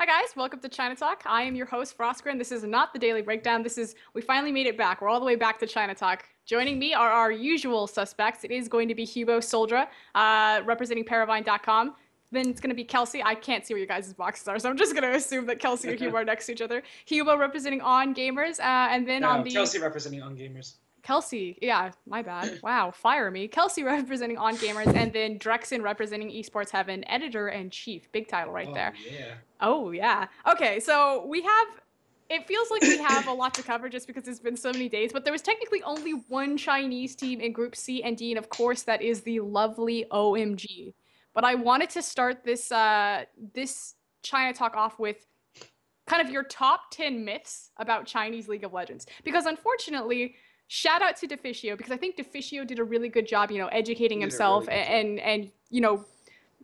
Hi guys, welcome to China Talk. I am your host, Froskurinn. This is not the Daily Breakdown. We finally made it back. We're all the way back to China Talk. Joining me are our usual suspects. It is going to be Hugo Soldra, representing Paravine.com. Then it's going to be Kelsey. I can't see where your guys' boxes are, so I'm just going to assume that Kelsey or Hugo are next to each other. Hugo representing On Gamers, and then on No, the... Kelsey representing On Gamers. Kelsey, yeah, my bad. Wow, fire me. Kelsey representing On Gamers, and then Dexxin representing Esports Heaven, editor-in-chief. Big title right there. Yeah. Oh, yeah. Okay, so it feels like we have a lot to cover just because it's been so many days, but there was technically only one Chinese team in Group C and D, and of course that is the lovely OMG. But I wanted to start this China talk off with kind of your top 10 myths about Chinese League of Legends. Because unfortunately, shout out to Deficio, because I think Deficio did a really good job, educating himself and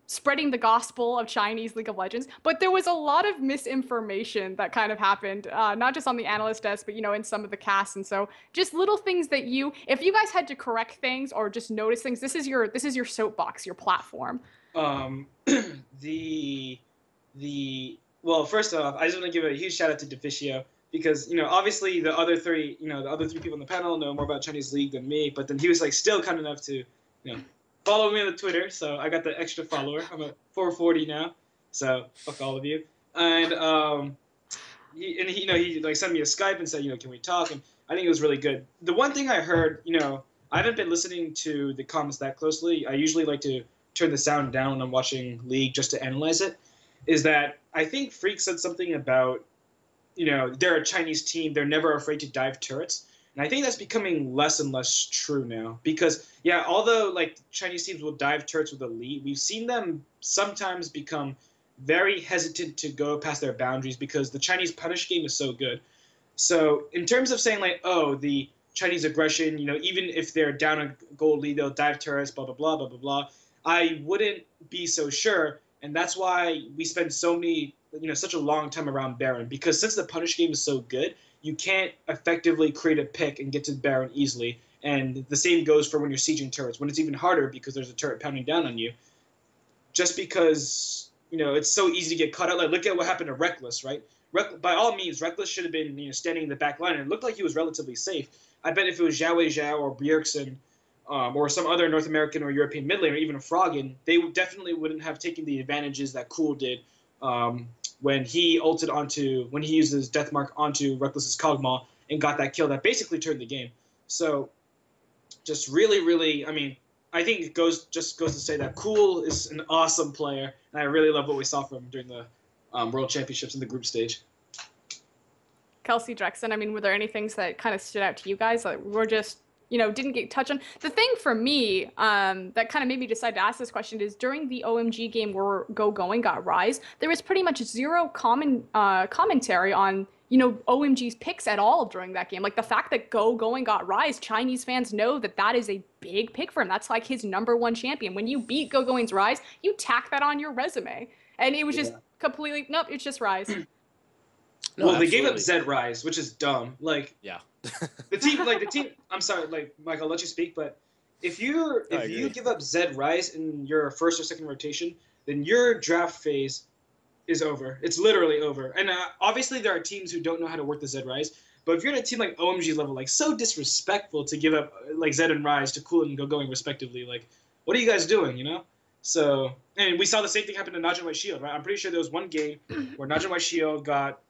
spreading the gospel of Chinese League of Legends. But there was a lot of misinformation that kind of happened, not just on the analyst desk, but, in some of the casts. And so just little things that if you guys had to correct things or just notice things, this is your soapbox, your platform. Well, first off, I just want to give a huge shout out to Deficio because, obviously the other three people on the panel know more about Chinese League than me, but then he was still kind enough to, follow me on the Twitter, so I got the extra follower. I'm at 440 now, so fuck all of you. And he sent me a Skype and said, can we talk? And I think it was really good. The one thing I heard, I haven't been listening to the comments that closely. I usually like to turn the sound down when I'm watching League just to analyze it. Is that I think Freak said something about, they're a Chinese team. They're never afraid to dive turrets. And I think that's becoming less and less true now because, yeah, although Chinese teams will dive turrets with Elite, we've seen them sometimes become very hesitant to go past their boundaries because the Chinese punish game is so good. So in terms of saying the Chinese aggression, even if they're down a gold lead, they'll dive turrets, blah, blah, blah, blah, blah, blah. I wouldn't be so sure. And that's why we spend such a long time around Baron because since the punish game is so good, you can't effectively create a pick and get to Baron easily. And the same goes for when you're sieging turrets, when it's even harder because there's a turret pounding down on you. Just because, it's so easy to get caught out. Look at what happened to Reckless, right? By all means, Reckless should have been standing in the back line, and it looked like he was relatively safe. I bet if it was Xiao Zhao or Bjergsen or some other North American or European mid lane, or even a Froggen, they definitely wouldn't have taken the advantages that Cool did when he used his Death Mark onto Reckless's Kog'Maw and got that kill that basically turned the game. So just really, really, I think it goes to say that Cool is an awesome player, and I really love what we saw from him during the World Championships in the group stage. Kelsey, Dexxin, were there any things that kind of stood out to you guys that were just, didn't get touched on? The thing for me that kind of made me decide to ask this question is during the OMG game where Going got Rise, there was pretty much zero commentary on, OMG's picks at all during that game. The fact that Going got Rise, Chinese fans know that is a big pick for him. That's his #1 champion. When you beat Going's Rise, you tack that on your resume. And it was just completely, nope, it's just Rise. No, well, they gave up Zed Rise, which is dumb. Yeah. the team. I'm sorry, Mike, I'll let you speak, but if you give up Zed Rise in your first or second rotation, then your draft phase is over. It's literally over. And obviously, there are teams who don't know how to work the Zed Rise. But if you're in a team like OMG level, so disrespectful to give up Zed and Rise to Cool and Going respectively. What are you guys doing? So, and we saw the same thing happen to Najin White Shield. Right? I'm pretty sure there was one game where Najin White Shield got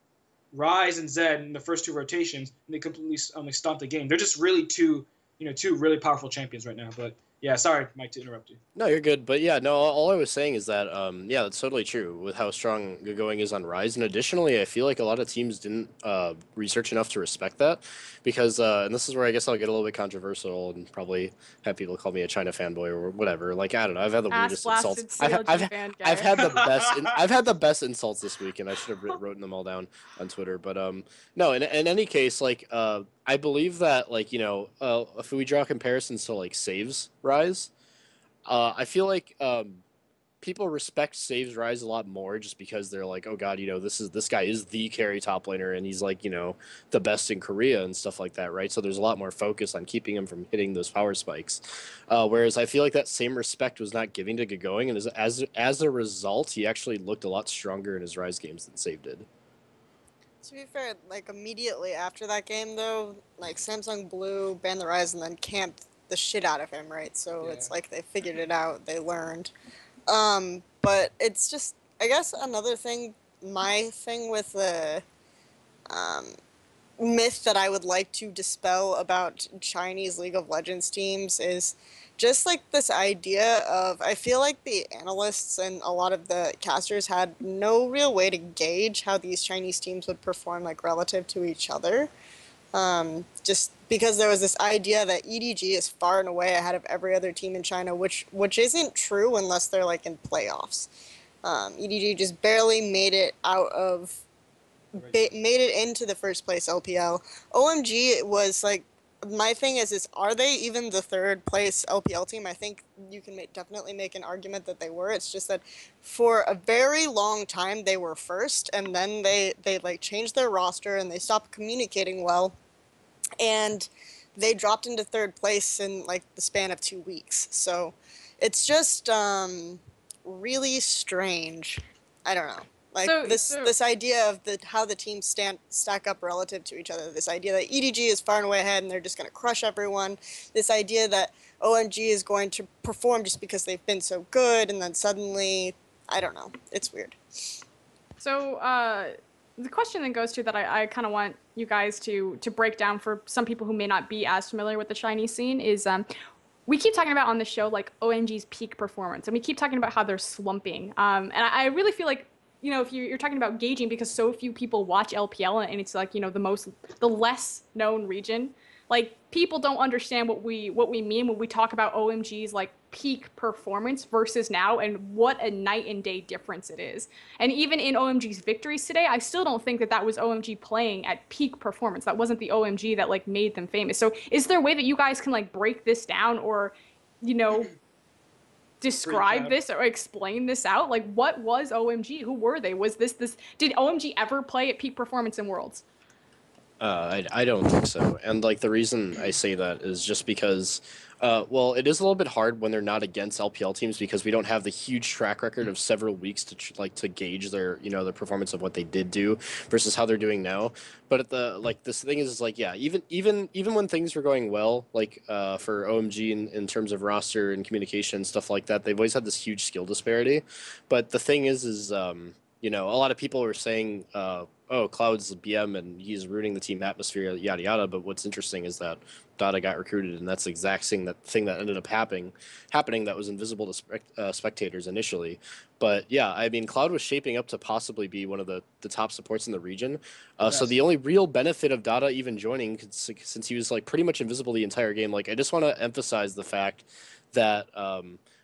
Rise and Zed in the first two rotations, and they completely stomped the game. They're just really two really powerful champions right now. But yeah, sorry, Mike, to interrupt you. No, you're good. But yeah, no, all I was saying is that, yeah, that's totally true with how strong Going is on Rise. And additionally, I feel like a lot of teams didn't research enough to respect that because, and this is where I guess I'll get a little bit controversial and probably have people call me a China fanboy or whatever. I don't know. I've had the weirdest insults. I've had the best. I've had the best insults this week, and I should have written them all down on Twitter. But no, in any case, I believe that if we draw comparisons to saves Rise, I feel like people respect Saves Rise a lot more just because they're like, oh god, this guy is the carry top laner and he's like, the best in Korea and stuff like that, right? So there's a lot more focus on keeping him from hitting those power spikes. Whereas I feel like that same respect was not given to Going, and as a result, he actually looked a lot stronger in his Rise games than Save did. To be fair, like immediately after that game though, like Samsung Blue banned the Rise and then camped the shit out of him, right? So it's like they figured it out, they learned. But it's just, I guess another thing, my thing with the myth that I would like to dispel about Chinese League of Legends teams is just like this idea of, I feel like the analysts and a lot of the casters had no real way to gauge how these Chinese teams would perform like relative to each other. Just because there was this idea that EDG is far and away ahead of every other team in China, which isn't true unless they're like in playoffs. EDG just barely made it out of, made it into the first place LPL. OMG was like, my thing is are they even the third place LPL team? I think you can definitely make an argument that they were. It's just that for a very long time they were first, and then they like changed their roster and they stopped communicating well, and they dropped into third place in like the span of 2 weeks. So it's just really strange. I don't know. Like this idea of how the teams stack up relative to each other. This idea that EDG is far and away ahead and they're just going to crush everyone. This idea that OMG is going to perform just because they've been so good, and then suddenly, I don't know. It's weird. So the question then goes to that I kind of want you guys to break down for some people who may not be as familiar with the Chinese scene is we keep talking about on the show like OMG's peak performance, and we keep talking about how they're slumping. And I really feel like, if you're talking about gauging, because so few people watch LPL and it's like, the less known region, like people don't understand what we mean when we talk about OMG's like peak performance versus now, and what a night and day difference it is. And even in OMG's victories today, I still don't think that was OMG playing at peak performance. That wasn't the OMG that like made them famous. So is there a way that you guys can like break this down, or, describe this or explain this out? Like, what was OMG? Who were they? Was this did OMG ever play at peak performance in Worlds? I don't think so. And like the reason I say that is just because well, it is a little bit hard when they're not against LPL teams, because we don't have the huge track record of several weeks to gauge their their performance of what they did do versus how they're doing now. But at this thing is like, yeah, even when things were going well, like for OMG in terms of roster and communication and stuff like that, they've always had this huge skill disparity. But the thing is a lot of people were saying oh, Cloud's BM and he's ruining the team atmosphere, yada yada. But what's interesting is that Dada got recruited, and that's the exact thing that ended up happening that was invisible to spectators initially. But yeah, I mean, Cloud was shaping up to possibly be one of the top supports in the region. So the only real benefit of Dada even joining, since he was like pretty much invisible the entire game, like I just want to emphasize the fact that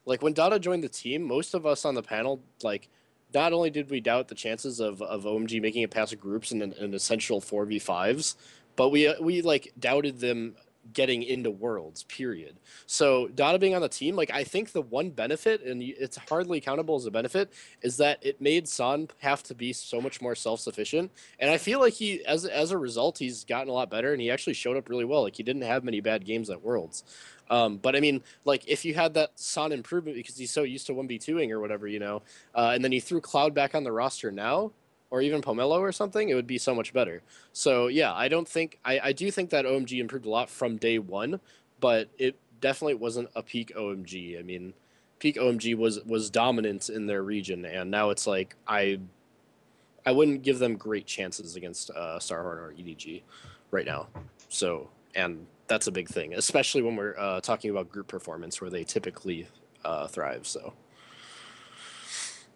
like when Dada joined the team, most of us on the panel, like, not only did we doubt the chances of OMG making it past groups in an essential 4v5s, but we like doubted them getting into Worlds, period. So Dada being on the team, like, I think the one benefit, and it's hardly countable as a benefit, is that it made San have to be so much more self-sufficient. And I feel like he, as a result, he's gotten a lot better, and he actually showed up really well. Like, he didn't have many bad games at Worlds. But I mean, like, if you had that San improvement because he's so used to 1v2ing or whatever, and then you threw Cloud back on the roster now, or even Pomelo or something, it would be so much better. So yeah, I do think that OMG improved a lot from day one, but it definitely wasn't a peak OMG. I mean, peak OMG was dominant in their region, and now it's like I wouldn't give them great chances against Starhorn or EDG right now. So, and that's a big thing, especially when we're talking about group performance where they typically thrive. So,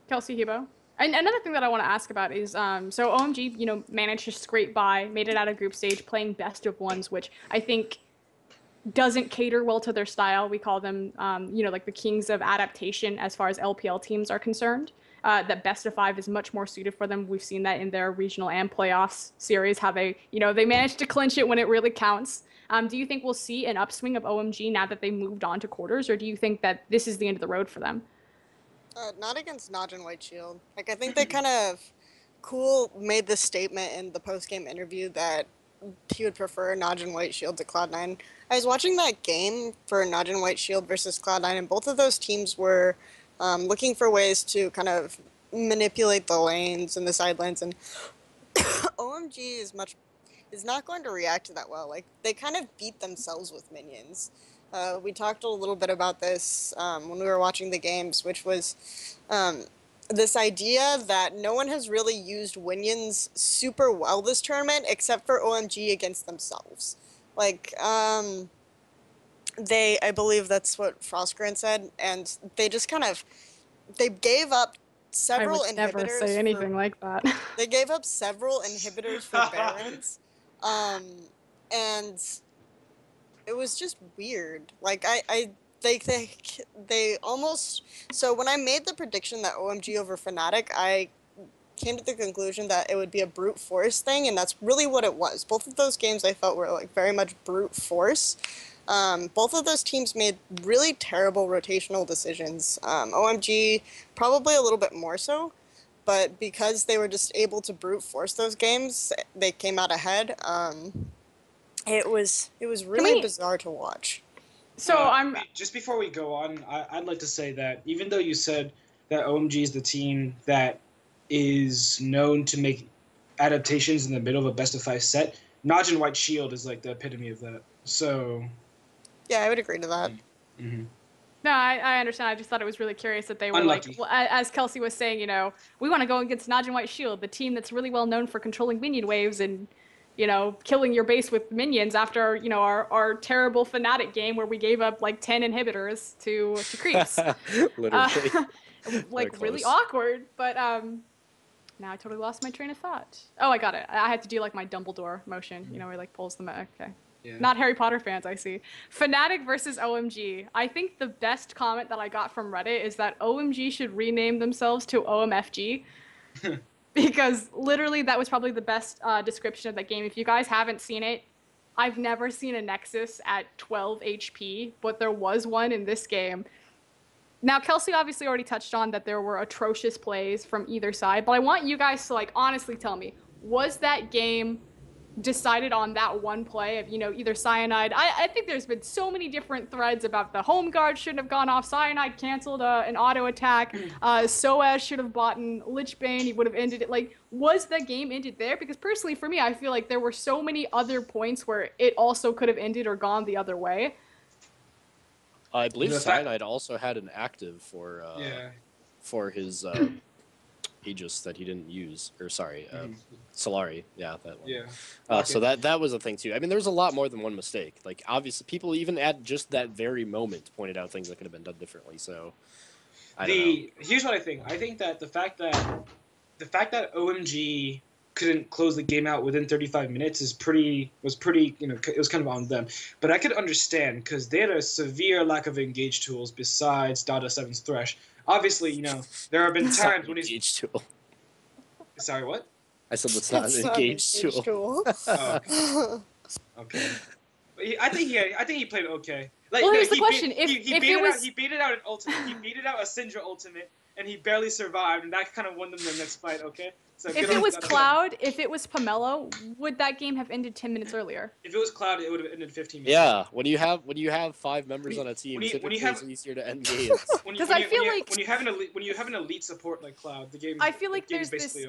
Kelsey, Hebo. And another thing that I want to ask about is, so OMG, managed to scrape by, made it out of group stage, playing best of ones, which I think doesn't cater well to their style. We call them, like the kings of adaptation as far as LPL teams are concerned. That best of 5 is much more suited for them. We've seen that in their regional and playoffs series, how they managed to clinch it when it really counts. Do you think we'll see an upswing of OMG now that they moved on to quarters, or do you think that this is the end of the road for them? Not against Najin White Shield. Like, I think they kind of made this statement in the post-game interview that he would prefer Najin White Shield to Cloud9. I was watching that game for Najin White Shield versus Cloud9, and both of those teams were looking for ways to kind of manipulate the lanes and the side lanes, and OMG is not going to react to that well. Like, they kind of beat themselves with minions. We talked a little bit about this when we were watching the games, which was this idea that no one has really used Winions super well this tournament except for OMG against themselves. Like, I believe that's what Froskurinn said, and they just kind of, they gave up several inhibitors. I would never say anything like that. They gave up several inhibitors for Barons, and it was just weird. Like, they almost, so when I made the prediction that OMG over Fnatic, I came to the conclusion that it would be a brute force thing, and that's really what it was. Both of those games I felt were like very much brute force. Both of those teams made really terrible rotational decisions. OMG probably a little bit more so, but because they were just able to brute force those games, they came out ahead. It was really bizarre to watch. So just before we go on, I'd like to say that even though you said that OMG is the team that is known to make adaptations in the middle of a best-of-5 set, Najin White Shield is like the epitome of that. So yeah, I would agree to that. Mm-hmm. No, I understand. I just thought it was really curious that they were Unlucky. like, well, as Kelsey was saying, you know, we want to go against Najin White Shield, the team that's really well known for controlling minion waves and, you know, killing your base with minions after, you know, our terrible Fnatic game where we gave up like 10 inhibitors to creeps. Literally. Like really awkward, but now I totally lost my train of thought. Oh, I got it. I had to do like my Dumbledore motion, you know, where he like pulls them out. Okay. Yeah. Not Harry Potter fans, I see. Fnatic versus OMG. I think the best comment that I got from Reddit is that OMG should rename themselves to OMFG. Because literally that was probably the best description of that game. If you guys haven't seen it, I've never seen a Nexus at 12 HP, but there was one in this game. Now, Kelsey obviously already touched on that there were atrocious plays from either side, but I want you guys to like honestly tell me, was that game decided on that one play of, you know, either Cyanide? I think there's been so many different threads about the home guard shouldn't have gone off, Cyanide canceled an auto attack, Soaz should have bought an Lichbane, he would have ended it. Like, was the game ended there? Because personally for me, I feel like there were so many other points where it also could have ended or gone the other way. I believe Cyanide also had an active for his Aegis that he didn't use, or sorry, Solari, yeah, that one. Yeah. So that was a thing too. I mean, there's a lot more than one mistake. Like, obviously, people even at just that very moment pointed out things that could have been done differently. So, I don't know. Here's what I think. I think that the fact that OMG couldn't close the game out within 35 minutes was pretty, you know, it was kind of on them. But I could understand because they had a severe lack of engage tools besides Dota 7's Thresh. Obviously, you know, there have been times when he's... Engage tool. Sorry, what? I said that's not an engage tool. Oh, okay. I think he played okay. Like, well, no, here's the question. He beat it out in ultimate. He beat it out a Syndra ultimate, and he barely survived, and that kind of won them the next fight, okay? So if it was Cloud, if it was Pomelo, would that game have ended 10 minutes earlier? If it was Cloud, it would have ended 15 minutes. Yeah, when you have 5 members on a team, typically it's easier to end games. Because I feel like when you have an elite support like Cloud, the game. I feel like there's this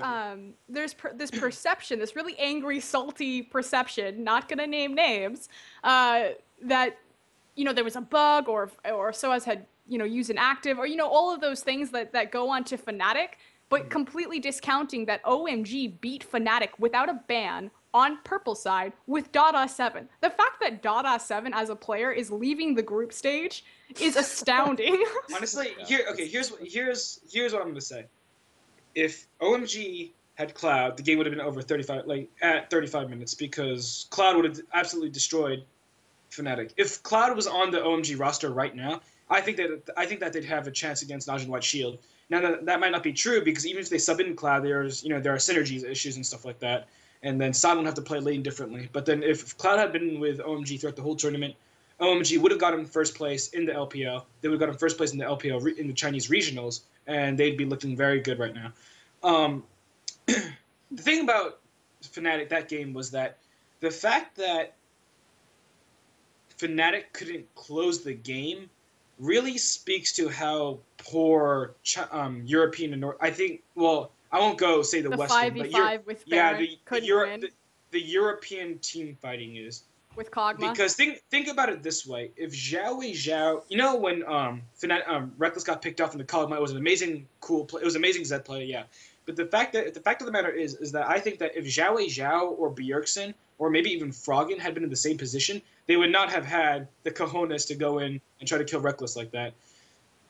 this perception, this really angry, salty perception. Not gonna name names. That, you know, there was a bug or Soaz had, you know, used an active, or, you know, all of those things that go on to Fnatic. But completely discounting that OMG beat Fnatic without a ban on purple side with Dota 7. The fact that Dota 7 as a player is leaving the group stage is astounding. Honestly, here's what I'm gonna say. If OMG had Cloud, the game would have been over 35 minutes because Cloud would have absolutely destroyed Fnatic. If Cloud was on the OMG roster right now, I think that they'd have a chance against Najin White Shield. Now that might not be true because even if they sub in Cloud, there are synergies issues and stuff like that, and then Silent would have to play lane differently. But then if Cloud had been with OMG throughout the whole tournament, OMG would have gotten first place in the LPL. They would have gotten first place in the LPL in the Chinese regionals, and they'd be looking very good right now. The thing about Fnatic that game was that the fact that Fnatic couldn't close the game really speaks to how poor European and I think. Well, I won't go say the Western, but 5v5 with Barrett couldn't win. The European team fighting is with Kog'Maw. Because think about it this way: if Zhao, you know when Reckless got picked off in the Kog'Maw, it was an amazing cool play. It was an amazing Zed play, yeah. But the fact of the matter is that I think that if Zhao or Bjergsen or maybe even Froskurinn had been in the same position, they would not have had the cojones to go in and try to kill Reckless like that.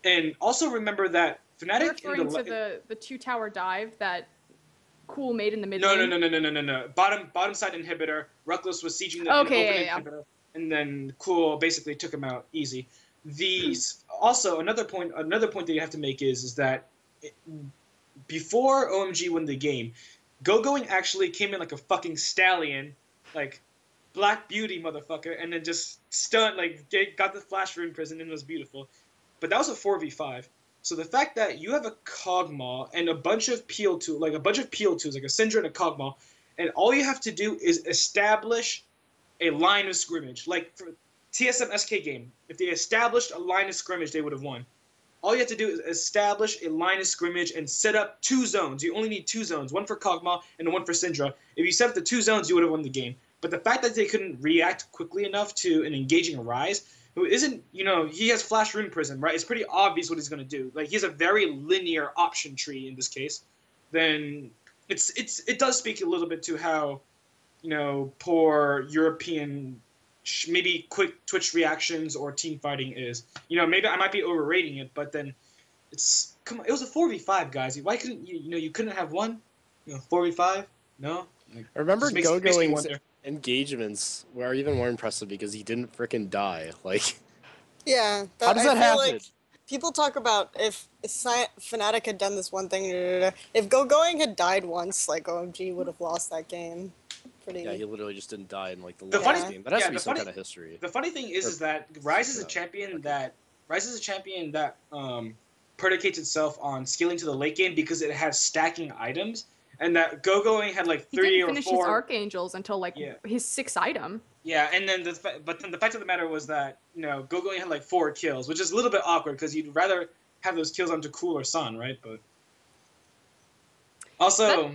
And also remember that Fnatic You're referring to the 2-tower dive that Cool made in the mid lane. No. No. Bottom side inhibitor. Reckless was sieging the open inhibitor, and then Cool basically took him out easy. Also another point that you have to make is that before OMG won the game, Go-Going actually came in like a fucking stallion, like Black Beauty motherfucker, and then just stunned, got the flash rune prison, and it was beautiful. But that was a 4v5. So the fact that you have a Kog'Maw and a bunch of PL2, like a Syndra and a Kog'Maw, and all you have to do is establish a line of scrimmage. Like for TSM SK game, if they established a line of scrimmage, they would have won. All you have to do is establish a line of scrimmage and set up 2 zones. You only need 2 zones, one for Kog'Maw and one for Syndra. If you set up the 2 zones, you would have won the game. But the fact that they couldn't react quickly enough to an engaging Ryze, who isn't, he has Flash Rune Prism, right? It's pretty obvious what he's going to do. Like, he has a very linear option tree in this case. Then it does speak a little bit to how, poor European maybe quick Twitch reactions or team fighting is. Maybe I might be overrating it, but then it was a 4v5, guys. Why couldn't you couldn't have won? 4v5? No? I remember Go-Going's engagements were even more impressive because he didn't frickin' die. Yeah. How does that happen? Like people talk about if Fnatic had done this one thing, if Go-Going had died once, OMG would have lost that game. Yeah, he literally just didn't die in the last game. That has to be some kind of history. The funny thing is that Ryze is a champion that predicates itself on scaling to the late game because it has stacking items, and that Go-Going had 3 or 4. He didn't finish his Archangels until his 6th item. Yeah, and then the fact of the matter was that Go-Going had 4 kills, which is a little bit awkward because you'd rather have those kills onto Cool or Sun, right? But also,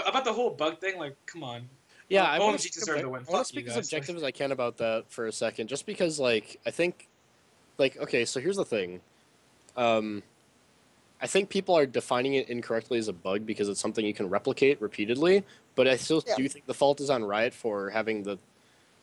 about the whole bug thing, come on. Yeah, I want to deserve the win. I want to speak as objective as I can about that for a second, just because, I think, okay, so here's the thing. I think people are defining it incorrectly as a bug because it's something you can replicate repeatedly, but I still do think the fault is on Riot for having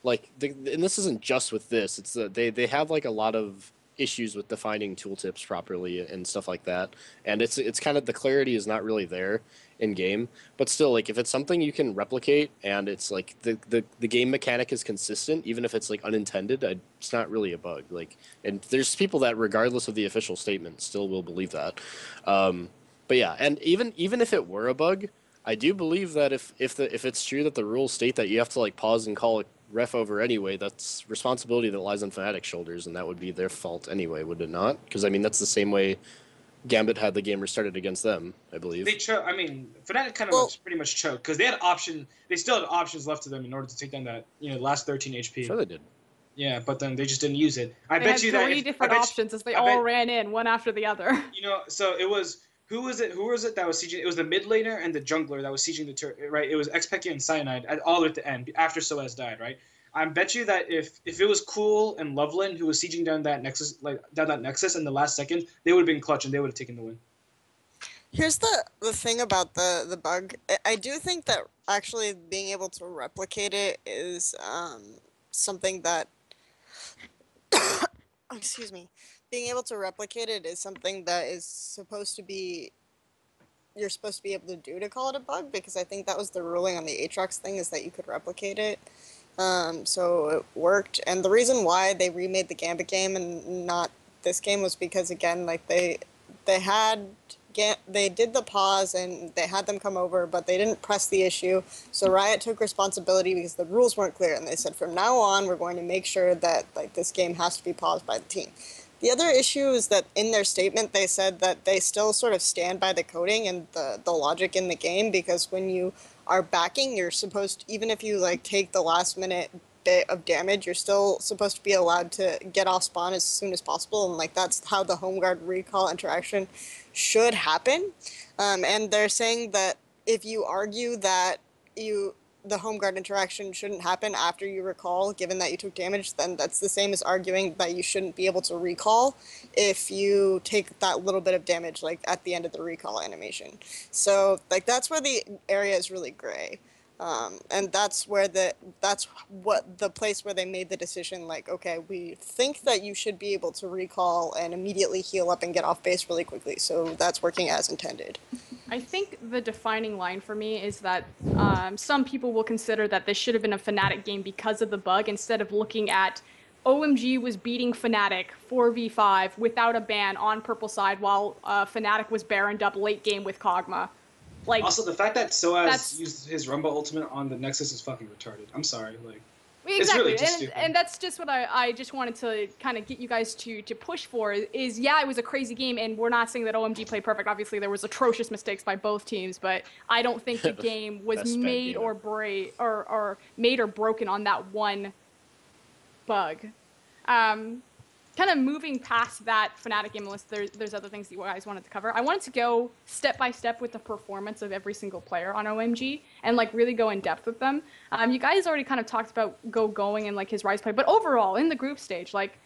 and this isn't just with this, it's that they have, a lot of issues with defining tooltips properly and stuff like that, and it's kind of, the clarity is not really there in game, but still, if it's something you can replicate and it's the game mechanic is consistent, even if it's unintended, it's not really a bug. And there's people that, regardless of the official statement, still will believe that. But yeah, and even if it were a bug, I do believe that if it's true that the rules state that you have to pause and call a ref over anyway, that's responsibility that lies on Fnatic's shoulders, and that would be their fault anyway, would it not? Because that's the same way Gambit had the game restarted against them, I believe. Fnatic pretty much choked because they had they still had options left to them in order to take down that last 13 HP. Sure they did. Yeah, but then they just didn't use it. They had 3 different options as they all ran in one after the other. So it was who was it that was sieging? It was the mid laner and the jungler that was sieging the turret, right? It was Xpeki and Cyanide all at the end after Soaz died, right? I bet you that if it was Cool and Loveland who was sieging down that Nexus in the last second, they would have been clutch and they would have taken the win. Here's the thing about the bug. I do think that actually being able to replicate it is something that excuse me. Being able to replicate it is something that is you're supposed to be able to do to call it a bug, because I think that was the ruling on the Aatrox thing, is that you could replicate it. So it worked, and the reason why they remade the Gambit game and not this game was because, again, they had they did the pause and they had them come over, but they didn't press the issue. So Riot took responsibility because the rules weren't clear, and they said from now on we're going to make sure that like this game has to be paused by the team. The other issue is that in their statement they said that they still sort of stand by the coding and the logic in the game, because when you are backing, you're supposed to, even if you like take the last minute bit of damage, you're still supposed to be allowed to get off spawn as soon as possible, and like that's how the home guard recall interaction should happen. And they're saying that if you argue that the home guard interaction shouldn't happen after you recall, given that you took damage, then that's the same as arguing that you shouldn't be able to recall if you take that little bit of damage like at the end of the recall animation. So like that's where the area is really gray. And that's what the place where they made the decision, like, okay, we think that you should be able to recall and immediately heal up and get off base really quickly, so that's working as intended. I think the defining line for me is that some people will consider that this should have been a Fnatic game because of the bug, instead of looking at OMG was beating Fnatic 4v5 without a ban on purple side, while Fnatic was baroned up late game with Kog'Maw. Like, also, the fact that Soaz used his Rumble ultimate on the Nexus is fucking retarded. I'm sorry, like. Exactly, it's really just stupid. And that's just what I just wanted to kind of get you guys to push for is, yeah, it was a crazy game, and we're not saying that OMG played perfect. Obviously, there was atrocious mistakes by both teams, but I don't think the game was made or made or broken on that one bug. Kind of moving past that Fnatic game list, there's other things that you guys wanted to cover. I wanted to go step by step with the performance of every single player on OMG and like really go in depth with them. You guys already kind of talked about going and like his rise play, but overall in the group stage, like,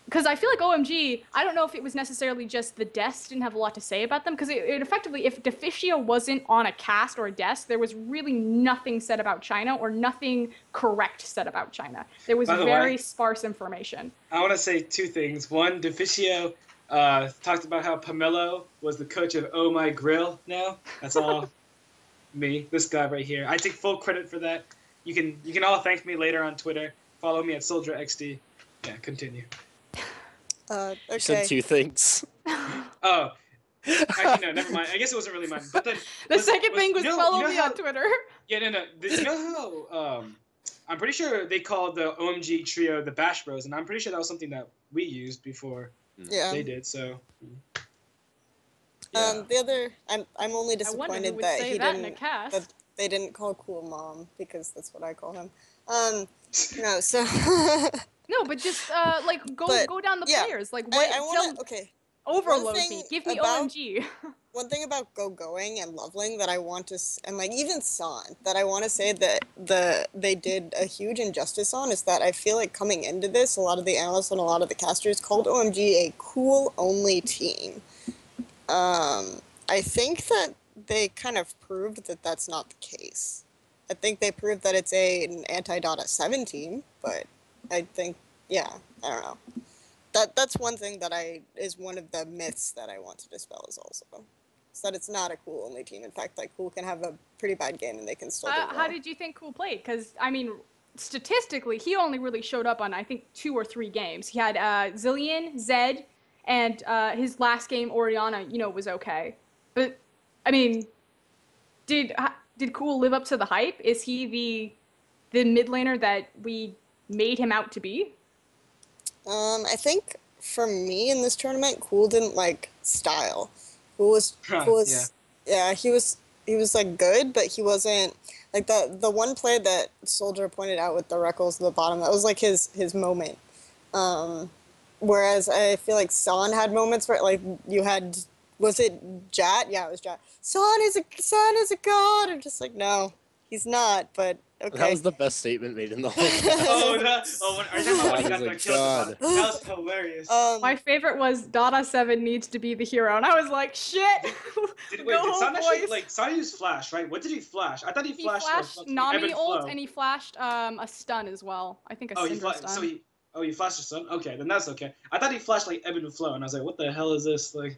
because I feel like OMG, I don't know if it was necessarily just the desk didn't have a lot to say about them, because it effectively, if Deficio wasn't on a cast or a desk, there was really nothing said about China or nothing correct said about China. There was very sparse information. I want to say two things. One, Deficio talked about how Pomelo was the coach of Oh My Grill now. That's all me, this guy right here. I take full credit for that. You can all thank me later on Twitter. Follow me at SoldraXD. Yeah, continue. Okay. You said two things. Oh. Actually, no, never mind. I guess it wasn't really mine. But then the second thing was follow me on Twitter. Yeah, no. You know how I'm pretty sure they called the OMG trio the Bash Bros, and I'm pretty sure that was something that we used before they did. So. Yeah. The other, I'm only disappointed that they didn't call Cool Mom, because that's what I call him. No, so. No, but just like go down the players. Like what? I want to overload me. Give me OMG. One thing about going and Loveling that I want to, and like even Son, that I want to say that they did a huge injustice on, is that I feel like coming into this, a lot of the analysts and a lot of the casters called OMG a cool only team. I think that they kind of proved that that's not the case. I think they proved that it's an anti-Dota 7 team, but I think, I don't know. That's one thing that is one of the myths that I want to dispel is also. Is that it's not a Cool only team. In fact, like Cool can have a pretty bad game and they can still do well. How did you think Cool played? Because, I mean, statistically, he only really showed up on, I think, 2 or 3 games. He had Zillion, Zed, and his last game, Oriana, was okay. But, I mean, did Cool live up to the hype? Is he the mid laner that we made him out to be? I think for me in this tournament, Cool didn't like style. He was like good, but he wasn't like the one play that Soldier pointed out with the Reckles at the bottom. That was like his moment. Whereas I feel like Son had moments where like you had, was it Jat? Yeah, it was Jat. Son is a god. I'm just like, no, he's not. But okay. That was the best statement made in the whole game. Are you talking about when he got the kill? That was hilarious. My favorite was Dota 7 needs to be the hero, and I was like, shit. Did Son actually, like, Son used flash, right? What did he flash? I thought he flashed Nami ult, and he flashed a stun as well. I think a Syndra stun. He flashed a stun? Okay, then that's okay. I thought he flashed like ebb and flow, and I was like, what the hell is this? Like,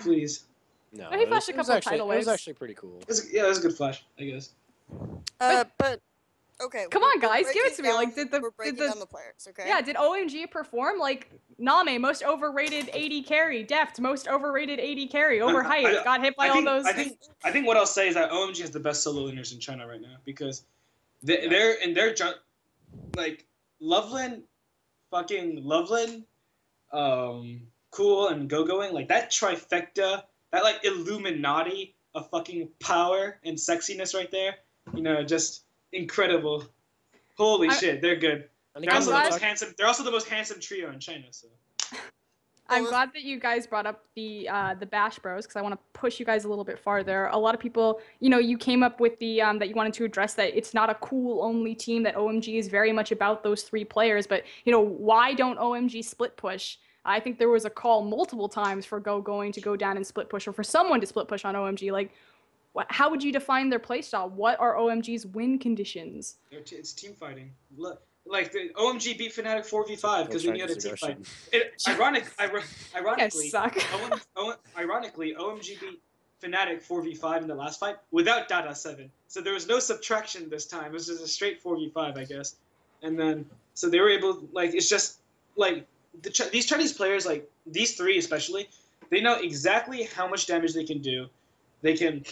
please. No, but he flashed a couple of tidal waves. It was actually pretty cool. It was a good flash, I guess. But Okay. Come on, guys, give it to me. Down, Like, we're breaking down the players, okay? Yeah, did OMG perform? Like, Name, most overrated AD carry. Deft, most overrated AD carry. Overhyped, got hit by all those. I think what I'll say is that OMG has the best solo laners in China right now because they're in their like Loveland, fucking Loveland, Cool and Go-Going, like that trifecta, that like Illuminati of fucking power and sexiness right there. You know, just incredible. Holy shit, they're good. They're also the most handsome. They're also the most handsome trio in China. So. I'm glad that you guys brought up the Bash Bros because I want to push you guys a little bit farther. A lot of people, you know, you came up with the that you wanted to address that it's not a cool only team, that OMG is very much about those 3 players. But you know, why don't OMG split push? I think there was a call multiple times for going to go down and split push, or for someone to split push on OMG. Like, how would you define their playstyle? What are OMG's win conditions? It's team fighting. Look, like the OMG beat Fnatic 4v5 because then you had a team fight. Ironically, OMG beat Fnatic 4v5 in the last fight without Dada 7. So there was no subtraction this time. It was just a straight 4v5, I guess. And then so they were able, like, it's just like these Chinese players, like these 3 especially, they know exactly how much damage they can do. They can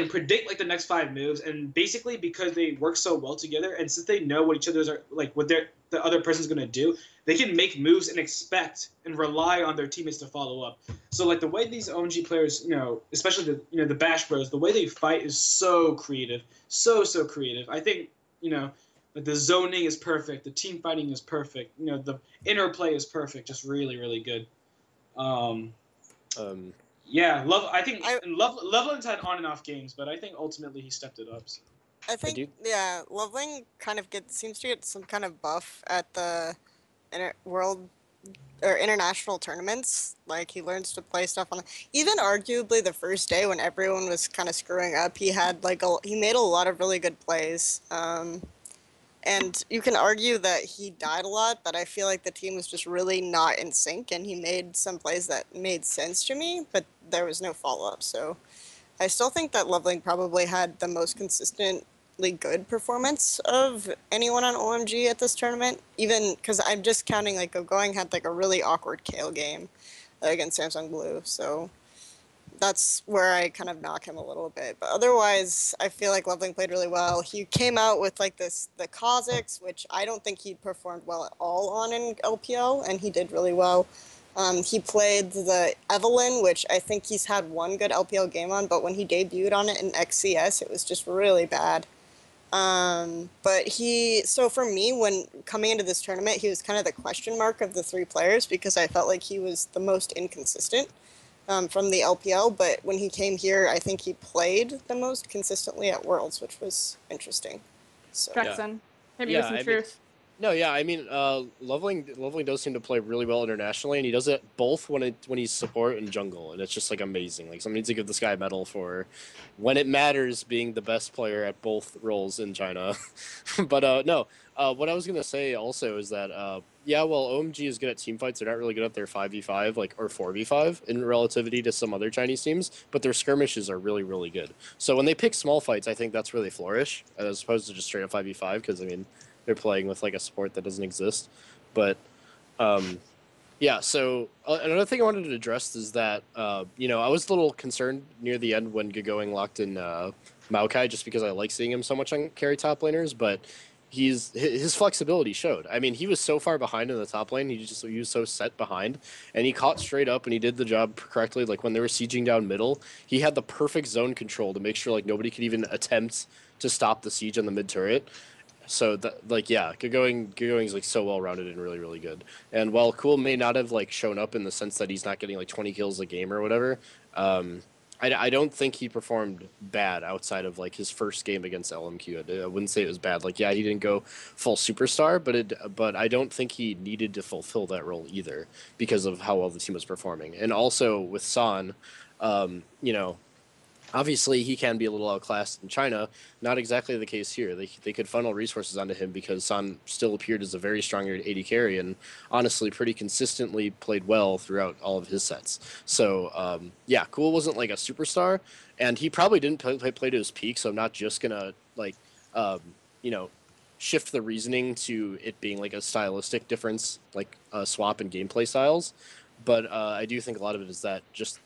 predict like the next 5 moves, and basically because they work so well together, and since they know what each other's are like, what the other person's gonna do, they can make moves and expect and rely on their teammates to follow up. So like the way these OMG players, you know, especially the Bash Bros, the way they fight is so creative, so creative. I think like the zoning is perfect, the team fighting is perfect, the interplay is perfect, just really good. Yeah, Loveland's had on and off games, but I think ultimately he stepped it up. So. I think, yeah, Loveland kind of seems to get some kind of buff at the world or international tournaments. Like, he learns to play stuff on even arguably the first day when everyone was kind of screwing up, he had like he made a lot of really good plays. And you can argue that he died a lot, but I feel like the team was just really not in sync, and he made some plays that made sense to me, but there was no follow-up. So I still think that Loveling probably had the most consistently good performance of anyone on OMG at this tournament, even because I'm just counting, like, Going had like a really awkward Kale game against Samsung Blue, so that's where I kind of knock him a little bit. But otherwise, I feel like Loveling played really well. He came out with like the Kha'Zix, which I don't think he performed well at all on in LPL, and he did really well. He played the Evelyn, which I think he's had one good LPL game on, but when he debuted on it in XCS, it was just really bad. So for me, when coming into this tournament, he was kind of the question mark of the 3 players because I felt like he was the most inconsistent. From the LPL, but when he came here, I think he played the most consistently at Worlds, which was interesting. So. Jackson, maybe with some truth. Loveling does seem to play really well internationally, and he does it both when he's support and jungle, and it's just like amazing. Like, someone needs to give this guy a medal for when it matters being the best player at both roles in China. But no, what I was gonna say also is that while OMG is good at team fights, they're not really good at their 5v5 or 4v5 in relativity to some other Chinese teams, but their skirmishes are really good. So when they pick small fights, I think that's really flourish as opposed to just straight up 5v5, because I mean, they're playing with like a support that doesn't exist. But so another thing I wanted to address is that I was a little concerned near the end when Going locked in Maokai, just because I like seeing him so much on carry top laners, but his flexibility showed. I mean, he was so far behind in the top lane, he was so set behind, and he caught straight up and he did the job correctly. Like, when they were sieging down middle, he had the perfect zone control to make sure like nobody could even attempt to stop the siege on the mid turret. So Going is like so well rounded and really good. And while Cool may not have like shown up in the sense that he's not getting like 20 kills a game or whatever, I don't think he performed bad outside of like his first game against LMQ. I wouldn't say it was bad. Like, yeah, he didn't go full superstar, but I don't think he needed to fulfill that role either because of how well the team was performing. And also with San, obviously, he can be a little outclassed in China. Not exactly the case here. They could funnel resources onto him because San still appeared as a very strong AD carry and honestly pretty consistently played well throughout all of his sets. So, Cool wasn't like a superstar, and he probably didn't play to his peak, so I'm not just going to like you know, shift the reasoning to it being like a stylistic difference, like a swap in gameplay styles. But I do think a lot of it is that just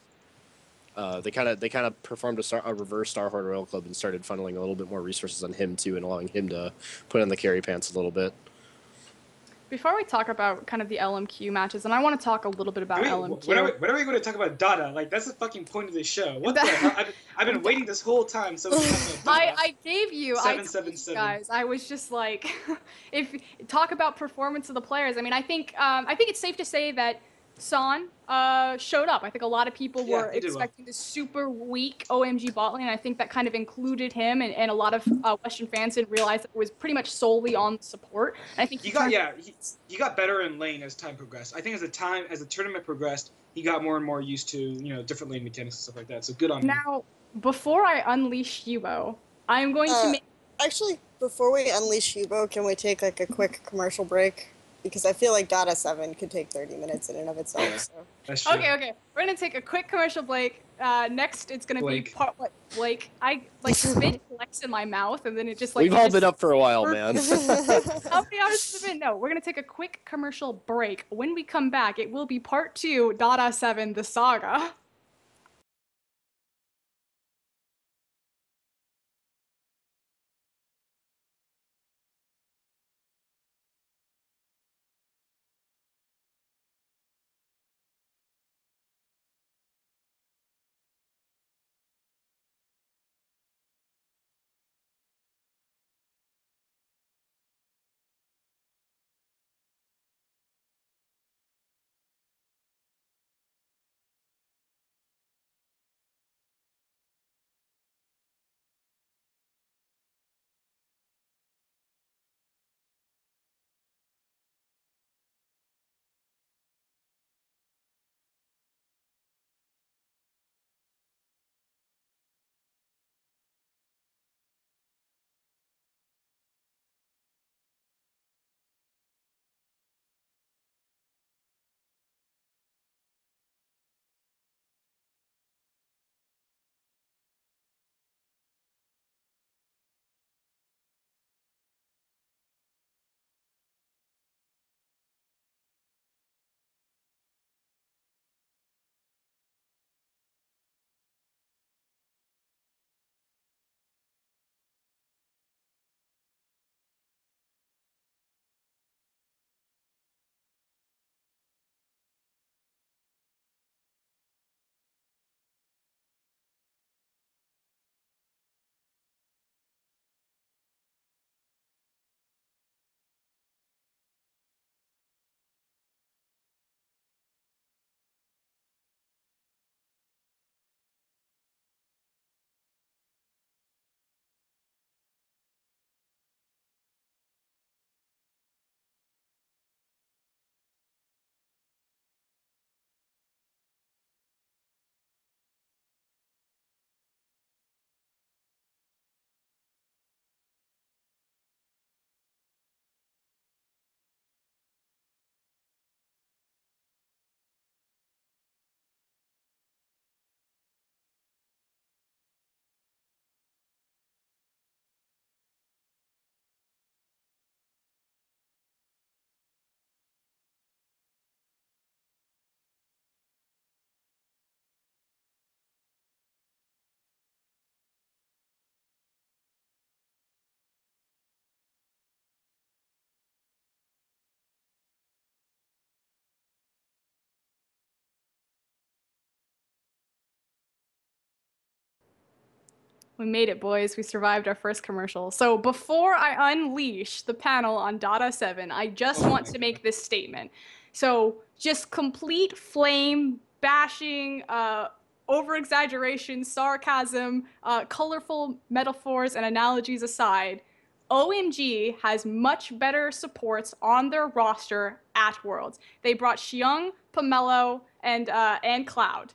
they kind of performed a reverse Starhorn Royal Club and started funneling a little bit more resources on him too, and allowing him to put in the carry pants a little bit. Before we talk about kind of the LMQ matches, and I want to talk a little bit about LMQ. When are we going to talk about Dada? Like, that's the fucking point of this show. What the hell? I've been waiting this whole time. So I gave you 777. guys. I was just like, if talk about performance of the players. I mean, I think it's safe to say that Son showed up. I think a lot of people were expecting this super weak OMG bot lane. I think that kind of included him, and a lot of Western fans didn't realize that it was pretty much solely on support. And I think he got better in lane as time progressed. I think as the tournament progressed, he got more and more used to different lane mechanics and stuff like that. So good on him. Now, before I unleash Yubo, I'm going to make. Actually, before we unleash Yubo, can we take like a quick commercial break? Because I feel like Dada 7 could take 30 minutes in and of itself. So. That's true. Okay. We're gonna take a quick commercial break. Next, it's gonna be Blake. I like spit flex in my mouth, and then it just like. We've all been up for a while, man. How many hours has it been? No, we're gonna take a quick commercial break. When we come back, it will be part 2, Dada 7, the saga. We made it, boys. We survived our first commercial. So before I unleash the panel on Dada 7, I just want to make this statement. So just complete flame bashing, over-exaggeration, sarcasm, colorful metaphors and analogies aside, OMG has much better supports on their roster at Worlds. They brought Xiong, Pomelo, and Cloud.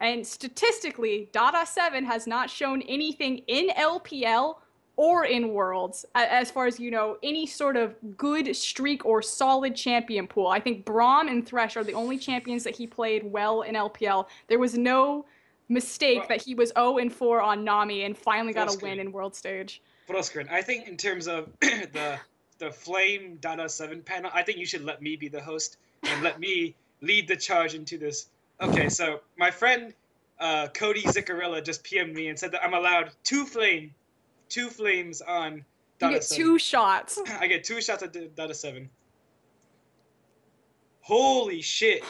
And statistically, Dada 7 has not shown anything in LPL or in Worlds, as far as any sort of good streak or solid champion pool. I think Braum and Thresh are the only champions that he played well in LPL. There was no mistake that he was 0-4 on Nami and finally got a win in World Stage. Froskurinn, I think in terms of the Flame Dada 7 panel, I think you should let me be the host and let me lead the charge into this. Okay, so my friend Cody Ziccarella just PM'd me and said that I'm allowed two flames on Dada 7. You get 2 shots. I get 2 shots at Dada 7. Holy shit,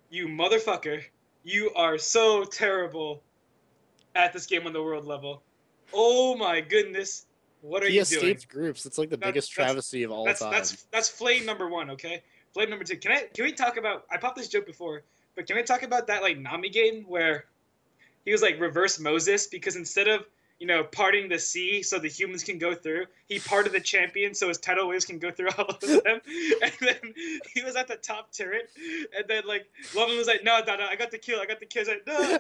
you motherfucker. You are so terrible at this game on the world level. Oh my goodness. What are you doing? He escaped groups. It's like the biggest travesty of all time. That's flame number 1, okay? Flame number 2. Can we talk about, I popped this joke before, but can we talk about that like Nami game where he was like reverse Moses, because instead of, you know, parting the sea so the humans can go through, he parted the champion so his tidal waves can go through all of them. And then he was at the top turret, and then like Lovin was like, no, Dada, I got the kill. He's like, no,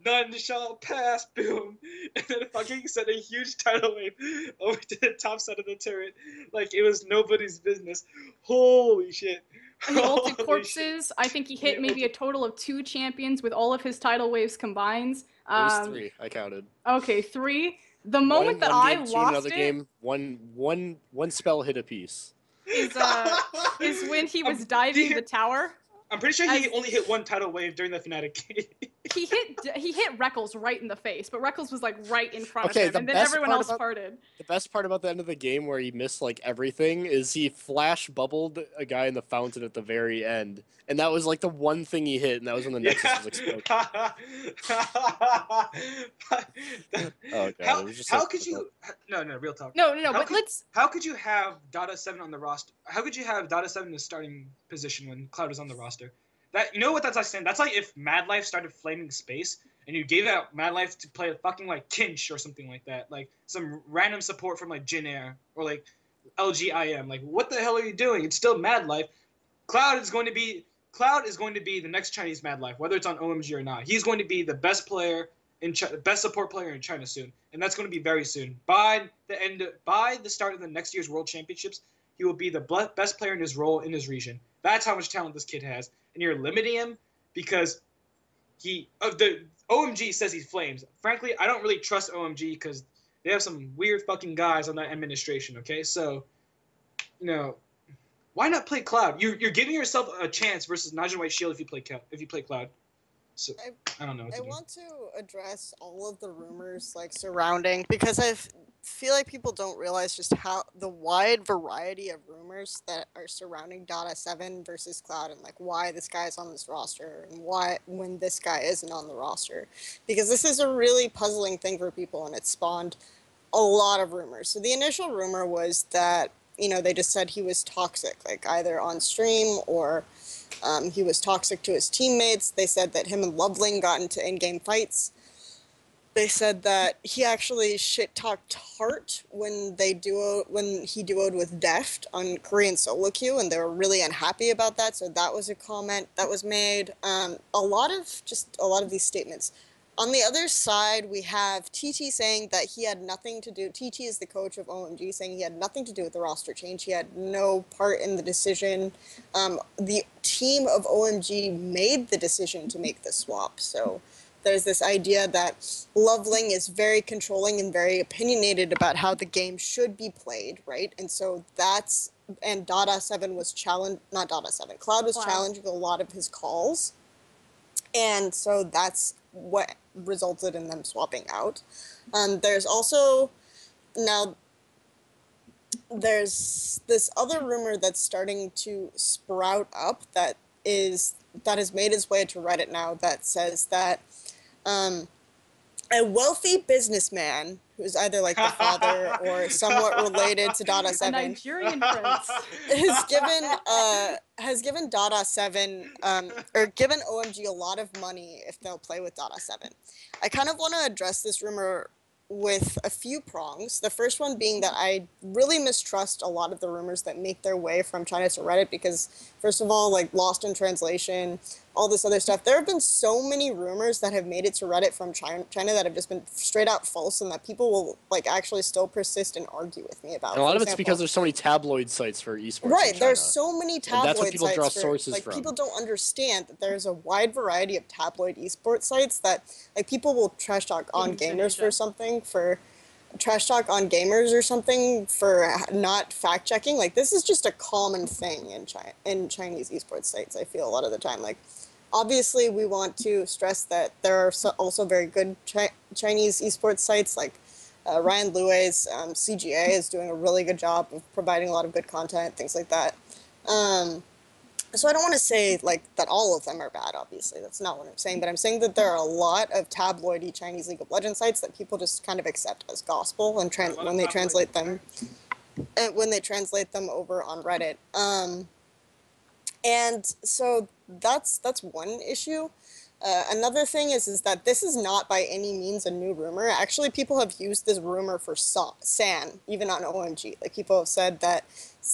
none shall pass, boom. And then fucking sent a huge tidal wave over to the top side of the turret. Like it was nobody's business. Holy shit. And the ulted corpses, I think he hit maybe a total of 2 champions with all of his tidal waves combined. It was 3. I counted. Okay, 3. The moment that I lost another game, one spell hit a piece. Is when he was diving the tower. I'm pretty sure he only hit 1 tidal wave during the Fnatic game. he hit Reckles right in the face, but Reckles was like right in front of him, and then everyone else parted. The best part about the end of the game where he missed like everything is he flash bubbled a guy in the fountain at the very end, and that was like the one thing he hit, and that was when the Nexus was exploded. Oh god! How could you? No, real talk. No. How could you have Dada 7 on the roster? How could you have Dada 7 in the starting position when Cloud is on the roster? That, you know what that's like saying? That's like if Mad Life started flaming space and you gave out Mad Life to play fucking like Kinch or something like that, like some random support from like Njin or like LGIM. Like what the hell are you doing? It's still Mad Life. Cloud is going to be the next Chinese Mad Life, whether it's on OMG or not. He's going to be the best player best support player in China soon, and that's going to be very soon. By the start of the next year's World Championships, he will be the best player in his role in his region. That's how much talent this kid has, and you're limiting him because the OMG says he's flames. Frankly, I don't really trust OMG because they have some weird fucking guys on that administration. Okay, so you know, why not play Cloud? You're giving yourself a chance versus Najin White Shield if you play Cloud. So I don't know. I want to address all of the rumors like surrounding, because I feel like people don't realize just how the wide variety of rumors that are surrounding Dada 7 versus Cloud, and like why this guy is on this roster and why when this guy isn't on the roster, because this is a really puzzling thing for people, and it spawned a lot of rumors. So the initial rumor was that, you know, they just said he was toxic, like either on stream or he was toxic to his teammates. They said that him and Loveling got into in-game fights. They said that he actually shit-talked Hart when he duoed with Deft on Korean solo queue, and they were really unhappy about that, so that was a comment that was made. A lot of these statements. On the other side, we have TT saying that he had nothing to do. TT is the coach of OMG, saying he had nothing to do with the roster change. He had no part in the decision. The team of OMG made the decision to make the swap. So there's this idea that Loveling is very controlling and very opinionated about how the game should be played, right? And so and Dada 7 was challenged, not Dada 7, Cloud was challenging a lot of his calls. And so that's what resulted in them swapping out. There's also, now, there's this other rumor that's starting to sprout up that has made its way to Reddit now, that says that a wealthy businessman who's either like the father or somewhat related to Dada 7, a Nigerian prince, has given Dada 7 or given OMG a lot of money if they'll play with Dada 7. I kind of want to address this rumor with a few prongs. The first one being that I really mistrust a lot of the rumors that make their way from China to Reddit, because first of all, like, lost in translation, all this other stuff. There have been so many rumors that have made it to Reddit from China that have just been straight out false, and that people will like actually still persist and argue with me about. And a lot For of it's example, because there's so many tabloid sites for esports. right, in there's China. so many And that's what tabloid people sites draw for, sources like, from. people don't understand that there's a wide variety of tabloid esports sites that, like, people will trash talk on gamers for something, for trash talk on gamers or something for not fact checking. Like, this is just a common thing in Chinese esports sites. I feel a lot of the time. Like, obviously, we want to stress that there are also very good Chinese esports sites. Like Ryan Lue's CGA is doing a really good job of providing a lot of good content, things like that. So I don't want to say like that all of them are bad, obviously. That's not what I'm saying, but I'm saying that there are a lot of tabloidy Chinese League of Legends sites that people just kind of accept as gospel and when they translate them over on Reddit. And so that's one issue. Another thing is that this is not by any means a new rumor. Actually, people have used this rumor for San, even on OMG. Like, people have said that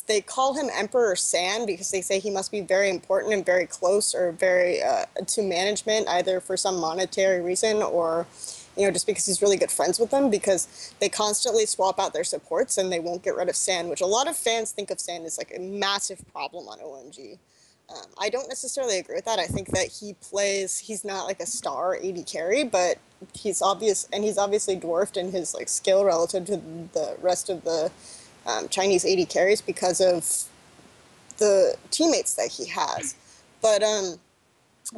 they call him Emperor San because they say he must be very important and very close, or very to management, either for some monetary reason or, you know, just because he's really good friends with them, because they constantly swap out their supports and they won't get rid of San, which a lot of fans think of San as like a massive problem on OMG. I don't necessarily agree with that. I think that he's not like a star AD carry, but he's obviously dwarfed in his like skill relative to the rest of the Chinese AD carries because of the teammates that he has. But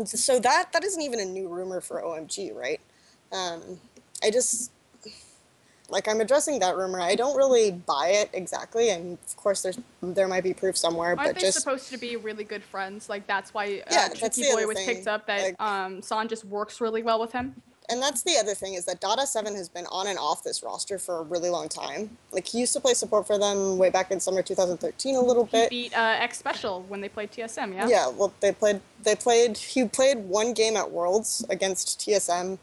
so that isn't even a new rumor for OMG, right? I'm addressing that rumor. I don't really buy it exactly, and of course there might be proof somewhere. Aren't but they supposed to be really good friends? Like, that's why that's Tricky the Boy other was thing. picked up, that San just works really well with him. And that's the other thing, is that Dada7 has been on and off this roster for a really long time. Like, he used to play support for them way back in summer 2013 a little bit. He beat X Special when they played TSM, yeah? Yeah, well, he played one game at Worlds against TSM.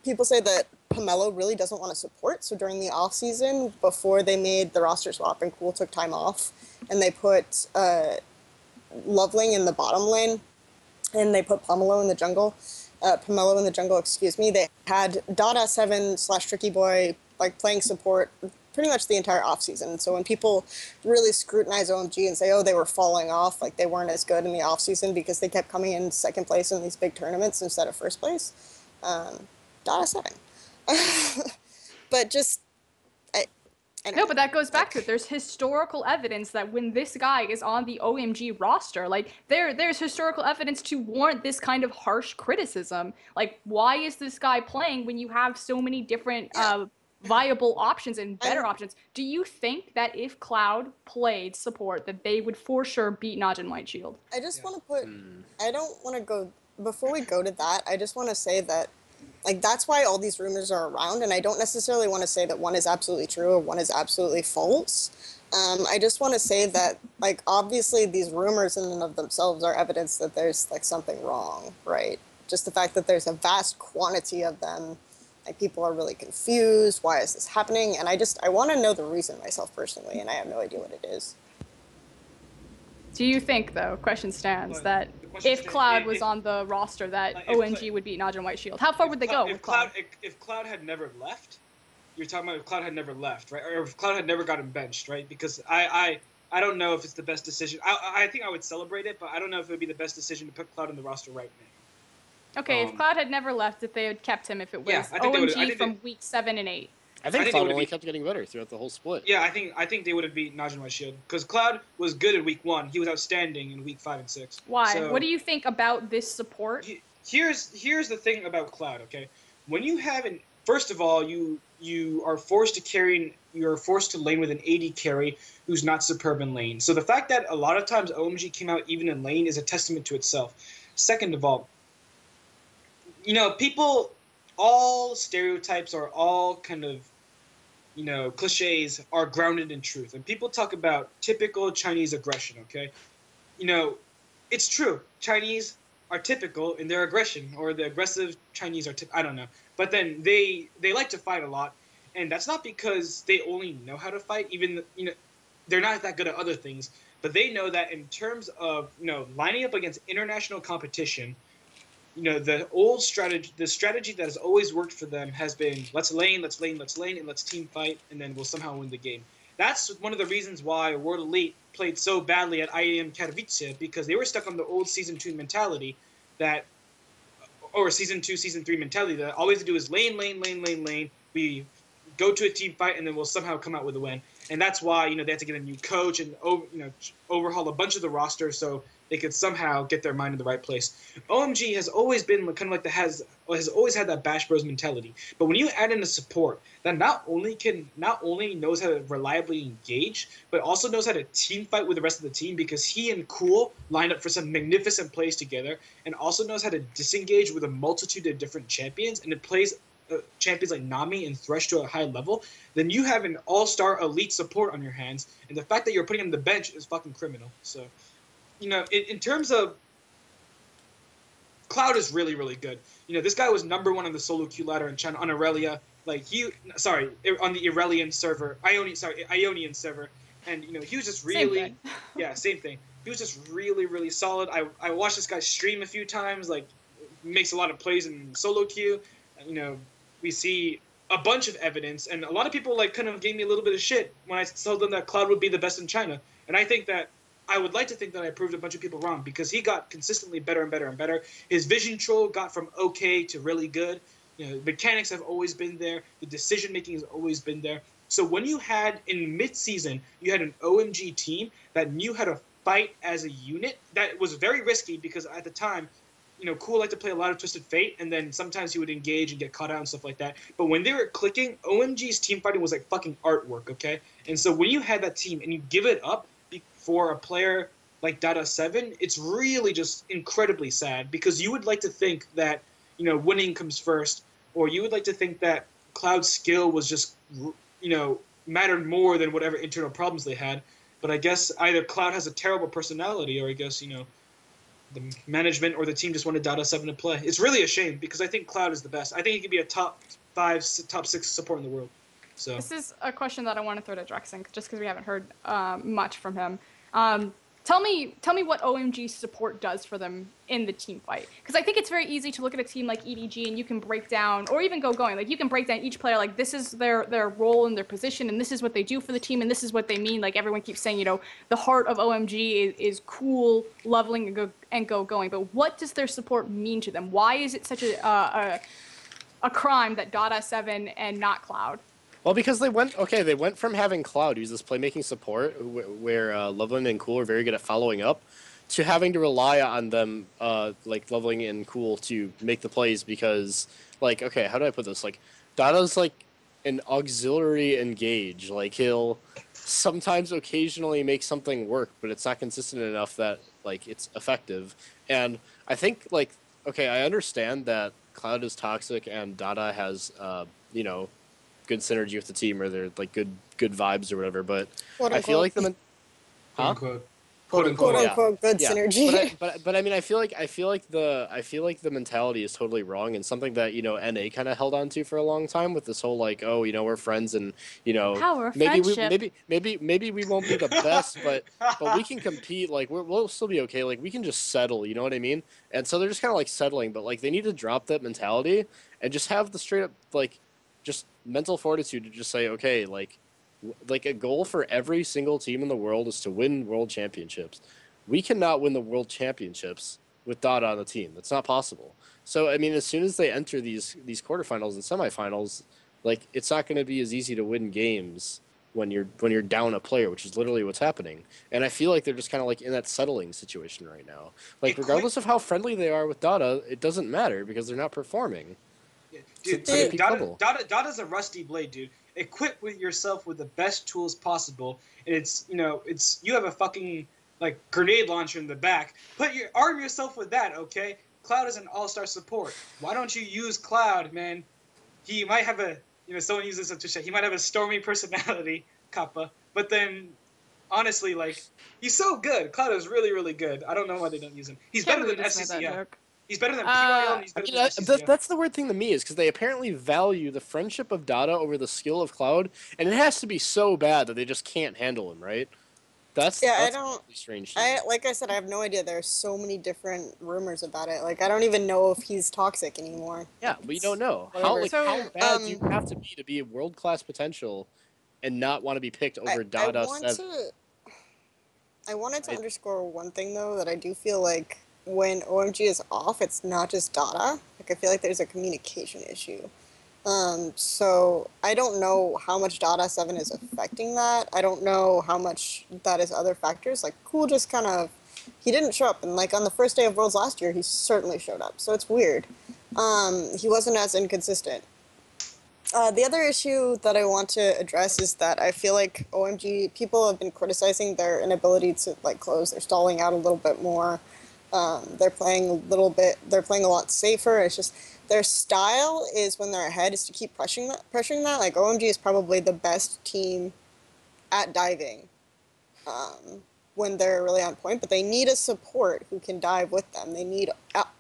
People say that Pomelo really doesn't want to support, so during the off season, before they made the roster swap and Cool took time off, and they put Loveling in the bottom lane, and they put Pomelo in the jungle, excuse me, they had Dada7/Tricky Boy like playing support pretty much the entire off season. So when people really scrutinize OMG and say, oh, they were falling off, like they weren't as good in the off season because they kept coming in second place in these big tournaments instead of first place, Dada7. But just no, but that goes back to it. There's historical evidence that when this guy is on the OMG roster, like there's historical evidence to warrant this kind of harsh criticism. Like, why is this guy playing when you have so many different viable options and better options? Do you think that if Cloud played support, that they would for sure beat Njin White Shield? I just want to put, I don't want to go, before we go to that, I just want to say that, like, that's why all these rumors are around, and I don't necessarily want to say that one is absolutely true or one is absolutely false. I just want to say that, like, obviously these rumors in and of themselves are evidence that there's, like, something wrong, right? Just the fact that there's a vast quantity of them, like, people are really confused, why is this happening? And I want to know the reason myself personally, and I have no idea what it is. Do you think, though, question stands, that if Cloud was on the roster, that OMG would beat Njin White Shield? How far would they go with Cloud? If Cloud had never left, you're talking about if Cloud had never left, right? Or if Cloud had never gotten benched, right? Because I don't know if it's the best decision. I think I would celebrate it, but I don't know if it would be the best decision to put Cloud on the roster right now. Okay, if Cloud had never left, if they had kept him, if it was OMG from week 7 and 8. I think Cloud only kept getting better throughout the whole split. Yeah, I think they would have beat Njin White Shield, because Cloud was good in week 1. He was outstanding in week 5 and 6. Why? So, what do you think about this support? Here's the thing about Cloud. Okay, when you have first of all, you are forced to lane with an AD carry who's not superb in lane. So the fact that a lot of times OMG came out even in lane is a testament to itself. Second of all, you know, all stereotypes are all kind of, you know, cliches are grounded in truth. And people talk about typical Chinese aggression, okay? You know, it's true. Chinese are typical in their aggression, or the aggressive Chinese are I don't know. But then they like to fight a lot, and that's not because they only know how to fight. Even, you know, they're not that good at other things. But they know that in terms of, lining up against international competition, the strategy that has always worked for them has been let's lane, and let's team fight, and then we'll somehow win the game. That's one of the reasons why World Elite played so badly at IAM Katowice, because they were stuck on the old Season 2 mentality or Season 2, Season 3 mentality that all we have to do is lane. We go to a team fight, and then we'll somehow come out with a win. And that's why, they had to get a new coach and, overhaul a bunch of the roster so they could somehow get their mind in the right place. OMG has always been kind of like has always had that Bash Bros mentality. But when you add in a support that not only knows how to reliably engage, but also knows how to team fight with the rest of the team, because he and Cool line up for some magnificent plays together, and also knows how to disengage with a multitude of different champions, and it plays champions like Nami and Thresh to a high level, then you have an all-star elite support on your hands, and the fact that you're putting him on the bench is fucking criminal. So, in terms of Cloud is really, really good. This guy was #1 on the solo queue ladder in China on Aurelia. On the Aurelian server, Ionian server, and he was just really, same thing. He was just really, really solid. I watched this guy stream a few times. Like, makes a lot of plays in solo queue. We see a bunch of evidence, and a lot of people kind of gave me a little bit of shit when I told them that Cloud would be the best in China. And I would like to think that I proved a bunch of people wrong, because he got consistently better and better and better. His vision control got from okay to really good. Mechanics have always been there. The decision making has always been there. So when you had in mid-season, you had an OMG team that knew how to fight as a unit. That was very risky, because at the time, Cool liked to play a lot of Twisted Fate, and then sometimes he would engage and get caught out and stuff like that. But when they were clicking, OMG's team fighting was like fucking artwork, okay? And so when you had that team and you give it up for a player like Dada7, it's really just incredibly sad, because you would like to think that, winning comes first, or you would like to think that Cloud's skill was just, mattered more than whatever internal problems they had. But I guess either Cloud has a terrible personality, or I guess, the management or the team just wanted Dada7 to play. It's really a shame, because I think Cloud is the best. I think he could be a top 5, top 6 support in the world. So this is a question that I want to throw to Dexxin, just because we haven't heard much from him. Tell me what OMG support does for them in the team fight. Because I think it's very easy to look at a team like EDG and you can break down, or even going, like you can break down each player, like this is their role and their position, and this is what they do for the team, and this is what they mean. Like everyone keeps saying, the heart of OMG is cool, leveling, and going. But what does their support mean to them? Why is it such a crime that Dada7 and not Cloud? Well, because they went from having Cloud, who's this playmaking support, where Loveland and Cool are very good at following up, to having to rely on them, like Loveland and Cool, to make the plays, because, okay, how do I put this? Dada's an auxiliary engage. He'll sometimes occasionally make something work, but it's not consistent enough that, it's effective. And I think, okay, I understand that Cloud is toxic and Dada has, good synergy with the team, or they're good vibes or whatever, but Quote, I feel like quote unquote good synergy. But I mean, I feel like the mentality is totally wrong, and something that NA kind of held on to for a long time, with this whole we're friends, and Power, maybe friendship. maybe we won't be the best, but we can compete, we'll still be okay, we can just settle, you know what I mean? And so they're just kind of settling, but they need to drop that mentality and just have the straight up just mental fortitude to just say, okay, a goal for every single team in the world is to win world championships. We cannot win the world championships with Dada on the team. That's not possible. So, I mean, as soon as they enter these quarterfinals and semifinals, it's not going to be as easy to win games when you're down a player, which is literally what's happening. And I feel like they're just kind of in that settling situation right now. Regardless of how friendly they are with Dada, it doesn't matter, because they're not performing. Dude, Dada's a rusty blade, dude. Equip with yourself with the best tools possible, and you have a fucking grenade launcher in the back. Arm yourself with that, okay? Cloud is an all-star support. Why don't you use Cloud, man? He might have someone uses this to say he might have a stormy personality, Kappa. But then, honestly, he's so good. Cloud is really, really good. I don't know why they don't use him. He's better than SCCF. He's better than PYL, and he's better than SCCF. That's the weird thing to me, is because they apparently value the friendship of Dada over the skill of Cloud, and it has to be so bad that they just can't handle him, right? That's Yeah, I that's a don't. really strange. To me. Like I said, I have no idea. There are so many different rumors about it. Like I don't even know if he's toxic anymore. Yeah, we don't know Whatever. how bad do you have Um, to be a world class potential, and not want to be picked over I Dada want 7. to. I wanted to I, underscore one thing though, that I do feel like when OMG is off, it's not just Dada. Like I feel like there's a communication issue. So I don't know how much Dada 7 is affecting that. I don't know how much that is other factors. Like Cool just kind of, he didn't show up, and like on the first day of Worlds last year, he certainly showed up. So it's weird. He wasn't as inconsistent. The other issue that I want to address is that I feel like OMG people have been criticizing their inability to like close. They're stalling out a little bit more. They're playing a little bit. They're playing a lot safer. It's just their style is when they're ahead is to keep pressuring that. Like OMG is probably the best team at diving when they're really on point, but they need a support who can dive with them. They need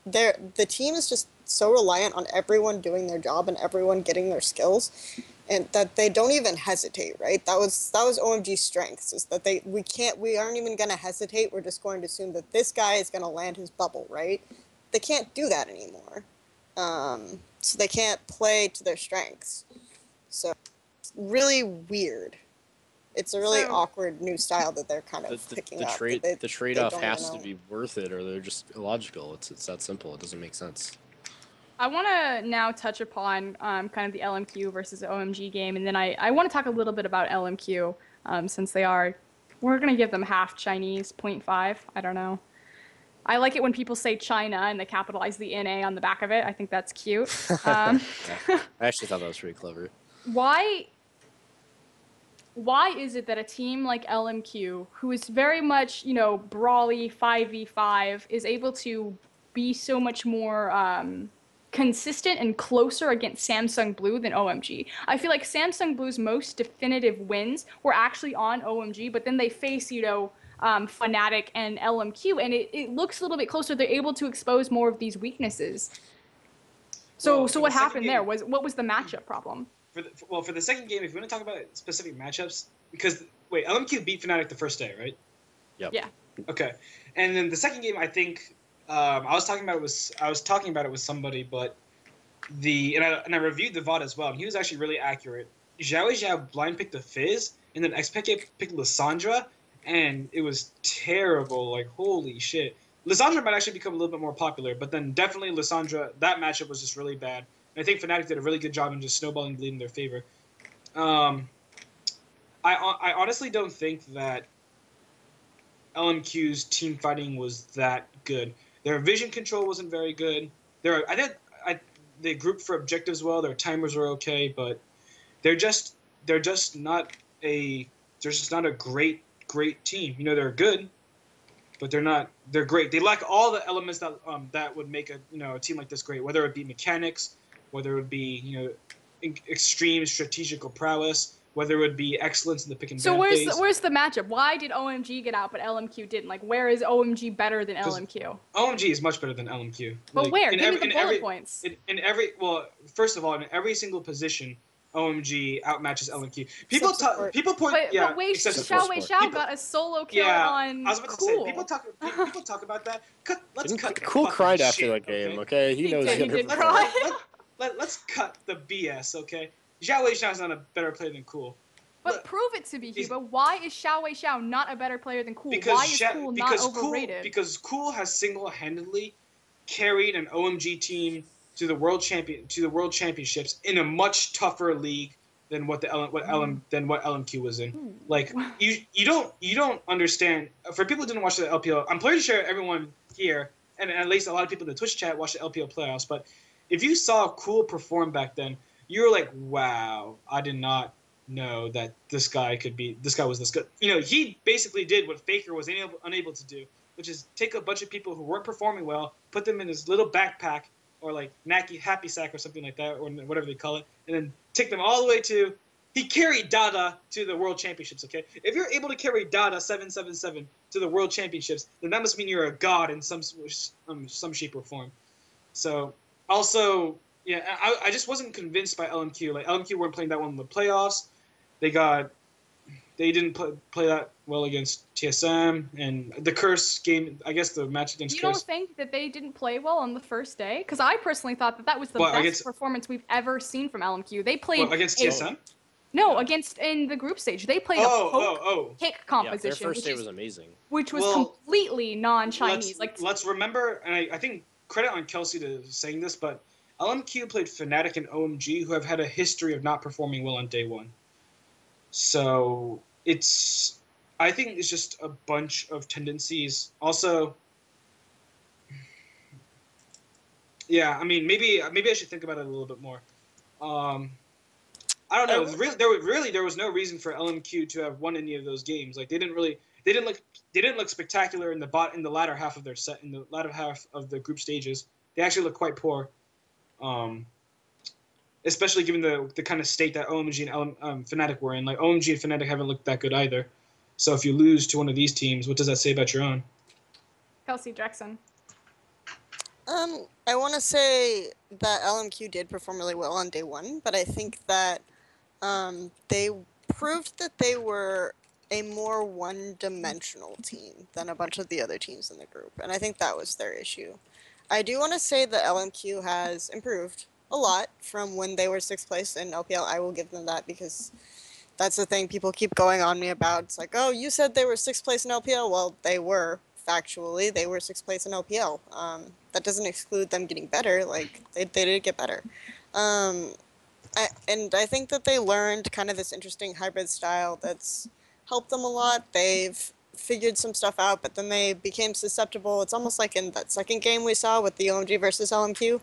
the team is just so reliant on everyone doing their job and everyone getting their skills, and that they don't even hesitate. Right? That was OMG's strengths, is that we aren't even gonna hesitate. We're just going to assume that this guy is gonna land his bubble. Right? They can't do that anymore, so they can't play to their strengths. So it's really weird. It's a really awkward new style that they're kind of picking up. The trade-off has to be worth it, or they're just illogical. It's that simple. It doesn't make sense. I want to now touch upon kind of the LMQ versus OMG game, and then I want to talk a little bit about LMQ since we're going to give them half Chinese, 0.5. I don't know. I like it when people say China and they capitalize the NA on the back of it. I think that's cute. Yeah. I actually thought that was pretty clever. Why is it that a team like LMQ, who is very much, brawly 5v5, is able to be so much more consistent and closer against Samsung Blue than OMG? I feel like Samsung Blue's most definitive wins were actually on OMG, but then they face, Fnatic and LMQ, and it looks a little bit closer. They're able to expose more of these weaknesses. So what happened there? What was the matchup problem? For the second game, if you want to talk about specific matchups, because LMQ beat Fnatic the first day, right? Yep. Yeah. Okay, and then the second game, I think I was talking about it with somebody, but I reviewed the VOD as well, and he was actually really accurate. Xiao blind picked the Fizz, and then XPK picked Lissandra, and it was terrible. Like holy shit. Lissandra might actually become a little bit more popular, but then definitely Lissandra, that matchup was just really bad. I think Fnatic did a really good job in just snowballing the lead in their favor. I honestly don't think that LMQ's team fighting was that good. Their vision control wasn't very good. They grouped for objectives well. Their timers were okay, but they're just not a great team. They're good, but they're great. They lack all the elements that would make a team like this great. Whether it be mechanics, whether it would be extreme strategical prowess, whether it would be excellence in the pick and ban phase. So where's the matchup? Why did OMG get out but LMQ didn't? Like, where is OMG better than LMQ? OMG is much better than LMQ. But where? Give me the bullet points. First of all, in every single position, OMG outmatches LMQ. People point. But Xiao Wei got a solo kill on. I was about to say people talk about that. Let's cut. Cool cried shit, after that game. Okay, he knows. He did cry. Let's cut the BS. Okay, Xiao Wei's not a better player than Cool. But prove it to me, Hugo. Why is Xiao Wei not a better player than Cool? Why is Cool not overrated? Because Cool has single-handedly carried an OMG team to the world championships in a much tougher league than what LMQ was in. Like you don't understand. For people who didn't watch the LPL, I'm pretty sure everyone here and at least a lot of people in the Twitch chat watched the LPL playoffs. But if you saw Cool perform back then, you were like, wow, I did not know that this guy was this good. He basically did what Faker was unable to do, which is take a bunch of people who weren't performing well, put them in his little backpack or like Naki Happy Sack or something like that, or whatever they call it, and then take them all the way to. He carried Dada to the World Championships. Okay, if you're able to carry Dada 777 to the World Championships, then that must mean you're a god in some shape or form. So also, yeah, I just wasn't convinced by LMQ. Like LMQ weren't playing that well in the playoffs. They they didn't play that well against TSM, and the Curse game, I guess the match against You Curse. don't think that they didn't play well on the first day? Because I personally thought that that was the best performance we've ever seen from LMQ. They played against TSM? No, against in the group stage. They played a pick composition. Yeah, their first day was amazing. Which was completely non-Chinese. Let's remember, and I think credit on Kelsey to saying this, but LMQ played Fnatic and OMG, who have had a history of not performing well on day one. So I think it's just a bunch of tendencies. Also, yeah, I mean, maybe I should think about it a little bit more. I don't know. There was no reason for LMQ to have won any of those games. Like they didn't look spectacular in the latter half of their set, in the latter half of the group stages. They actually looked quite poor. Especially given the kind of state that OMG and Fnatic were in. Like OMG and Fnatic haven't looked that good either. So if you lose to one of these teams, what does that say about your own? Kelsey Dexxin. I want to say that LMQ did perform really well on day one, but I think that they proved that they were a more one-dimensional team than a bunch of the other teams in the group, and I think that was their issue. I do want to say that LMQ has improved a lot from when they were 6th place in LPL. I will give them that because that's the thing people keep going on me about. It's like, oh, you said they were 6th place in LPL. Well, they were. Factually, they were 6th place in LPL. That doesn't exclude them getting better. Like, they did get better. And I think that they learned kind of this interesting hybrid style that's helped them a lot. They've figured some stuff out, but then they became susceptible. It's almost like in that second game we saw with the OMG versus LMQ.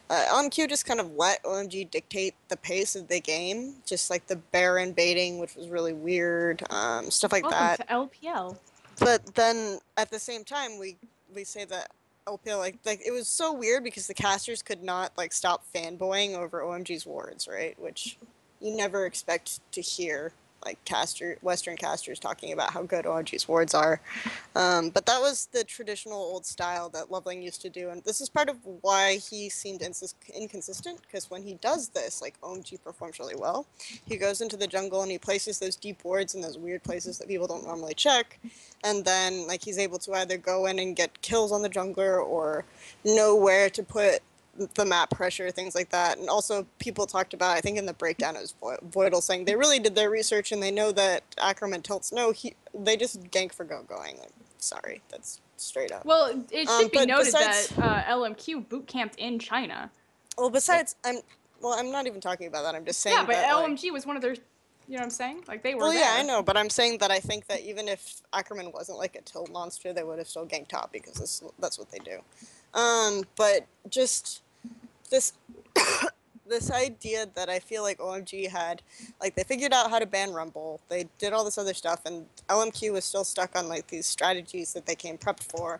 LMQ just kind of let OMG dictate the pace of the game, just like the Baron baiting, which was really weird, stuff like that. Welcome to LPL. But then at the same time, we say that LPL, like it was so weird because the casters could not like stop fanboying over OMG's wards, right? Which you never expect to hear like Western casters talking about how good OMG's wards are. But that was the traditional old style that Loveling used to do, and this is part of why he seemed inconsistent, because when he does this, like OMG performs really well. He goes into the jungle and he places those deep wards in those weird places that people don't normally check, and then like he's able to either go in and get kills on the jungler or know where to put the map pressure, things like that. And also people talked about, I think in the breakdown it was Voidal saying they really did their research and they know that Ackerman tilts. No, they just gank for going. Like, sorry, that's straight up. Well, it should be noted that LMQ boot camped in China. Well, besides, I'm not even talking about that. I'm just saying. Yeah, but that, LMG was one of their, you know what I'm saying? Like they were. Well, there. yeah, I know, but I'm saying that I think that even if Ackerman wasn't like a tilt monster, they would have still ganked top because that's what they do. But just this this idea that I feel like OMG had, like they figured out how to ban Rumble, they did all this other stuff, and LMQ was still stuck on like these strategies that they came prepped for.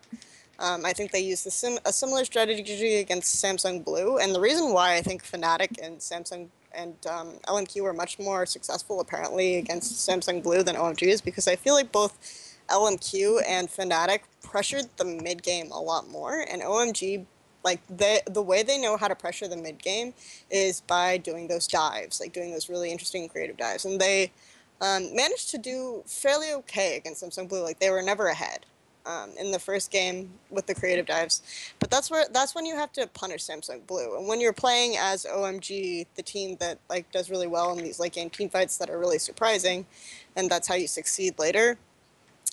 I think they used a similar strategy against Samsung Blue, and the reason why I think Fnatic and Samsung and LMQ were much more successful apparently against Samsung Blue than OMG is because I feel like both LMQ and Fnatic pressured the mid game a lot more, and OMG, like the way they know how to pressure the mid game is by doing those dives, like doing those really interesting creative dives, and they managed to do fairly okay against Samsung Blue. Like they were never ahead in the first game with the creative dives, but that's when you have to punish Samsung Blue. And when you're playing as OMG, the team that like does really well in these late game team fights that are really surprising, and that's how you succeed later.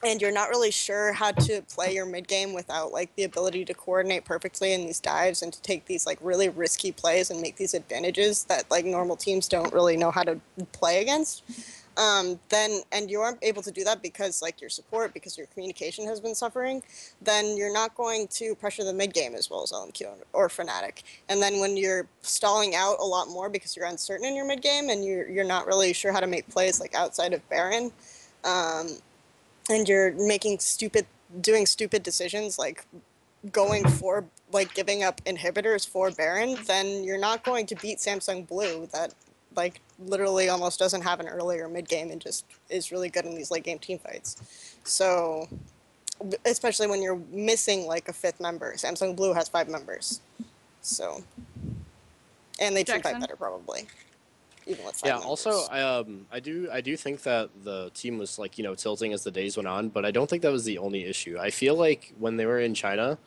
And you're not really sure how to play your mid game without like the ability to coordinate perfectly in these dives and to take these like really risky plays and make these advantages that like normal teams don't really know how to play against. Then you aren't able to do that because like your support, because your communication has been suffering, then you're not going to pressure the mid game as well as LMQ or Fnatic. And then when you're stalling out a lot more because you're uncertain in your mid game and you're not really sure how to make plays like outside of Baron, and you're doing stupid decisions like going for like giving up inhibitors for Baron, then you're not going to beat Samsung Blue that like literally almost doesn't have an earlier mid game and just is really good in these late game team fights. So especially when you're missing like a 5th member. Samsung Blue has 5 members. So and they team fight better probably. even with 5 Yeah. members. Also, I do think that the team was like tilting as the days went on, but I don't think that was the only issue. I feel like when they were in China,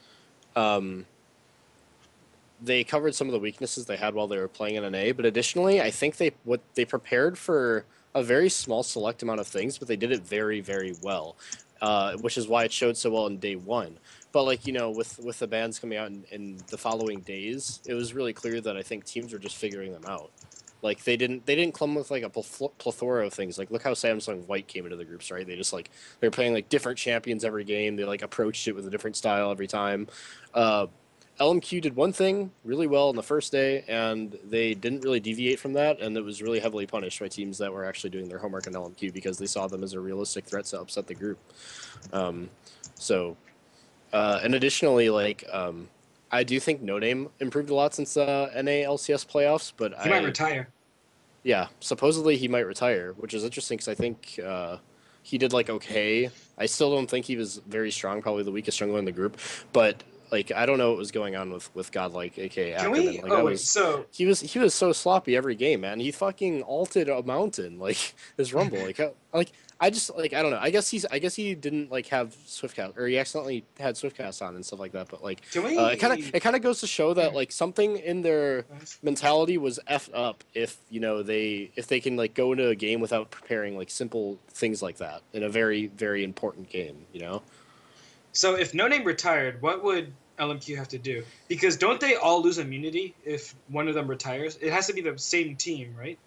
they covered some of the weaknesses they had while they were playing in NA. But additionally, I think they prepared for a very small select amount of things, but they did it very, very well, which is why it showed so well in day one. But like with the bans coming out in the following days, it was really clear that I think teams were just figuring them out. Like they didn't come with like a plethora of things. Like look how Samsung White came into the groups, right? They just they're playing like different champions every game. They like approached it with a different style every time. LMQ did one thing really well on the first day, and they didn't really deviate from that, and it was really heavily punished by teams that were actually doing their homework on LMQ because they saw them as a realistic threat to upset the group. And additionally, I do think No Name improved a lot since NA LCS playoffs, but He might retire. Yeah, supposedly he might retire, which is interesting because I think he did okay. I still don't think he was very strong, probably the weakest jungler in the group, but I don't know what was going on with Godlike, aka Can Ackerman. we? Oh wait, so he was so sloppy every game, man. He fucking ulted a mountain his rumble. I don't know. I guess he didn't have Swiftcast, or he accidentally had Swiftcast on and stuff like that. But can we? It kind of goes to show that something in their mentality was effed up if they can go into a game without preparing simple things like that in a very, very important game. So if No Name retired, what would LMQ have to do? Because don't they all lose immunity if one of them retires? It has to be the same team, right?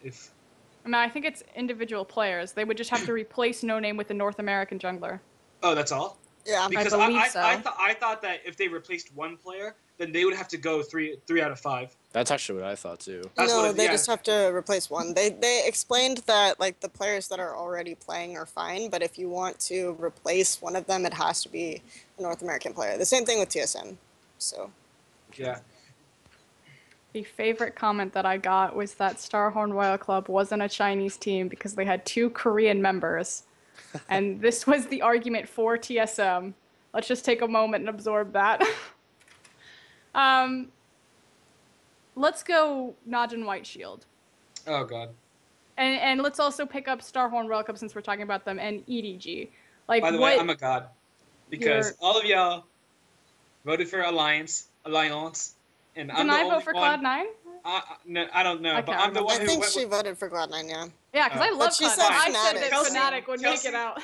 No, I think it's individual players. They would just have to replace No Name with a North American jungler. Oh, that's all? Yeah, because I believe so. I thought that if they replaced one player, then they would have to go three out of 5. That's actually what I thought too. They just have to replace one. They explained that the players that are already playing are fine, but if you want to replace one of them, it has to be a North American player. The same thing with TSM. So. Yeah. The favorite comment that I got was that Starhorn Royal Club wasn't a Chinese team because they had 2 Korean members. And this was the argument for TSM. Let's just take a moment and absorb that. Let's go Njin White Shield. Oh, God. And let's also pick up Starhorn Royal Club since we're talking about them, and EDG. By the way, I'm a god. Because all of y'all voted for Alliance. And I'm Didn't I vote for Cloud9? No, I don't know, Okay, but I'm the one I who think she voted for Cloud9, yeah. Yeah, because I love But she Cloud9. said I said that Kelsey- Fnatic would make Kelsey- it out.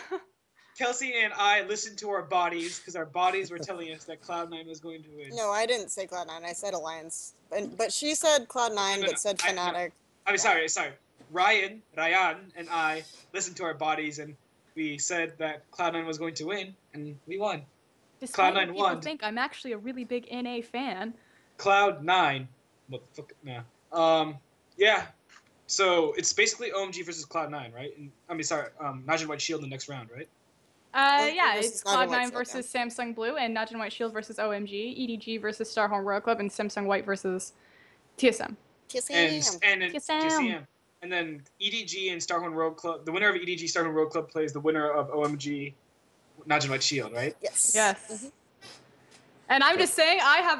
Kelsey and I listened to our bodies because our bodies were telling us that Cloud9 was going to win. No, I didn't say Cloud9. I said Alliance. But she said Cloud9, but said Fnatic. I'm sorry. Ryan, and I listened to our bodies, and we said that Cloud9 was going to win, and we won. Despite Cloud9 what people won. think I'm actually a really big NA fan. Cloud9. No. Yeah. So it's basically OMG versus Cloud9, right? Njin White Shield in the next round, right? Yeah, versus it's Njin White Cloud9 Shield, versus Samsung Blue, and Njin White Shield versus OMG, EDG versus Starhorn Royal Club, and Samsung White versus TSM. TSM. And then EDG and Starhorn Royal Club. The winner of EDG Starhorn Royal Club plays the winner of OMG Njin White Shield, right? Yes. Yes. Mm-hmm. And I'm just saying, I have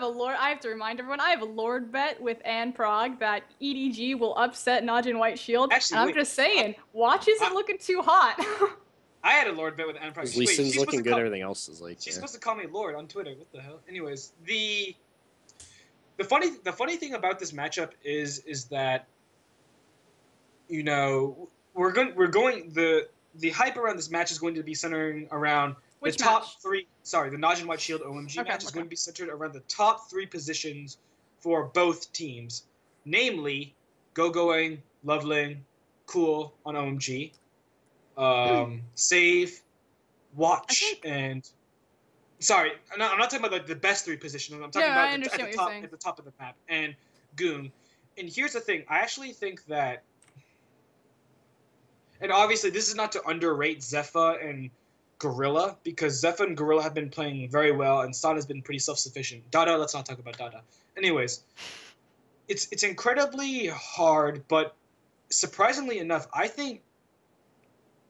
to remind everyone, I have a Lord bet with Ann Prague that EDG will upset Njin White Shield. Actually, I'm just saying, watch isn't looking too hot. I had a Lord bet with Ann Prague. Lee Sin's looking good, everything else is She's supposed to call me Lord on Twitter. What the hell? Anyways, the funny thing about this matchup is that the hype around this match is going to be centering around Which the top match? 3. Sorry, the Njin White Shield OMG match is going to be centered around the top 3 positions for both teams, namely Going, Loveling, Cool on OMG, Save, Watch, and sorry, I'm not talking about the best 3 positions. I'm talking about at the top of the map, and Goon. And here's the thing: I actually think that, and obviously this is not to underrate Zephyr and Gorilla, because Zephyr and Gorilla have been playing very well, and Sana's been pretty self-sufficient. Dada, let's not talk about Dada. Anyways, it's incredibly hard, but surprisingly enough, I think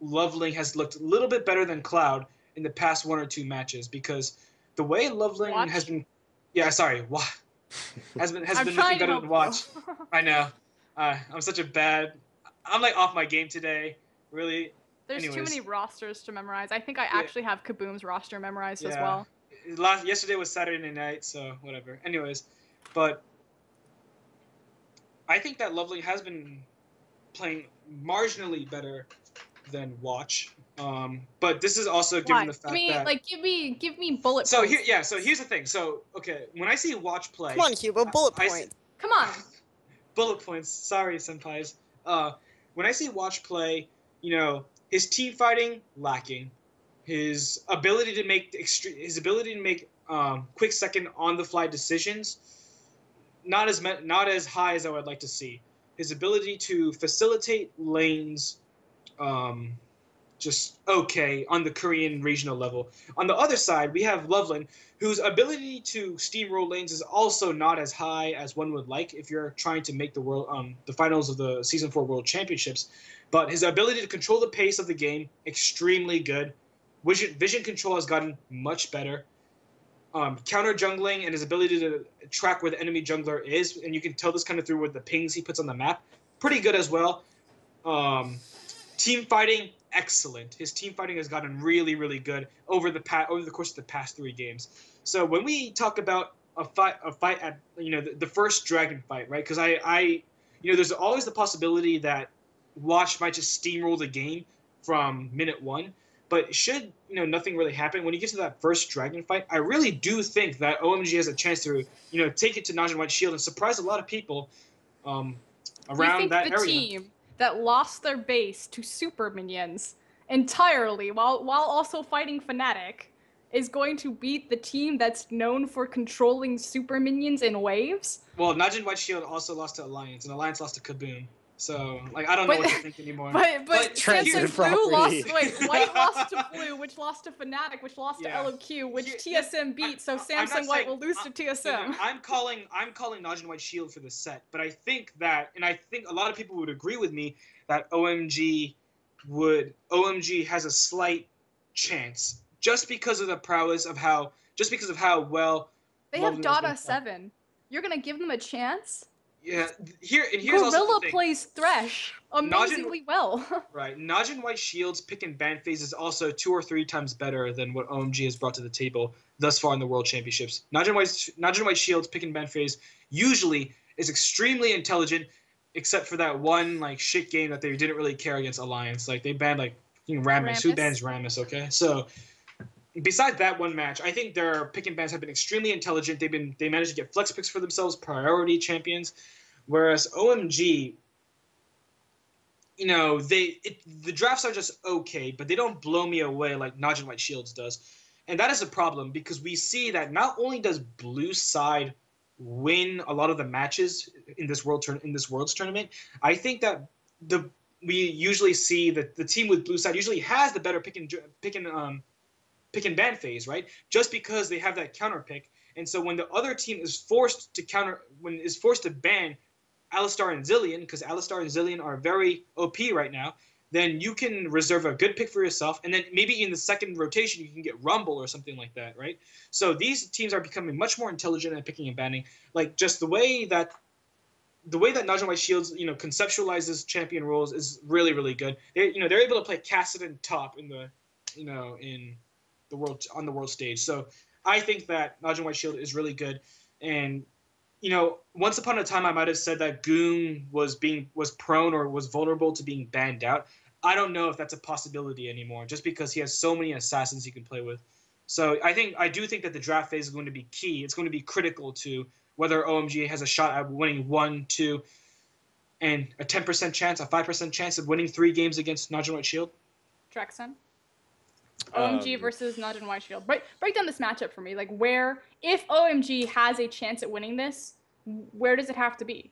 Loveling has looked a little bit better than Cloud in the past 1 or 2 matches, because the way Loveling has been, has been looking better than Watch. I know. I'm such a bad I'm like off my game today. Really. There's too Anyways. many rosters to memorize. I think I actually have Kaboom's roster memorized as well. Yesterday was Saturday night, so whatever. Anyways, but I think that Lovely has been playing marginally better than Watch. But this is also given the fact that give me bullet so points. So here's the thing. So okay, when I see Watch play, Come on, Hugo, bullet points. Come on. Bullet points. Sorry, senpais. When I see Watch play, you know, his team fighting lacking, his ability to make quick second on the fly decisions not as high as I would like to see. His ability to facilitate lanes, just okay on the Korean regional level. On the other side, we have Loveland, whose ability to steamroll lanes is also not as high as one would like if you're trying to make the finals of the Season 4 World Championships. But his ability to control the pace of the game, extremely good. Vision control has gotten much better. Counter jungling and his ability to track where the enemy jungler is, and you can tell this kind of through with the pings he puts on the map. Pretty good as well. Team fighting, excellent. His team fighting has gotten really, really good over the course of the past 3 games. So when we talk about a fight at the first dragon fight, right? Because there's always the possibility that Watch might just steamroll the game from minute 1. But should nothing really happen when you get to that first dragon fight, I really do think that OMG has a chance to take it to Najin White Shield and surprise a lot of people around that area. The team that lost their base to super minions entirely while also fighting Fnatic is going to beat the team that's known for controlling super minions in waves? Well, Najin White Shield also lost to Alliance, and Alliance lost to Kaboom. So, I don't know what to think anymore. But Blue lost. Wait, White lost to Blue, which lost to Fnatic, which lost to LOQ, which TSM beat. So Samsung White will lose to TSM. I'm calling Najin White Shield for the set, but I think a lot of people would agree with me that OMG has a slight chance just because of the prowess of how well they have Dota 7. You're gonna give them a chance? Yeah, here's Gorilla also the thing. plays Thresh amazingly well. Right, Najin White Shield's pick and ban phase is also 2 or 3 times better than what OMG has brought to the table thus far in the World Championships. Najin White Shield's pick and ban phase usually is extremely intelligent, except for that one shit game that they didn't really care against Alliance. They banned Rammus. Who bans Rammus? Okay, so. Besides that one match, I think their pick and bans have been extremely intelligent. They managed to get flex picks for themselves, priority champions, whereas OMG, the drafts are just okay, but they don't blow me away like Najin White Shields does, and that is a problem because we see that not only does Blue side win a lot of the matches in this World's tournament, I think that we usually see that the team with Blue side usually has the better pick and ban phase, right? Just because they have that counter pick. And so when the other team is forced to ban Alistar and Zillion, because Alistar and Zillion are very OP right now, then you can reserve a good pick for yourself, and then maybe in the second rotation you can get Rumble or something like that, right? So these teams are becoming much more intelligent at picking and banning. Just the way that Najin White Shields, conceptualizes champion roles is really, really good. They're able to play Kassadin top in the world stage. So I think that Najin White Shield is really good. And once upon a time I might have said that Goon was prone or was vulnerable to being banned out. I don't know if that's a possibility anymore, just because he has so many assassins he can play with. So I do think that the draft phase is going to be key. It's going to be critical to whether OMG has a shot at winning 1, 2, and a 10% chance, a 5% chance of winning 3 games against Najin White Shield. Dexxin. OMG versus Njin White Shield. Break down this matchup for me. Where, if OMG has a chance at winning this, where does it have to be?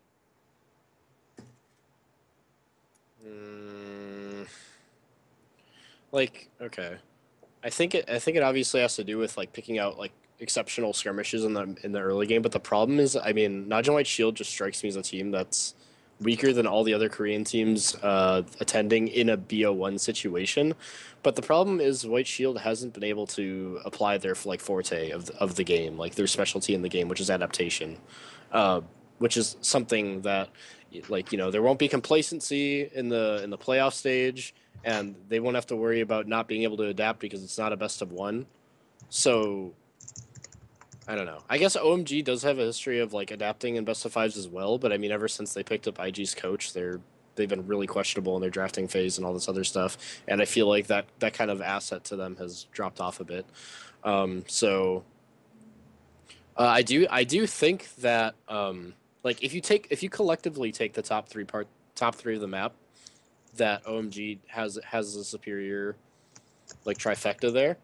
Okay. I think it obviously has to do with picking out exceptional skirmishes in the early game, but the problem is, Najin White Shield just strikes me as a team that's weaker than all the other Korean teams attending in a BO1 situation. But the problem is White Shield hasn't been able to apply their forte of the game, their specialty in the game, which is adaptation, which is something that like, you know, there won't be complacency in the playoff stage, and they won't have to worry about not being able to adapt because it's not a best of one. So I don't know. I guess OMG does have a history of like adapting in best of fives as well, but I mean, ever since they picked up IG's coach, they've been really questionable in their drafting phase and all this other stuff, and I feel like that kind of asset to them has dropped off a bit. So I do think that like if you collectively take the top three of the map, that OMG has a superior like trifecta there.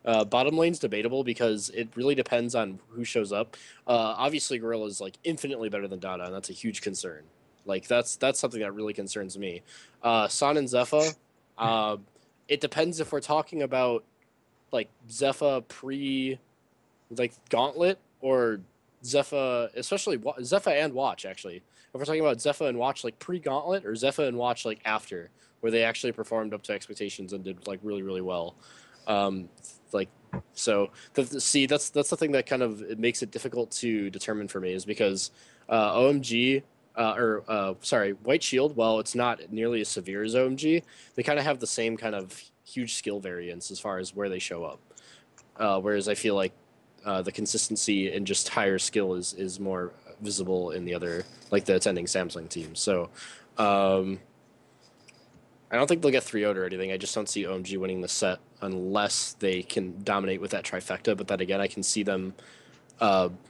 Bottom lane's debatable because it really depends on who shows up. Obviously, Gorilla is like infinitely better than Dada, and that's a huge concern. Like that's something that really concerns me. Son and Zephyr, it depends if we're talking about like Zephyr pre like Gauntlet or Zephyr, especially Zephyr and Watch actually. If we're talking about Zephyr and Watch like pre Gauntlet or Zephyr and Watch like after, where they actually performed up to expectations and did like really really well. Like so see that's the thing that kind of it makes it difficult to determine for me is because OMG White Shield, while it's not nearly as severe as OMG, they kind of have the same kind of huge skill variance as far as where they show up. Whereas I feel like the consistency and just higher skill is more visible in the other, like the attending Samsung team. So I don't think they'll get 3-0 or anything. I just don't see OMG winning the set unless they can dominate with that trifecta. But then again, I can see them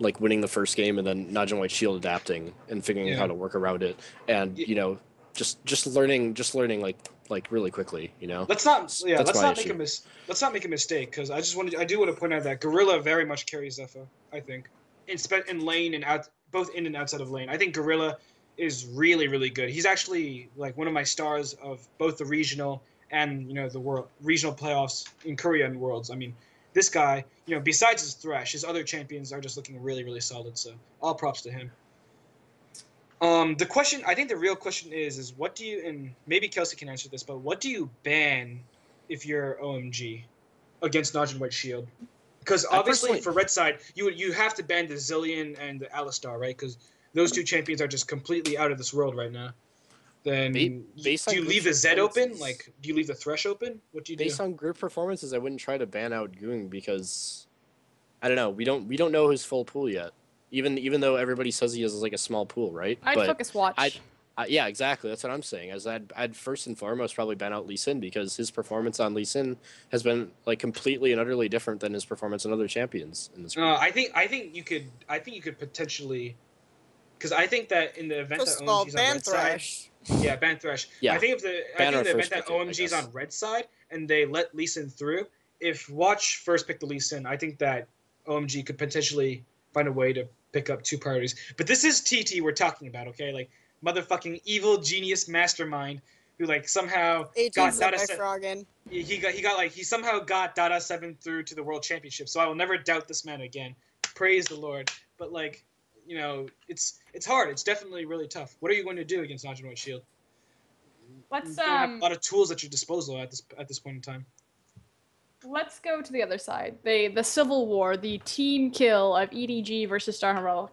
like winning the first game and then Najin White Shield adapting and figuring out how to work around it, and you know, just learning like really quickly. You know, let's not make a mistake, because I do want to point out that Gorilla very much carries Zephyr. I think in lane and out, both in and outside of lane. I think Gorilla is really really good. He's actually like one of my stars of both the regional and the regional playoffs in Korea and Worlds. I mean, this guy, besides his Thresh, his other champions are just looking really, really solid. So all props to him. The question, I think the real question is what do you, and maybe Kelsey can answer this, but what do you ban if you're OMG against Najin White Shield? Because obviously for red side, you have to ban the Zillion and the Alistar, right? Because those two champions are just completely out of this world right now. Then do you leave the Zed open? Like, do you leave the Thresh open? What do you do? Based on group performances, I wouldn't try to ban out Goong because I don't know. We don't know his full pool yet. Even though everybody says he has like a small pool, right? I'd focus Watch. Yeah, exactly. That's what I'm saying. As I'd first and foremost probably ban out Lee Sin because his performance on Lee Sin has been like completely and utterly different than his performance on other champions in this. I think you could potentially, because I think that in the event that OMG's on red Thresh. side, yeah, ban Thresh. Yeah, I think the event that OMG's on red side and they let Lee Sin through, if Watch first picked the Lee Sin, I think that OMG could potentially find a way to pick up 2 priorities. But this is TT we're talking about, okay? Like motherfucking evil genius mastermind who like somehow got Dada 7. He somehow got Dada 7 through to the World Championship. So I will never doubt this man again. Praise the Lord. But like, it's hard. It's definitely really tough. What are you going to do against Najin White Shield? You don't have a lot of tools at your disposal at this point in time. Let's go to the other side. The civil war, the team kill of EDG versus Starhorn Royal.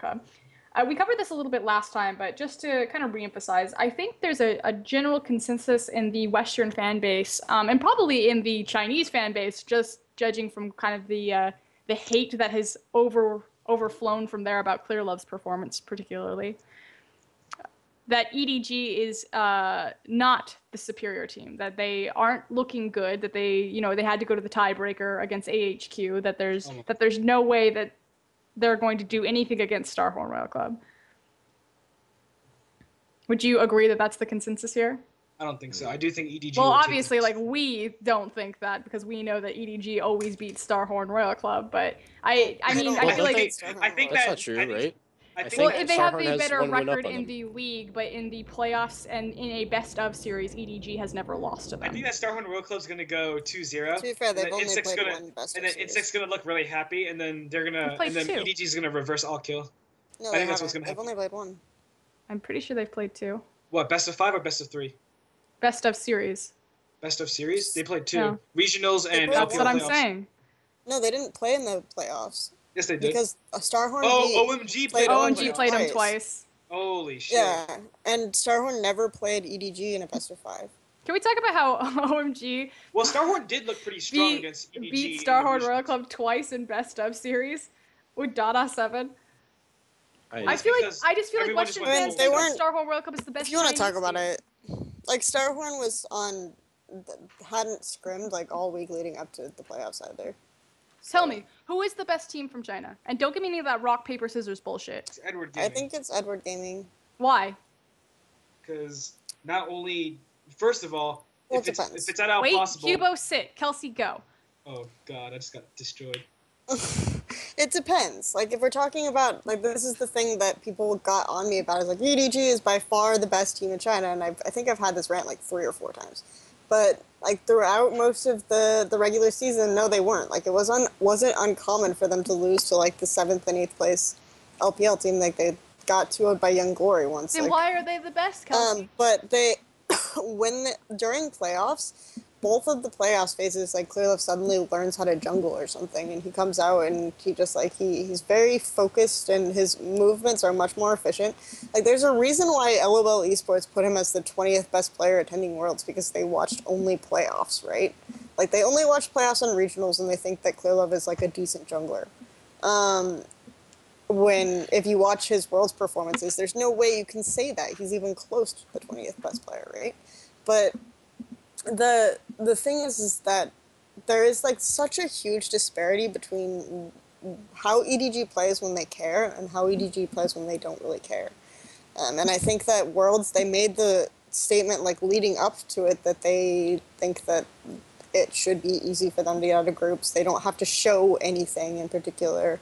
We covered this a little bit last time, but just to kind of reemphasize, I think there's a general consensus in the Western fan base, and probably in the Chinese fan base, just judging from kind of the hate that has overflown from there about Clear Love's performance, particularly, that EDG is not the superior team, that they aren't looking good, that they had to go to the tiebreaker against AHQ, that there's no way that they're going to do anything against Starhorn Royal Club. Would you agree that that's the consensus here? I don't think so. I do think EDG. Well, obviously, like we don't think that because we know that EDG always beats Starhorn Royal Club. But I feel like that's not true, right? Well, they have a better record in the league, but in the playoffs and in a best-of series, EDG has never lost to them. I think that Starhorn Royal Club's going to go 2-0. To be fair, they've only played one best-of and then series. Insect's going to look really happy, and then EDG's going to reverse all kill. No, I think that's what's going to happen. They've only played one. I'm pretty sure they've played 2. What, best of 5 or best of 3? Best of series. Best of series? They played 2. No. Regionals and LPL That's what I'm playoffs. saying. No, they didn't play in the playoffs. Yes, they did. Because Starhorn OMG played OMG played them twice. Holy shit. Yeah, and Starhorn never played EDG in a best of 5. Can we talk about how OMG Well, Starhorn did look pretty strong against EDG beat in the Starhorn Royal regionals. Club twice in best of series with Dada 7? Well, I it's feel like because Western everyone just went fans full they think weren't- that Starhorn Royal Club is the best. If you want to talk Chinese about team. it, like Starhorn was on, hadn't scrimmed like all week leading up to the playoffs either. Tell me, who is the best team from China? And don't give me any of that rock paper scissors bullshit. It's Edward I Gaming. think it's Edward Gaming. Why? Because not only, first of all, Well, if it it's depends. at all Wait, possible. Cubo, sit. Kelsey, go. Oh god, I just got destroyed. It depends. Like, if we're talking about, like, this is the thing that people got on me about, is like, EDG is by far the best team in China, and I think I've had this rant like 3 or 4 times. But, like, throughout most of the regular season, no, they weren't. Like, it wasn't uncommon for them to lose to, like, the 7th and 8th place LPL team. Like, they got 2-0'd by Young Glory once. Then Like, why are they the best, Kelsey? but they, during playoffs, both of the playoffs phases, like, Clearlove suddenly learns how to jungle or something, and he comes out and he just, like, he's very focused and his movements are much more efficient. Like, there's a reason why LOL Esports put him as the 20th best player attending Worlds, because they watched only playoffs, right? Like, they only watch playoffs and regionals, and they think that Clearlove is, like, a decent jungler. If you watch his Worlds performances, there's no way you can say that. He's even close to the 20th best player, right? But the thing is that there is, like, such a huge disparity between how EDG plays when they care and how EDG plays when they don't really care. And I think that Worlds, they made the statement, like, leading up to it, that they think that it should be easy for them to get out of groups. They don't have to show anything in particular.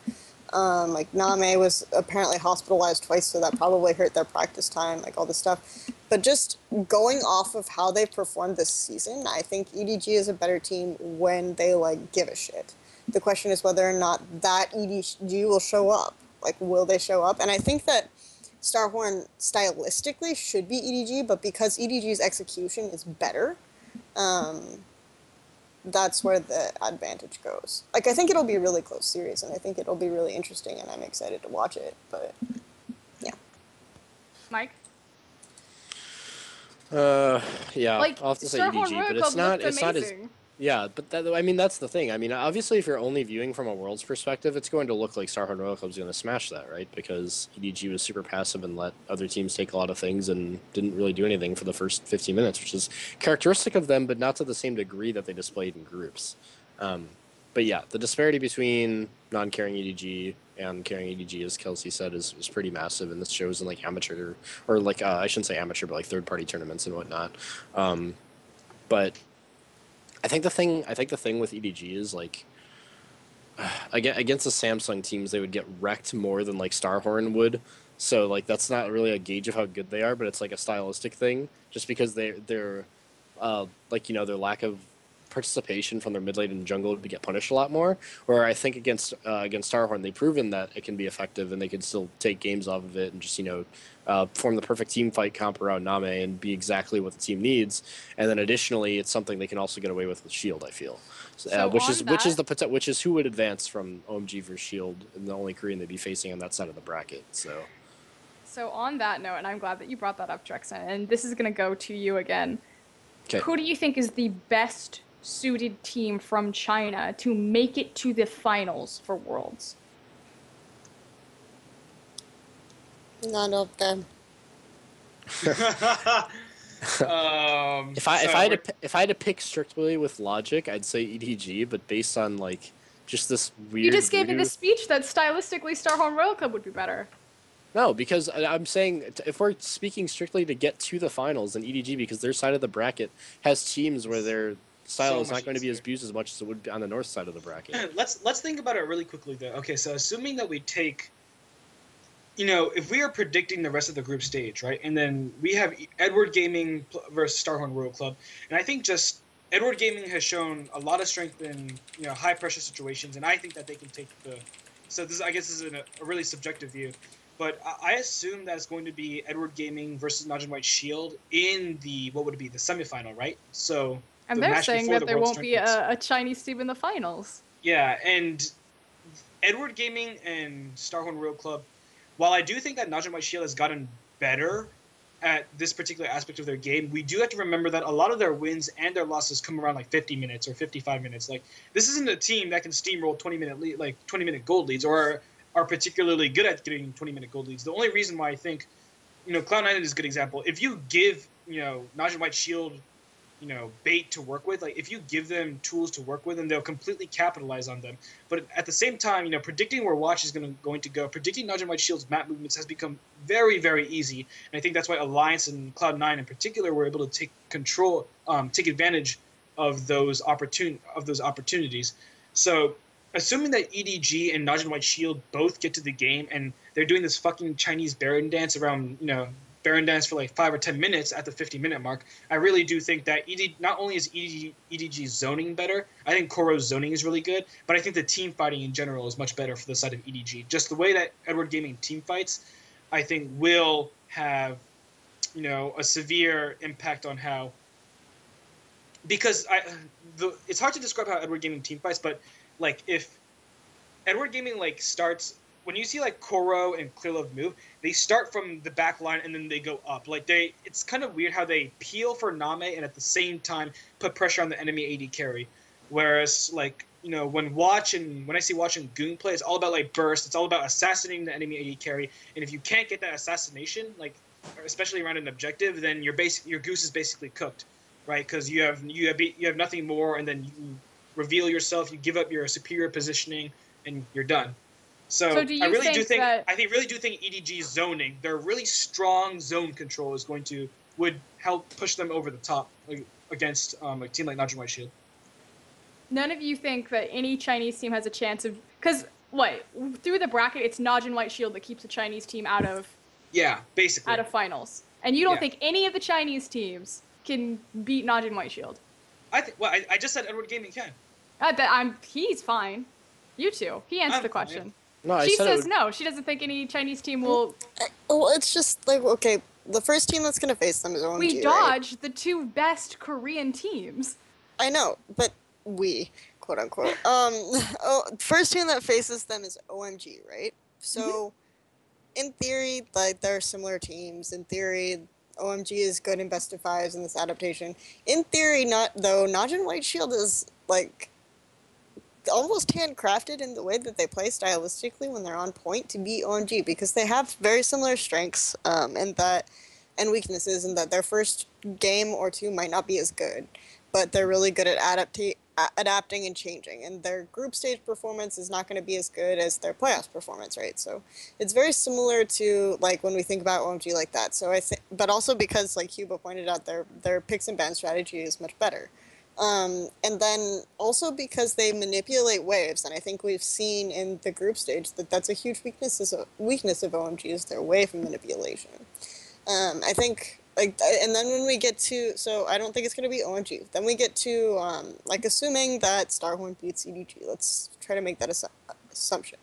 Like, Name was apparently hospitalized twice, so that probably hurt their practice time, like, all this stuff. But just going off of how they've performed this season, I think EDG is a better team when they, like, give a shit. The question is whether or not that EDG will show up. Like, will they show up? And I think that Starhorn stylistically should be EDG, but because EDG's execution is better, that's where the advantage goes. Like, I think it'll be a really close series, and I think it'll be really interesting, and I'm excited to watch it, but yeah. Mike? Yeah, Like, I'll have to say Starhorn EDG, Royal but Club it's not looked as amazing. yeah, but I mean that's the thing. I mean, obviously if you're only viewing from a Worlds perspective, it's going to look like Starhorn Royal Club's going to smash that, right? Because EDG was super passive and let other teams take a lot of things and didn't really do anything for the first 15 minutes, which is characteristic of them, but not to the same degree that they displayed in groups. But yeah, the disparity between non-carrying EDG and carrying EDG, as Kelsey said, is pretty massive, and this shows in like amateur or like I shouldn't say amateur, but like third-party tournaments and whatnot. But I think the thing with EDG is like against the Samsung teams, they would get wrecked more than like Starhorn would. So like that's not really a gauge of how good they are, but it's like a stylistic thing, just because they're like, you know, their lack of participation from their mid lane and jungle to get punished a lot more. Where I think against Starhorn, they've proven that it can be effective and they can still take games off of it and just, you know, form the perfect team fight comp around Name and be exactly what the team needs. And then additionally, it's something they can also get away with Shield, I feel. Which is who would advance from OMG versus Shield, and the only Korean they'd be facing on that side of the bracket. So on that note, and I'm glad that you brought that up, Dexxin, and this is going to go to you again. Okay. Who do you think is the best suited team from China to make it to the finals for Worlds? None of them. If I had to pick strictly with logic, I'd say EDG, but based on like just this weird. You just gave me the speech that stylistically Starhorn Royal Club would be better. No, because I'm saying if we're speaking strictly to get to the finals, then EDG, because their side of the bracket has teams where their style is not going to be abused as much as it would be on the north side of the bracket. Let's think about it really quickly though. Okay, so assuming that we take, you know, if we are predicting the rest of the group stage, right, and then we have Edward Gaming versus Starhorn Royal Club, and I think just Edward Gaming has shown a lot of strength in, you know, high pressure situations, and I think that they can take the. So this, I guess, is a really subjective view, but I assume that it's going to be Edward Gaming versus Najin White Shield in the, what would it be, the semifinal, right? So. And they're saying that there won't be a Chinese team in the finals. Yeah, and Edward Gaming and Starhorn Royal Club, while I do think that Najin White Shield has gotten better at this particular aspect of their game, we do have to remember that a lot of their wins and their losses come around like 50 minutes or 55 minutes. Like, this isn't a team that can steamroll 20-minute gold leads, or are particularly good at getting 20-minute gold leads. The only reason why I think, Cloud9 is a good example. If you give, Najin White Shield, bait to work with, like if you give them tools to work with, and they'll completely capitalize on them. But at the same time, predicting where Watch is going to go, predicting Najin White Shield's map movements has become very, very easy. And I think that's why Alliance and Cloud9 in particular were able to take advantage of those opportunities. So, assuming that EDG and Najin White Shield both get to the game and they're doing this fucking Chinese Baron dance around, Baron dance for like 5 or 10 minutes at the 50-minute mark, I really do think that not only is EDG's zoning better, I think Koro's zoning is really good, but I think the team fighting in general is much better for the side of EDG. Just the way that Edward Gaming team fights, I think will have, a severe impact on how, because it's hard to describe how Edward Gaming team fights, but like if Edward Gaming starts, when you see Koro and Clearlove move, they start from the back line and then they go up. It's kind of weird how they peel for Name and at the same time put pressure on the enemy AD carry. Whereas when I see Watch and Goon play, it's all about burst. It's all about assassinating the enemy AD carry. And if you can't get that assassination, especially around an objective, then your goose is basically cooked, right? Because you have nothing more, and then you reveal yourself, you give up your superior positioning, and you're done. So I really do think EDG's zoning, their really strong zone control would help push them over the top against a team like Najin White Shield. None of you think that any Chinese team has a chance of, because through the bracket it's Najin White Shield that keeps the Chinese team out of basically out of finals, and you don't think any of the Chinese teams can beat Najin White Shield? I just said Edward Gaming can. He's fine. You two. He answered the question. Yeah. No, She says no. She doesn't think any Chinese team will. Well, it's just okay. The first team that's gonna face them is OMG. We dodged the two best Korean teams. I know, but quote unquote. First team that faces them is OMG, right? So, in theory, they're similar teams. In theory, OMG is good in best of fives in this adaptation. In theory, not though. Najin White Shield is almost handcrafted in the way that they play stylistically when they're on point to beat OMG, because they have very similar strengths and weaknesses, and that their first game or two might not be as good, but they're really good at adapting and changing, and their group stage performance is not going to be as good as their playoffs performance, right? So it's very similar to when we think about OMG like that. So but also because Hugo pointed out, their picks and ban strategy is much better. And then also because they manipulate waves, and I think we've seen in the group stage that that's a huge weakness of OMG is their wave manipulation. I think and then when we get to, so I don't think it's going to be OMG. Then we get to assuming that Starhorn beats EDG. Let's try to make that assumption.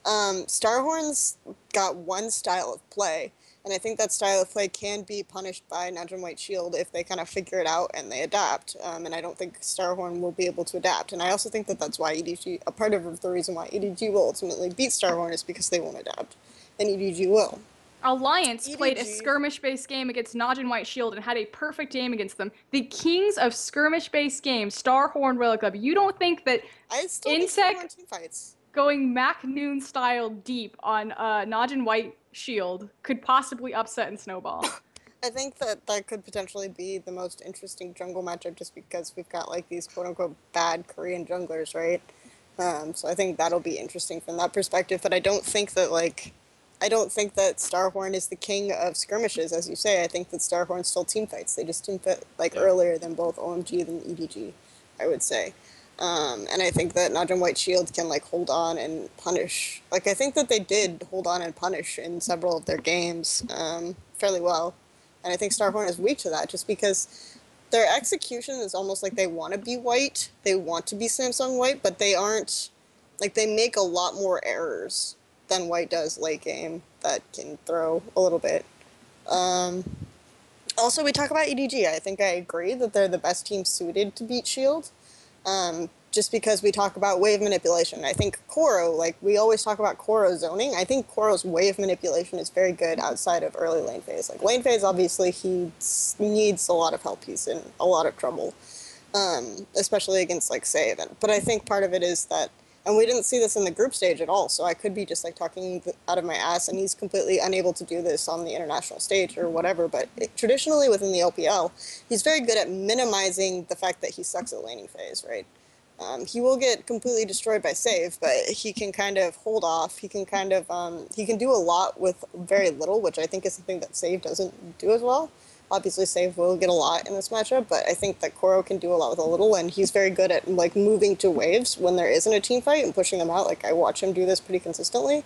Starhorn's got one style of play, and I think that style of play can be punished by Najin White Shield if they kind of figure it out and they adapt. And I don't think Starhorn will be able to adapt. And I also think that that's why EDG, a part of the reason why EDG will ultimately beat Starhorn is because they won't adapt, and EDG will. Alliance played a skirmish-based game against Najin White Shield and had a perfect game against them. The kings of skirmish-based games, Starhorn Royal Club. You don't think that Insect going Mac Noon style deep on Najin White Shield could possibly upset and snowball? I think that could potentially be the most interesting jungle matchup, just because we've got these quote-unquote bad Korean junglers, right? So I think that'll be interesting from that perspective, but I don't think that Starhorn is the king of skirmishes, as you say. I think that Starhorn still team fights. They just team fight earlier than both OMG and EDG, I would say. And I think that Najin White Shield can hold on and punish. I think that they did hold on and punish in several of their games fairly well. And I think Starhorn is weak to that, just because their execution is almost like they want to be white. They want to be Samsung white, but they aren't. They make a lot more errors than White does late game that can throw a little bit. Also, we talk about EDG. I think I agree that they're the best team suited to beat Shield. just because we talk about wave manipulation. I think Koro, like we always talk about Koro zoning, I think Koro's wave manipulation is very good outside of early lane phase. Like lane phase, obviously he needs a lot of help. He's in a lot of trouble, especially against like Save. But I think part of it is that, and we didn't see this in the group stage at all, so I could be just like talking out of my ass, and he's completely unable to do this on the international stage or whatever, but traditionally within the LPL, he's very good at minimizing the fact that he sucks at laning phase, right? He will get completely destroyed by Save, but he can kind of hold off. He can kind of, he can do a lot with very little, which I think is something that Save doesn't do as well. Obviously, Save will get a lot in this matchup, but I think that Koro can do a lot with a little, and he's very good at like moving to waves when there isn't a team fight and pushing them out. Like I watch him do this pretty consistently.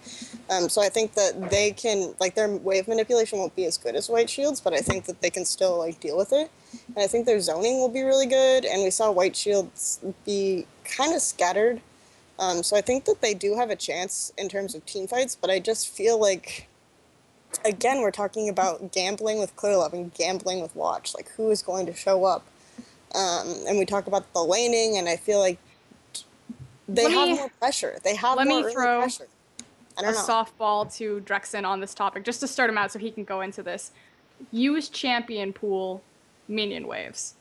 So I think that they can, like their wave manipulation won't be as good as White Shield's, but I think that they can still like deal with it. And I think their zoning will be really good, and we saw White Shields be kind of scattered. So I think that they do have a chance in terms of team fights, but I just feel like, again, we're talking about gambling with Clearlove and gambling with Watch. Like, who is going to show up? And we talked about the laning, and I feel like they have more pressure. They have more early pressure. I don't know. Softball to Dexxin on this topic, just to start him out so he can go into this. Use champion pool minion waves.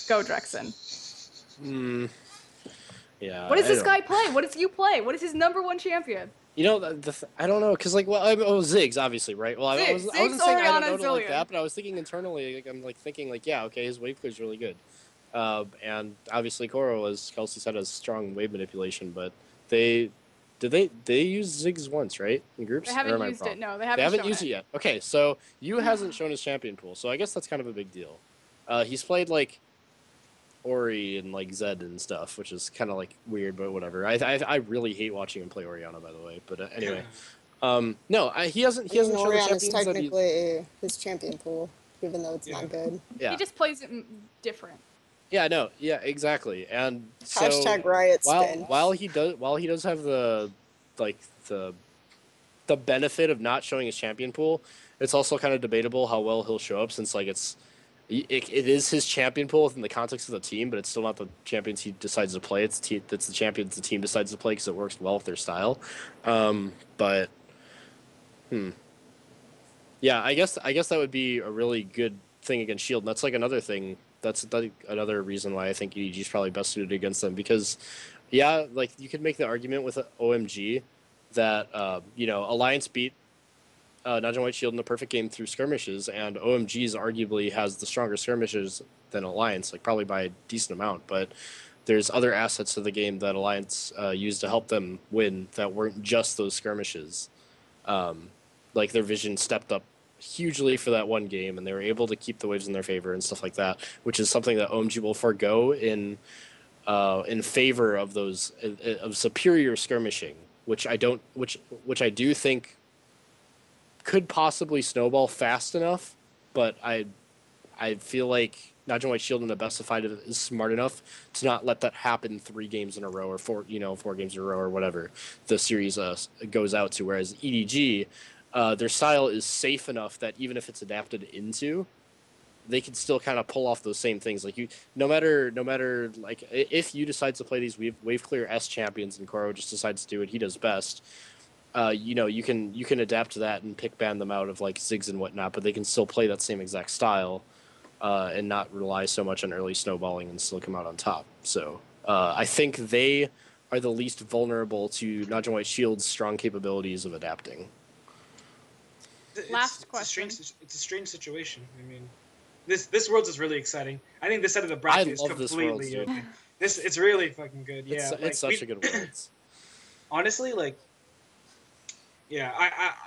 Go, Dexxin. Yeah. What does this guy play? What does you play? What is his #1 champion? You know, I don't know, because, like, well, Ziggs, obviously, right? Well, I wasn't saying I don't know to like that, but I was thinking internally, like, I'm, like, thinking, like, yeah, okay, his wave clear's really good. And obviously Koro, as Kelsey said, has strong wave manipulation, but they use Ziggs once, right? In groups? They haven't used it, no, they haven't used it yet. Okay, so Yu hasn't shown his champion pool, so I guess that's kind of a big deal. He's played, like, Ori and like Zed and stuff, which is kind of like weird, but whatever. I really hate watching him play Orianna, by the way. But anyway, no, he hasn't shown Orianna's technically his champion pool, even though it's not good. Yeah, he just plays it different. Yeah, no, yeah, exactly. And so hashtag riot spin. While he does have the benefit of not showing his champion pool, it's also kind of debatable how well he'll show up, since like it is his champion pool within the context of the team, but it's still not the champions he decides to play. It's the champions the team decides to play because it works well with their style. Yeah, I guess that would be a really good thing against Shield. And that's like another thing. That's another reason why I think EDG is probably best suited against them, because, yeah, like you could make the argument with OMG that Alliance beat Najee White Shield in a perfect game through skirmishes, and OMG's arguably has the stronger skirmishes than Alliance, like probably by a decent amount, but there's other assets of the game that Alliance used to help them win that weren't just those skirmishes. Like their vision stepped up hugely for that one game, and they were able to keep the waves in their favor and stuff like that, which is something that OMG will forego in favor of those of superior skirmishing, which I do think could possibly snowball fast enough, but I feel like Najee White Shield in the best of fight is smart enough to not let that happen 3 games in a row, or 4 games in a row, or whatever the series goes out to. Whereas EDG, their style is safe enough that even if it's adapted into, they can still kind of pull off those same things. Like no matter like if you decide to play these wave clear S champions and Koro just decides to do what he does best. You can adapt to that and pick ban them out of like Ziggs and whatnot, but they can still play that same exact style and not rely so much on early snowballing and still come out on top. So I think they are the least vulnerable to Najee White Shield's strong capabilities of adapting. Last question. It's a strange situation. I mean, this Worlds is really exciting. I think this side of the bracket is completely open. It's really fucking good. Yeah, it's such a good Worlds. Honestly, like. Yeah,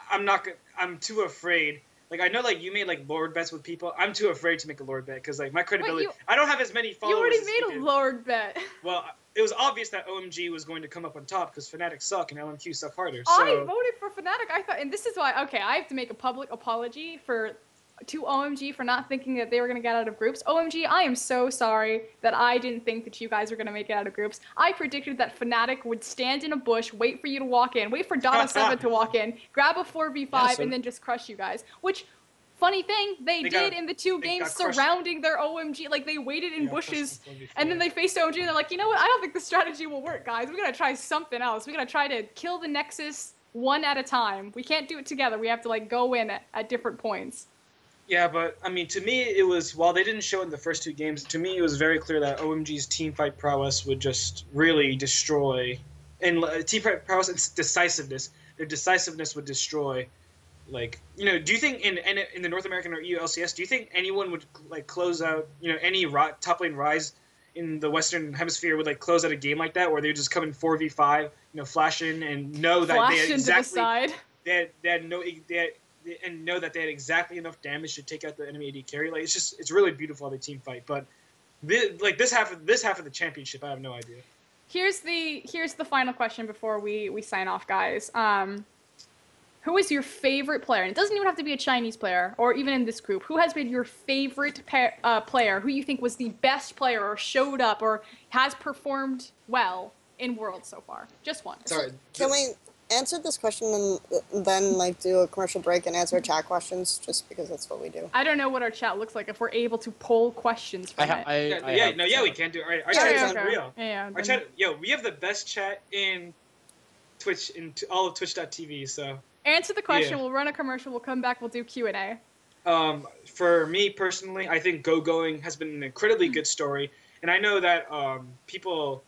I'm too afraid. Like, I know, like, you made, like, Lord bets with people. I'm too afraid to make a Lord bet, because, like, my credibility... I don't have as many followers. You already made a Lord bet. Well, it was obvious that OMG was going to come up on top, because Fnatic suck and LMQ suck harder, so... I voted for Fnatic. I thought... And this is why... Okay, I have to make a public apology to OMG for not thinking that they were going to get out of groups. OMG, I am so sorry that I didn't think that you guys were going to make it out of groups. I predicted that Fnatic would stand in a bush, wait for you to walk in, wait for Donna 7 to walk in, grab a 4v5, and then just crush you guys. Which, funny thing, they They did got- in the 2 they games got crushed. surrounding their OMG. Like, they waited in Yeah, crushed bushes, from before. and then they faced OMG, and they're like, you know what? I don't think the strategy will work, guys. We gotta try something else. We gotta try to kill the Nexus one at a time. We can't do it together. We have to, like, go in at different points. Yeah, but I mean, to me, it was, while they didn't show it in the first 2 games, to me it was very clear that OMG's team fight prowess would just really destroy, and team fight prowess and decisiveness. Their decisiveness would destroy. Like, you know, do you think in the North American or EU LCS, do you think anyone would like close out, you know, any top lane Rise in the Western Hemisphere would like close out a game like that, where they would just come in 4v5, you know, flash in and know that Flash they had into exactly the side. and know that they had exactly enough damage to take out the enemy AD carry. Like, it's really beautiful how they team fight. But this half of the championship, I have no idea. Here's the final question before we sign off, guys. Who is your favorite player? And it doesn't even have to be a Chinese player, or even in this group. Who has been your favorite player? Who you think was the best player, or showed up, or has performed well in Worlds so far? Just one. Sorry. Can we answer this question and then like do a commercial break and answer chat questions, just because that's what we do? I don't know what our chat looks like if we're able to pull questions from it. We can do it. Our chat is unreal. Yeah, Our chat, we have the best chat in Twitch, all of Twitch.tv. So answer the question. Yeah. We'll run a commercial. We'll come back. We'll do Q&A. For me personally, I think Going has been an incredibly good story, and I know that people.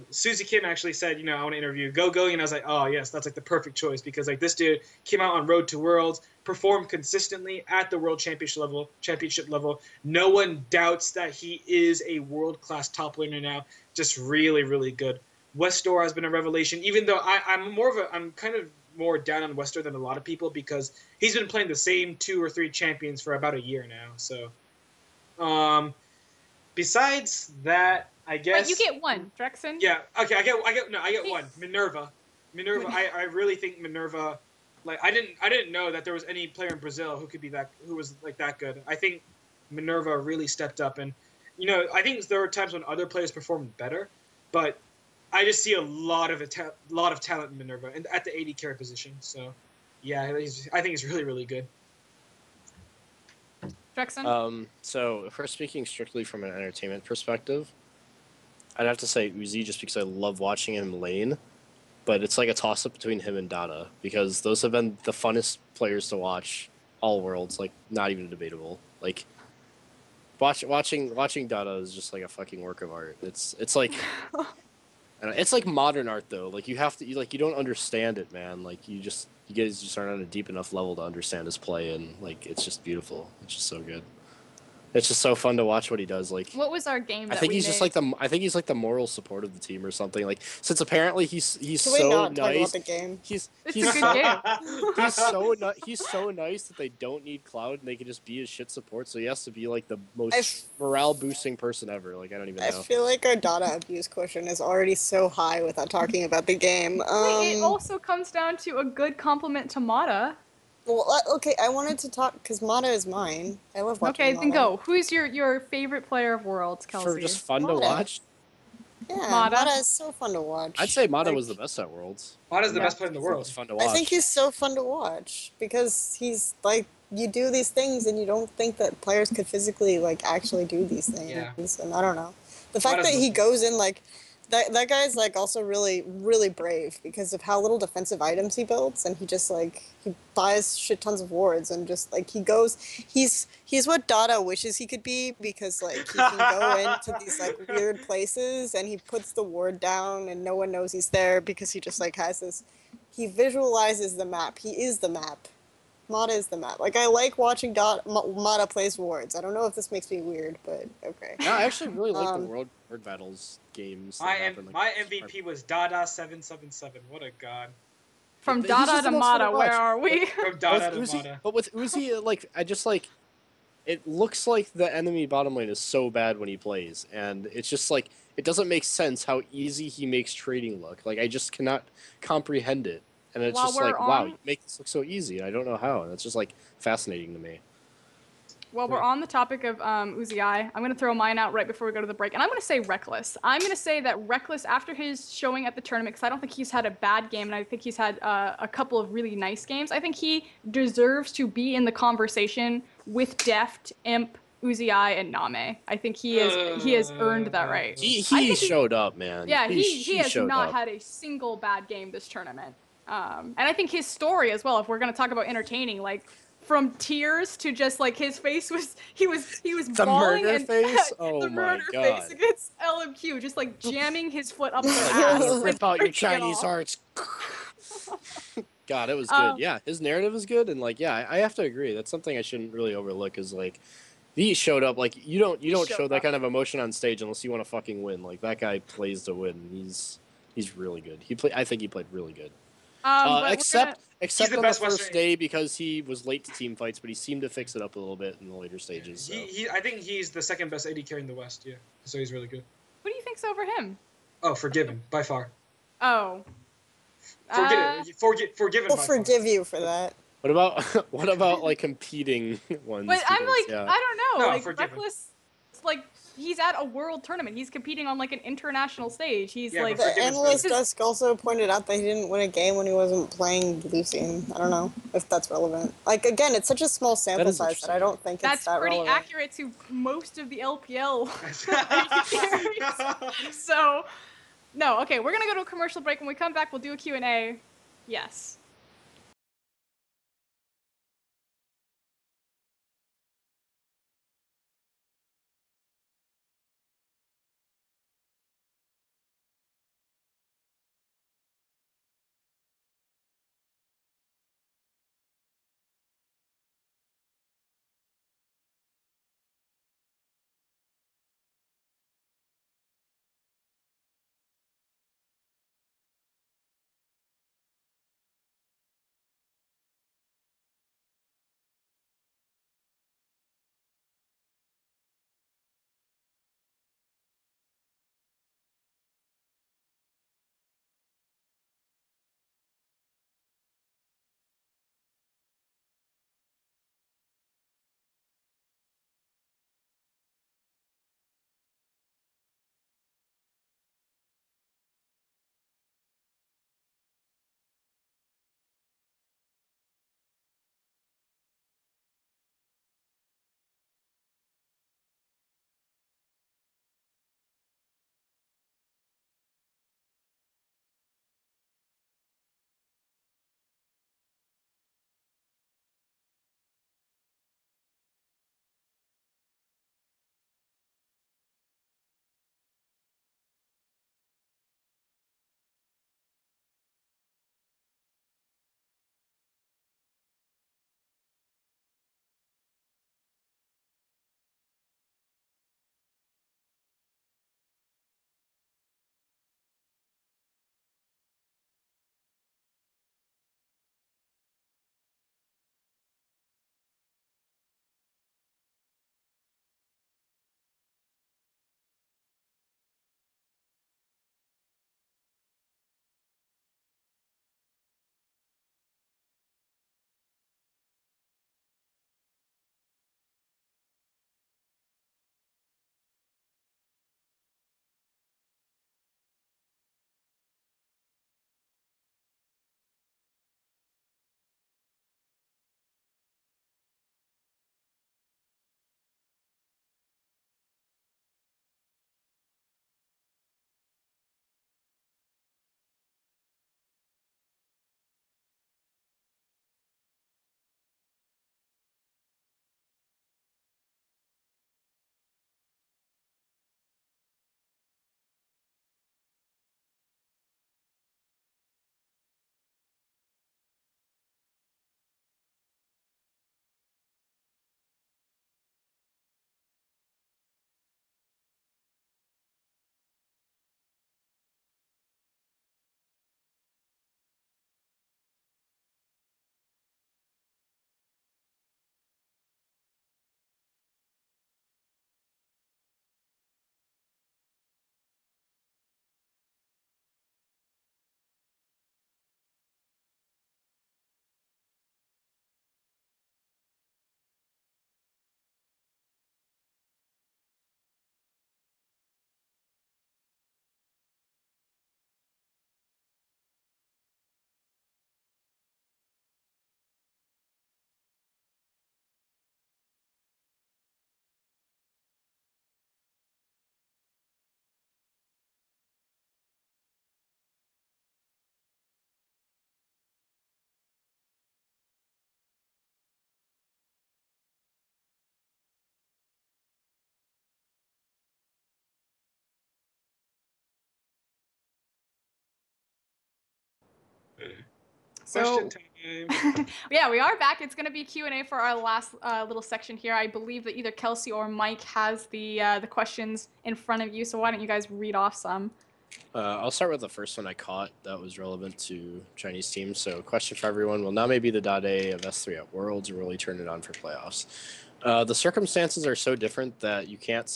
Susie Kim actually said, you know, I want to interview Going, and I was like, oh yes, that's like the perfect choice, because like this dude came out on Road to Worlds, performed consistently at the World Championship level. No one doubts that he is a world-class top laner now. Just really, really good. Westor has been a revelation, even though I'm kind of more down on Westor than a lot of people, because he's been playing the same 2 or 3 champions for about a year now. So, besides that, I guess. Wait, you get one, Dexxin. Yeah. Okay. I get one. Minerva. I really think Minerva. Like, I didn't know that there was any player in Brazil who was like that good. I think Minerva really stepped up, and you know, I think there were times when other players performed better, but I just see a lot of talent in Minerva and at the AD carry position. So, yeah, I think he's really, really good. Dexxin? So if we're speaking strictly from an entertainment perspective, I'd have to say Uzi, just because I love watching him lane, but it's like a toss-up between him and Dada, because those have been the funnest players to watch all Worlds, like, not even debatable. Like, watching Dada is just like a fucking work of art. It's like, it's like modern art though. Like, you don't understand it, man. Like, you guys just aren't on a deep enough level to understand his play, and like, it's just beautiful. It's just so good. It's just so fun to watch what he does. Like, What was our game? I think he's like the moral support of the team or something. Like, since apparently he's Can so we not talk nice. about the game? It's a good game. He's so nice that they don't need Cloud, and they can just be his shit support. So he has to be like the most morale boosting person ever. Like, I don't even know. I feel like our Dada abuse quotient is already so high without talking about the game. Wait, it also comes down to a good compliment to Mata. Well, okay, I wanted to talk because Mata is mine. I love watching Okay, Mata. then go. Who's your favorite player of Worlds, Kelsey? For just fun to Mata. watch, Yeah, Mata. Mata is so fun to watch. I'd say Mata Like, was the best at Worlds. Mata's the Yeah. best player in the It world. was fun to watch. I think he's so fun to watch because he's like, you do these things and you don't think that players could physically like actually do these things. Yeah. And I don't know. The fact Mata's that he the- goes in like that guy's like also really, really brave because of how little defensive items he builds, and he just like he buys shit tons of wards and just like he's what Dada wishes he could be, because like he can go into these like weird places and he puts the ward down and no one knows he's there because he just like has this, he visualizes the map. He is the map. Mata is the map. Like, I like watching Mata plays wards. I don't know if this makes me weird, but okay. No, I actually really like the World Battles games. that happen, like, My MVP was Dada777. What a god. From He's Dada just to the most fun to Mata, where watch. are we? From Dada to Uzi, Mata. but with Uzi, like, I just like, it looks like the enemy bottom lane is so bad when he plays, and it's just like, it doesn't make sense how easy he makes trading look. Like, I just cannot comprehend it. And it's While just we're like, wow, on- you make this look so easy. I don't know how. And it's just like fascinating to me. Well, we're on the topic of Uzi. I'm going to throw mine out right before we go to the break. And I'm going to say Reckless. I'm going to say that Reckless, after his showing at the tournament, because I don't think he's had a bad game, and I think he's had a couple of really nice games, I think he deserves to be in the conversation with Deft, Imp, Uzi, and Name. I think he has earned that right. He showed up, man. Yeah, he has showed not up. had a single bad game this tournament. And I think his story as well, if we're going to talk about entertaining, like, from tears to just like his face was he was The bawling murder and face? Oh the my murder god. face against LMQ, just like jamming his foot up their ass. Rip out your breaking it Chinese off. hearts. God, it was good. Yeah, his narrative is good, and like, yeah, I have to agree. That's something I shouldn't really overlook. Is like, he showed up. Like, you don't show that kind of emotion on stage unless you want to fucking win. Like, that guy plays to win. He's really good. I think he played really good. Except on the first day because he was late to team fights, but he seemed to fix it up a little bit in the later stages. So. I think he's the second best AD carry in the West. Yeah, so he's really good. What do you think's over him? Oh, Forgiven by far. Oh. Forgiven. We'll forgive you for that. What about like competing ones? But I'm like, yeah. I don't know. No, like Forgiven. Reckless, like he's at a world tournament. He's competing on like an international stage. He's Yeah, like but The analyst desk also pointed out that he didn't win a game when he wasn't playing Lucian. I don't know if that's relevant. Like, again, it's such a small sample size that I don't think it's that pretty relevant. accurate to most of the LPL. So, no, okay, we're gonna go to a commercial break. When we come back, we'll do a Q&A. Yes. So, Question time. yeah, we are back. It's going to be Q&A for our last little section here. I believe that either Kelsey or Mike has the questions in front of you, so why don't you guys read off some? I'll start with the first one I caught that was relevant to Chinese teams. So, question for everyone: will Name be the Dade of S3 at Worlds, or will he turn it on for playoffs? The circumstances are so different that you can't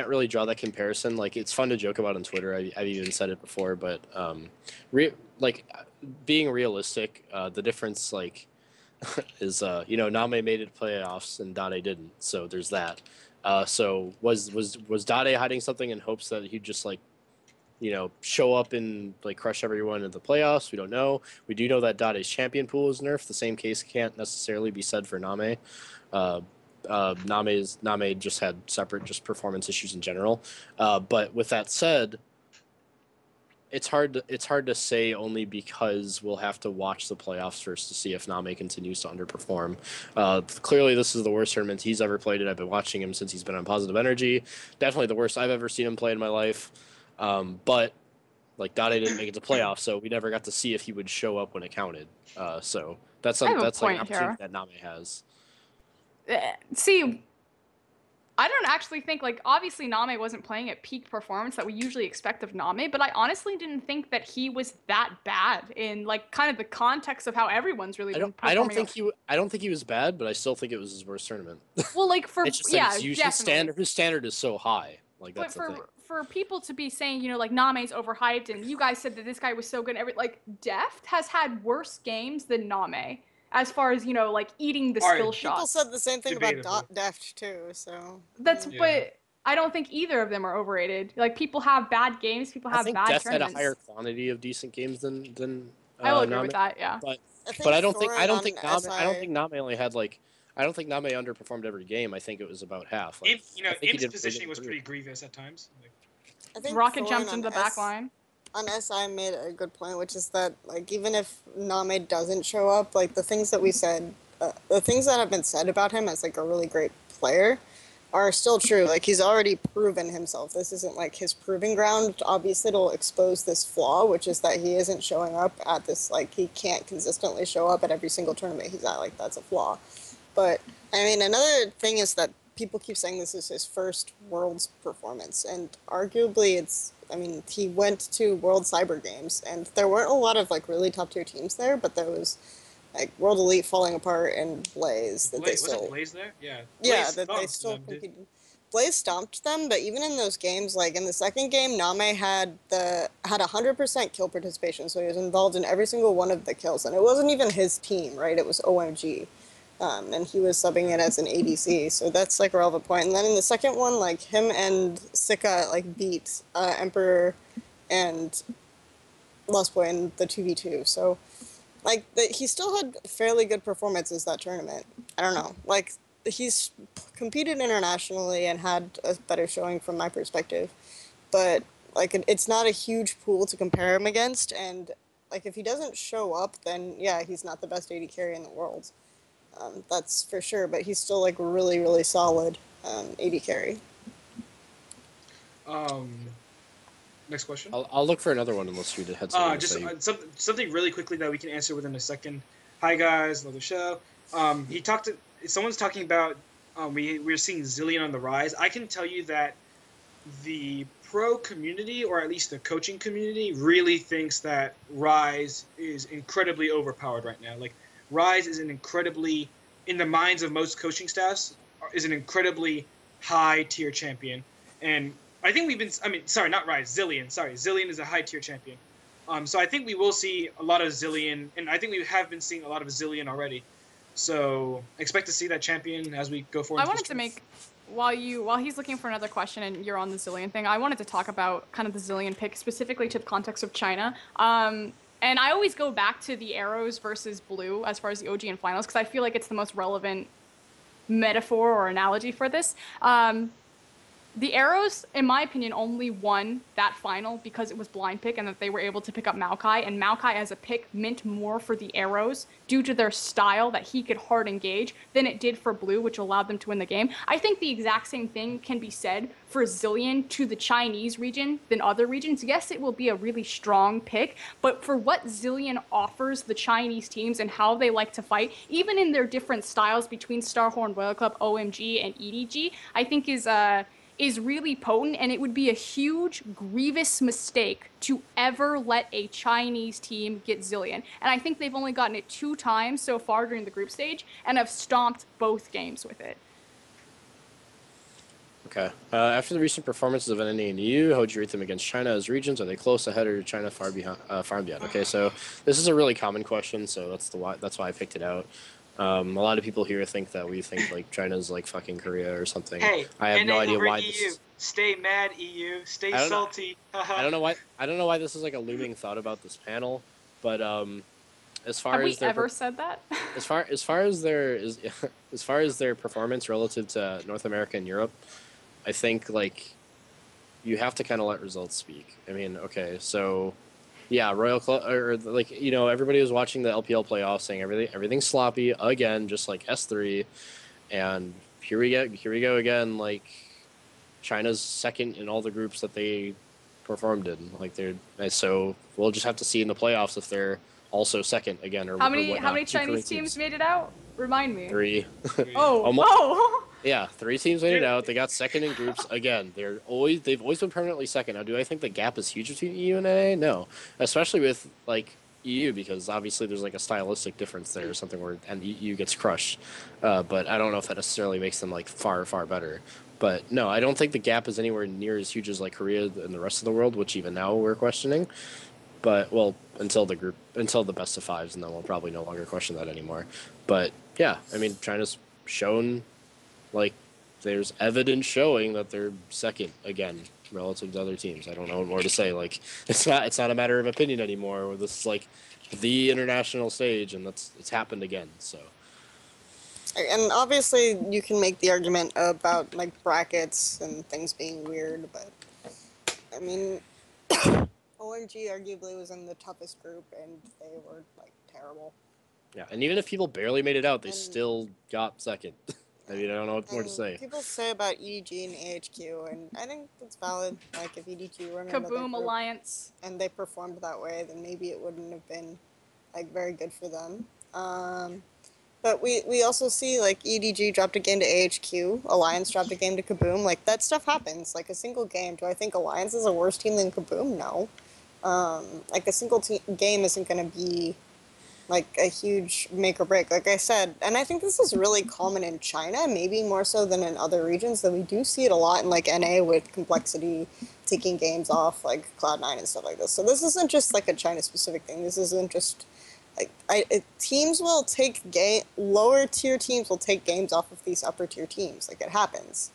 really draw that comparison. Like, it's fun to joke about on Twitter. I've even said it before, but being realistic, the difference is Name made it to playoffs and Dade didn't. So there's that. So was Dade hiding something in hopes that he'd just show up and crush everyone in the playoffs? We don't know. We do know that Dade's champion pool is nerfed. The same case can't necessarily be said for Name. Name just had separate performance issues in general. But with that said, it's hard to say, only because we'll have to watch the playoffs first to see if Name continues to underperform. Clearly, this is the worst tournament he's ever played it. I've been watching him since he's been on Positive Energy. Definitely the worst I've ever seen him play in my life. But Dade didn't make it to playoffs, so we never got to see if he would show up when it counted. So that's an opportunity that Name has. See, I don't actually think, obviously Name wasn't playing at peak performance that we usually expect of Name, but I honestly didn't think that he was that bad in, kind of the context of how everyone's really been performing. I don't think he was bad, but I still think it was his worst tournament. Well, it's just definitely. His standard is so high. That's the thing. For people to be saying, Name's overhyped, and you guys said that this guy was so good, Deft has had worse games than Name. As far as, eating the skill shots. People said the same thing about Deft, too, so... But I don't think either of them are overrated. People have bad games, people have bad tournaments. Deft had a higher quantity of decent games than I will agree Name. with that, yeah. But I don't think Name only had, I don't think Name underperformed every game. I think it was about half. Im's positioning was pretty grievous at times. I think Rocket jumped into the back line. On SI made a good point, which is that even if Name doesn't show up, the things that we said, the things that have been said about him as a really great player are still true. He's already proven himself. This isn't his proving ground. Obviously, it'll expose this flaw, which is that he isn't showing up at this, he can't consistently show up at every single tournament he's at. That's a flaw. But I mean, another thing is that people keep saying this is his first Worlds performance, and arguably he went to World Cyber Games, and there weren't a lot of really top tier teams there, but there was World Elite Falling Apart and Blaze that they still. Wasn't Blaze there? Yeah. Yeah, that they still competed. Blaze stomped them, but even in those games, in the second game, Name had 100% kill participation, so he was involved in every single one of the kills, and it wasn't even his team, right? It was OMG. And he was subbing it as an ADC, so that's a relevant point. And then in the second one, him and Sika beat Emperor and Lost Boy in the 2v2. So he still had fairly good performances that tournament. I don't know, he's competed internationally and had a better showing from my perspective, but it's not a huge pool to compare him against. And if he doesn't show up, then yeah, he's not the best AD carry in the world. That's for sure, but he's still really, really solid AD carry. Next question. I'll look for another one unless you had something. Something really quickly that we can answer within a second. Hi guys, love the show. Someone's talking about we're seeing Zilean on the rise. I can tell you that the pro community, or at least the coaching community, really thinks that Rise is incredibly overpowered right now. Rise is in the minds of most coaching staffs, is an incredibly high tier champion. And I think not Rise, Zilean. Sorry, Zilean is a high tier champion. So I think we will see a lot of Zilean, and I think we have been seeing a lot of Zilean already. So expect to see that champion as we go forward. I wanted to make, while he's looking for another question and you're on the Zilean thing, I wanted to talk about kind of the Zilean pick specifically to the context of China. And I always go back to the Arrows versus Blue as far as the OG and finals, because I feel like it's the most relevant metaphor or analogy for this. The Arrows, in my opinion, only won that final because it was blind pick and that they were able to pick up Maokai. And Maokai as a pick meant more for the Arrows due to their style that he could hard engage than it did for Blue, which allowed them to win the game. I think the exact same thing can be said for Zilean to the Chinese region than other regions. Yes, it will be a really strong pick, but for what Zilean offers the Chinese teams and how they like to fight, even in their different styles between Starhorn Royal Club, OMG, and EDG, I think is really potent, and it would be a huge, grievous mistake to ever let a Chinese team get Zilean. And I think they've only gotten it 2 times so far during the group stage, and have stomped both games with it. Okay. After the recent performances of NA and EU, how would you rate them against China as regions? Are they close, ahead, or China far behind? Far beyond. Okay, so this is a really common question, so that's why I picked it out. A lot of people here think that we think like China's like fucking Korea or something. Hey, I have NA no idea over why EU. this. Stay mad, EU. Stay I don't know. salty. I don't know why. I don't know why this is like a looming thought about this panel, but as far Have as we ever said that? as far as their as far as their performance relative to North America and Europe, I think like you have to kind of let results speak. I mean, okay, so yeah, Royal Club, or like, you know, everybody was watching the LPL playoffs saying everything's sloppy again, just like S3, and here we go again. Like China's second in all the groups that they performed in. Like so we'll just have to see in the playoffs if they're also second again or How many whatnot. Chinese teams made it out? Remind me. 3. Oh, Almost. oh. Yeah, 3 teams made it out. They got second in groups again. They've always been permanently second. Now, do I think the gap is huge between EU and NA? No, especially with like EU, because obviously there's like a stylistic difference there or something where and EU gets crushed. But I don't know if that necessarily makes them like far better. But no, I don't think the gap is anywhere near as huge as like Korea and the rest of the world, which even now we're questioning. But well, until the best of 5s, and then we'll probably no longer question that anymore. But yeah, I mean, China's shown. Like, there's evidence showing that they're second again relative to other teams. I don't know what more to say. Like, it's not a matter of opinion anymore. This is like the international stage, and it's happened again. So. And obviously, you can make the argument about like brackets and things being weird, but I mean, OMG arguably was in the toughest group, and they were like terrible. Yeah, and even if people barely made it out, they still got second. I mean, I don't know what more to say. People say about EDG and AHQ, and I think that's valid. Like, if EDG were in Kaboom Alliance, and they performed that way, then maybe it wouldn't have been like very good for them. But we also see like EDG dropped a game to AHQ, Alliance dropped a game to Kaboom. Like, that stuff happens. Like, a single game. Do I think Alliance is a worse team than Kaboom? No. Like, a single game isn't going to be like a huge make or break, like I said. And I think this is really common in China, maybe more so than in other regions, that we do see it a lot in like NA with Complexity taking games off like Cloud9 and stuff like this. So this isn't just like a China specific thing. This isn't just like teams will take lower tier teams will take games off of these upper tier teams. Like, it happens.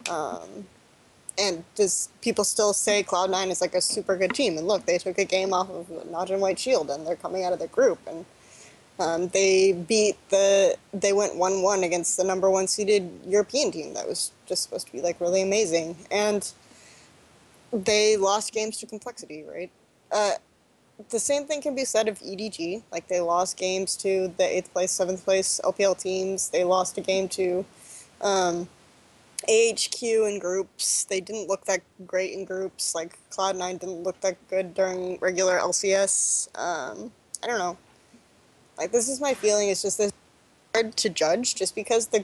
And does people still say Cloud9 is like a super good team? And look, they took a game off of Najin White Shield, and they're coming out of the group, and they went 1-1 against the number 1 seeded European team that was just supposed to be like really amazing, and they lost games to Complexity, right? The same thing can be said of EDG. Like, they lost games to the 8th place, 7th place LPL teams. They lost a game to AHQ in groups. They didn't look that great in groups. Like, Cloud9 didn't look that good during regular LCS. I don't know. Like, this is my feeling. It's just this hard to judge just because the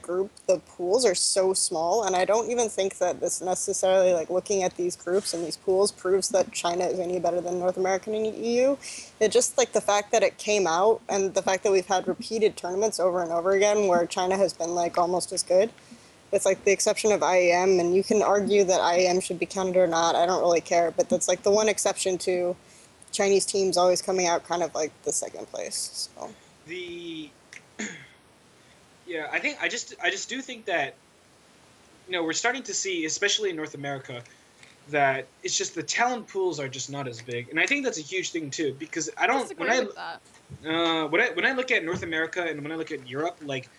pools are so small, and I don't even think that this necessarily, like, looking at these groups and these pools proves that China is any better than North America and EU. It just, like, the fact that it came out and the fact that we've had repeated tournaments over and over again where China has been, like, almost as good, with, like, the exception of IEM, and you can argue that IEM should be counted or not, I don't really care, but that's, like, the one exception to Chinese teams always coming out kind of, like, the second place, so. Yeah, I just do think that, you know, we're starting to see, especially in North America, that it's just the talent pools are just not as big, and I think that's a huge thing too, because I don't when I look at North America and when I look at Europe, like,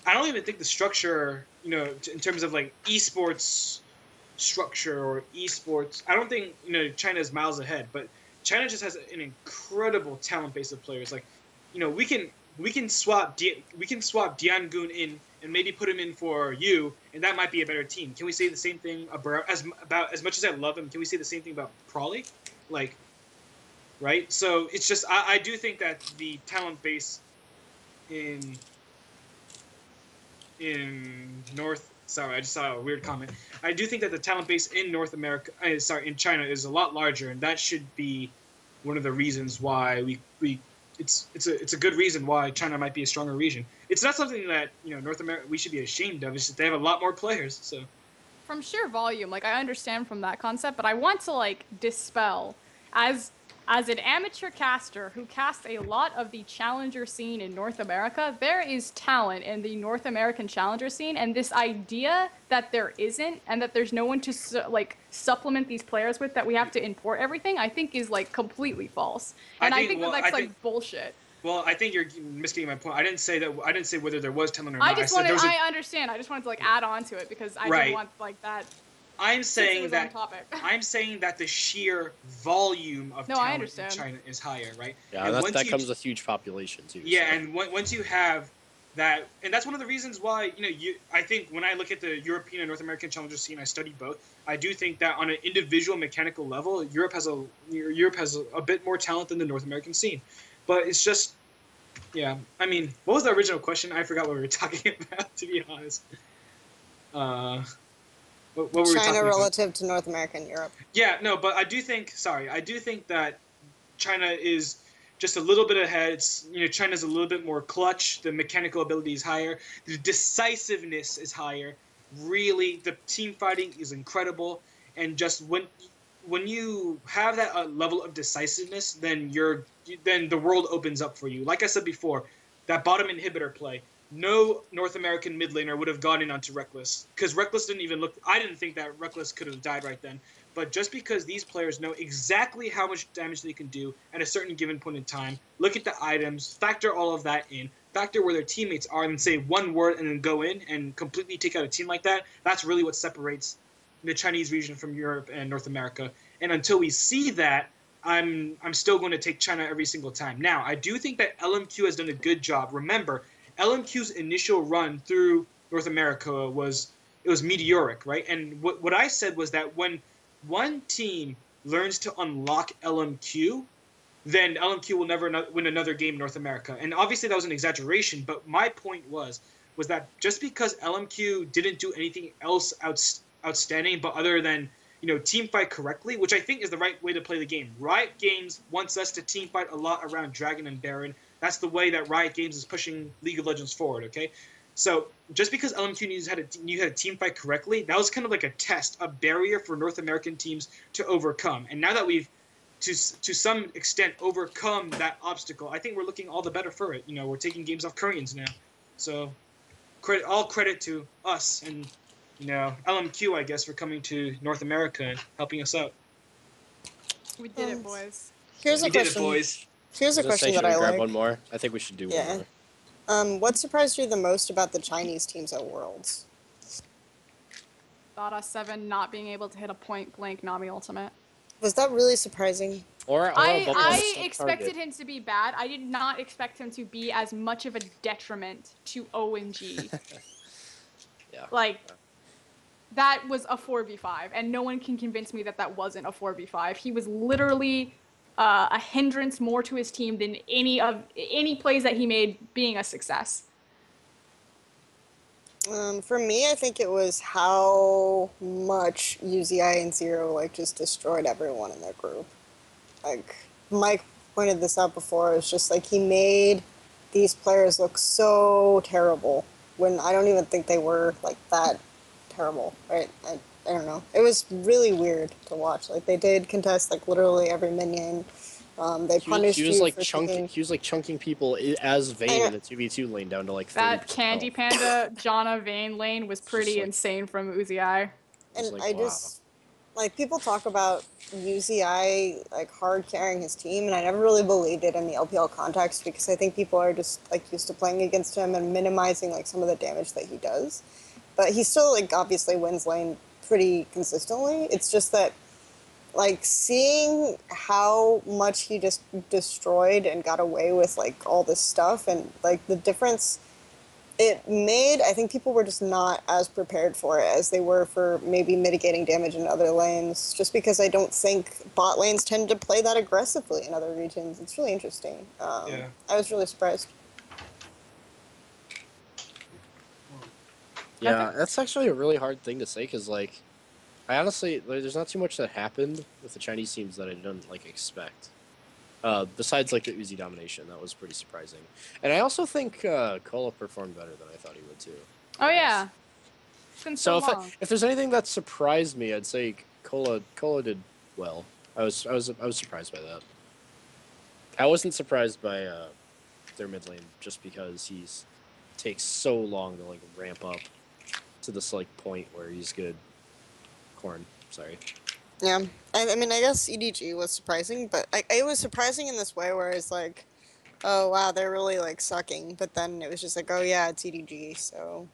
I don't even think the structure, you know, in terms of like esports structure or esports. I don't think China is miles ahead, but China just has an incredible talent base of players. Like, we can swap Diangun in and maybe put him in for you, and that might be a better team. Can we say the same thing about as much as I love him? Can we say the same thing about Prawley? Like, right? So it's just I do think that the talent base in North. Sorry, I just saw a weird comment. I do think that the talent base in North America, in China, is a lot larger, and that should be one of the reasons why it's a good reason why China might be a stronger region. It's not something that North America we should be ashamed of. It's just they have a lot more players. So from sheer volume, like I understand from that concept, but I want to like dispel as an amateur caster who casts a lot of the challenger scene in North America, there is talent in the North American challenger scene, and this idea that there isn't and that there's no one to supplement these players with, that we have to import everything, I think is like completely false. And I think that's like bullshit. Well, I think you're misstating my point. I didn't say that. I didn't say whether there was talent or not. I understand. I just wanted to like add on to it because I didn't want like that. I'm saying that the sheer volume of talent in China is higher, right? Yeah, and that comes with huge population too. Yeah, so. And once you have that, and that's one of the reasons why I think when I look at the European and North American challenger scene, I study both. I do think that on an individual mechanical level, Europe has a bit more talent than the North American scene, but it's just, yeah. I mean, what was the original question? I forgot what we were talking about, to be honest. What were we China relative to North America and Europe. Yeah, no, but I do think that China is just a little bit ahead. It's, China's a little bit more clutch. The mechanical ability is higher. The decisiveness is higher. Really, the team fighting is incredible. And just when you have that level of decisiveness, then the world opens up for you. Like I said before, that bottom inhibitor play. No North American mid laner would have gone in onto Reckless, because Reckless didn't even look. I didn't think that Reckless could have died right then. But just because these players know exactly how much damage they can do at a certain given point in time, look at the items, factor all of that in, factor where their teammates are, and say one word and then go in and completely take out a team like that. That's really what separates the Chinese region from Europe and North America. And until we see that, I'm still going to take China every single time. Now, I do think that LMQ has done a good job. Remember, LMQ's initial run through North America was meteoric, right? And what I said was that when one team learns to unlock LMQ, then LMQ will never win another game in North America. And obviously that was an exaggeration, but my point was that just because LMQ didn't do anything else outstanding, but other than team fight correctly, which I think is the right way to play the game. Riot Games wants us to team fight a lot around Dragon and Baron. That's the way that Riot Games is pushing League of Legends forward, okay? So just because LMQ knew how to team fight correctly, that was kind of like a test, a barrier for North American teams to overcome. And now that we've, to some extent, overcome that obstacle, I think we're looking all the better for it. We're taking games off Koreans now. So all credit to us and, LMQ, I guess, for coming to North America and helping us out. We did it, boys. Here's a question. Did it, boys. Here's a question that I grab like. one more. I think we should do one more. What surprised you the most about the Chinese teams at Worlds? Dada 7 not being able to hit a point-blank Nami ultimate. Was that really surprising? I expected him to be bad. I did not expect him to be as much of a detriment to OMG. Yeah. Like, that was a 4v5, and no one can convince me that that wasn't a 4v5. He was literally a hindrance more to his team than any plays that he made being a success. For me, I think it was how much UZI and Zero just destroyed everyone in their group. Mike pointed this out before. It's just he made these players look so terrible when I don't even think they were that terrible, right? I don't know. It was really weird to watch. They did contest literally every minion. They punished he was you like for chunking. He was chunking people as Vayne in the 2v2 lane down to 30%. That Candy Panda Janna Vayne lane was pretty insane from Uzi. And I just people talk about Uzi hard carrying his team, and I never really believed it in the LPL context because I think people are just used to playing against him and minimizing some of the damage that he does. But he still obviously wins lane pretty consistently. It's just that, like, seeing how much he just destroyed and got away with, like, all this stuff, and, like, the difference it made, I think people were just not as prepared for it as they were for maybe mitigating damage in other lanes, just because I don't think bot lanes tend to play that aggressively in other regions. It's really interesting. Yeah. I was really surprised. Yeah, that's actually a really hard thing to say because, like, I honestly, there's not too much that happened with the Chinese teams that I didn't, like, expect. Besides, like, the Uzi domination, that was pretty surprising. And I also think Kola performed better than I thought he would, too. Oh, yeah. It's been so So long. if there's anything that surprised me, I'd say Kola did well. I was surprised by that. I wasn't surprised by their mid lane just because he's takes so long to, like, ramp up to this, like, point where he's good. Corn, sorry. Yeah, I mean, I guess EDG was surprising, but it was surprising in this way where it's like, oh wow, they're really, like, sucking, but then it was just like, oh yeah, it's EDG, so.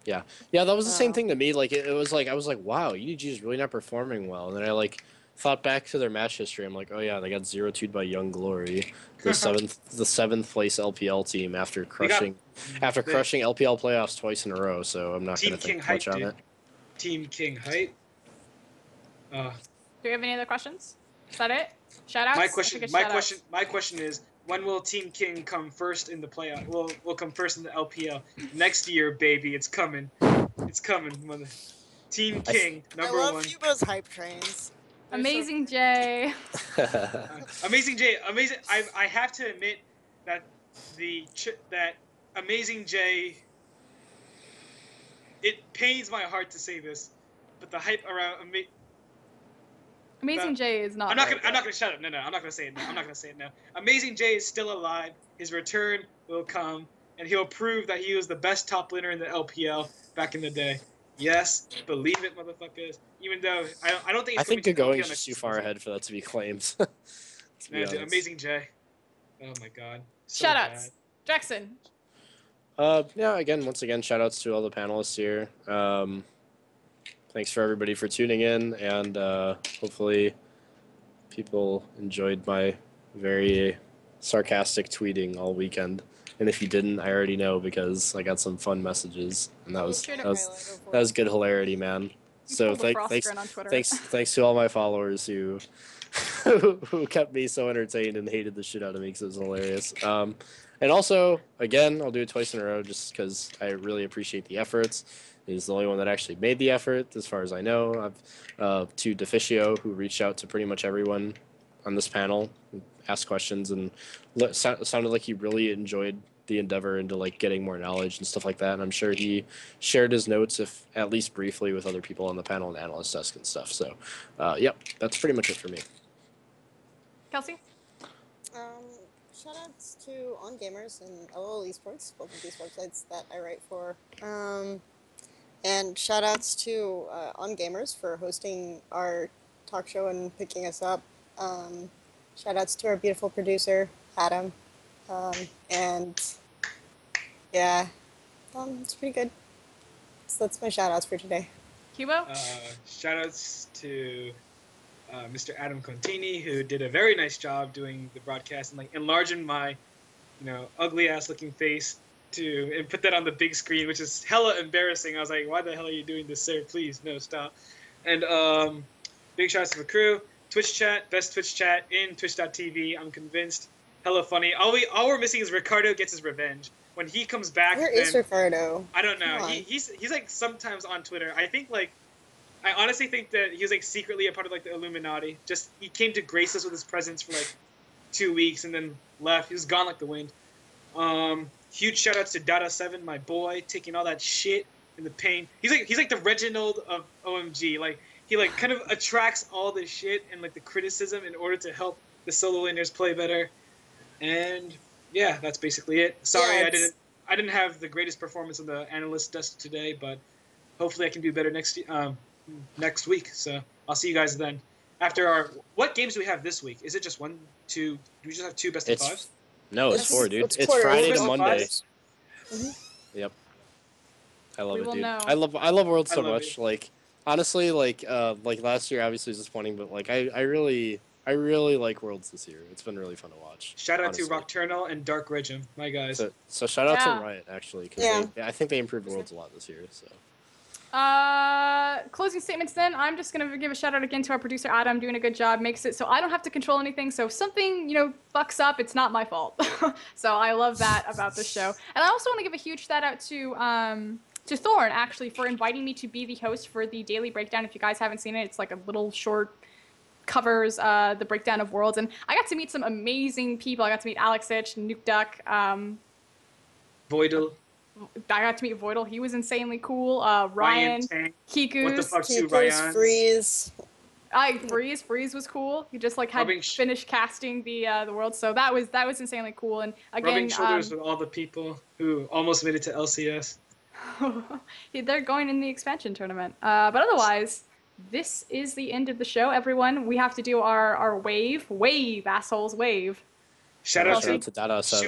Yeah, that was the same thing to me. Like, it was like, I was like, wow, EDG is really not performing well. And then I, like, thought back to their match history. I'm like, oh yeah, they got 0-2'd by Young Glory, the seventh place LPL team after crushing LPL playoffs twice in a row. So I'm not gonna think much on it. Team King hype. Do we have any other questions? Is that it? Shout outs? My question is, when will Team King come first in the playoff? Will come first in the LPL next year, baby. It's coming. It's coming, mother. Team King, number one. I love Hugo's hype trains. Amazing Jay. Amazing Jay. Amazing. I have to admit that that Amazing Jay. It pains my heart to say this, but the hype around Amazing Jay is not. I'm not gonna shut up. No, I'm not gonna say it now. I'm not gonna say it now. Amazing Jay is still alive. His return will come, and he'll prove that he was the best top laner in the LPL back in the day. Yes, believe it, motherfuckers. Even though I don't think. I think Gagoing's just too far ahead for that to be claimed. No, dude, Amazing Jay. Oh my god. So Shout outs. Dexxin. Yeah, once again, shout outs to all the panelists here. Thanks for everybody for tuning in, and hopefully people enjoyed my very sarcastic tweeting all weekend. And if you didn't, I already know because I got some fun messages, and that was good hilarity, man. So thanks to all my followers who who kept me so entertained and hated the shit out of me because it was hilarious. And also, again, I'll do it twice in a row just because I really appreciate the efforts. He's the only one that actually made the effort, as far as I know. To Deficio, who reached out to pretty much everyone on this panel, asked questions, and sounded like he really enjoyed the endeavor into, like, getting more knowledge and stuff like that. And I'm sure he shared his notes, if at least briefly, with other people on the panel and analyst desk and stuff. So, yep, that's pretty much it for me. Kelsey? Shoutouts to On Gamers and LOL Esports, both of these websites that I write for. And shoutouts to On Gamers for hosting our talk show and picking us up. Shoutouts to our beautiful producer, Adam. And yeah, it's pretty good. So that's my shoutouts for today. Hugo? Shoutouts to Mr. Adam Contini, who did a very nice job doing the broadcast and, like, enlarging my, ugly ass looking face and put that on the big screen, which is hella embarrassing. I was like, why the hell are you doing this, sir? Please, no, stop. And big shout out to the crew. Twitch chat, best Twitch chat in twitch.tv. I'm convinced. Hella funny. All we're missing is Ricardo gets his revenge. When he comes back, where is Ricardo? I don't know. He's like sometimes on Twitter. I honestly think that he was, like, secretly a part of, like, the Illuminati. Just he came to grace us with his presence for, like, 2 weeks and then left. He was gone like the wind. Huge shout outs to Data7, my boy, taking all that shit and the pain. He's like the Reginald of OMG. Like, he, like, kind of attracts all the shit and, like, the criticism in order to help the solo laners play better. And yeah, that's basically it. Sorry, I didn't have the greatest performance on the analyst desk today, but hopefully I can do better next week. So I'll see you guys then. After what games do we have this week? Is it just 1, 2? Do we just have 2 best of 5s? No, it's 4, dude. It's Friday to Monday. Mm-hmm. Yep. I love it, dude. Know. I love Worlds so much. Like, Honestly, like last year, obviously was disappointing, but like I really like Worlds this year. It's been really fun to watch. Shout out honestly. to Rockturnal and Dark Regim, my guys. So shout out Yeah. to Riot actually, because Yeah. I think they improved Worlds a lot this year. So. Closing statements then. I'm just going to give a shout out again to our producer Adam, doing a good job, makes it so I don't have to control anything. So if something, fucks up, it's not my fault. So I love that about this show. And I also want to give a huge shout out to Thorn, actually, for inviting me to be the host for the Daily Breakdown. If you guys haven't seen it, it's like a little short covers the breakdown of Worlds. And I got to meet some amazing people. I got to meet Alexich, Nuke Duck, Voidal. I got to meet Voidal. He was insanely cool. Ryan, Kikus. What the fuck, too, Kikus, Ryan? Freeze. Freeze was cool. He just like had finished casting the world, so that was insanely cool. And again, rubbing shoulders with all the people who almost made it to LCS. They're going in the expansion tournament. But otherwise, this is the end of the show, everyone. We have to do our wave, assholes, wave. Shout out to Dada7.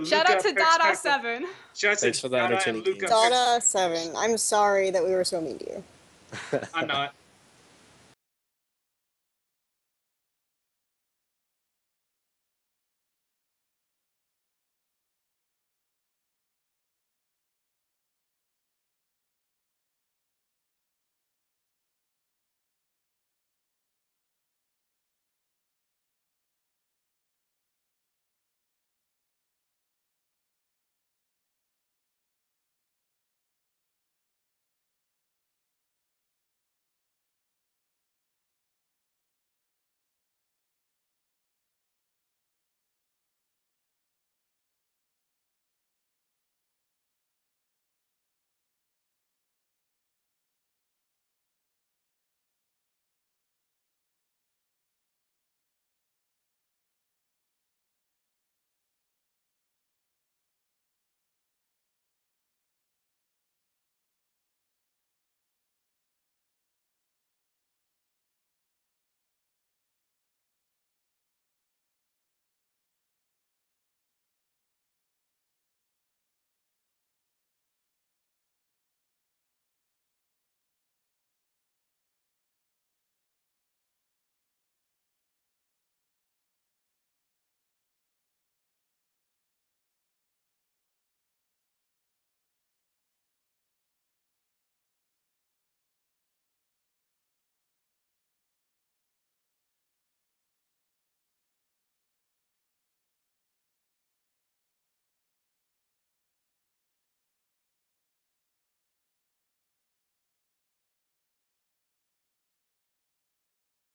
Shout out to Dada7. Shout out to Thanks for the Dada entertaining and Luca. Dada7. I'm sorry that we were so mean to you. I'm not.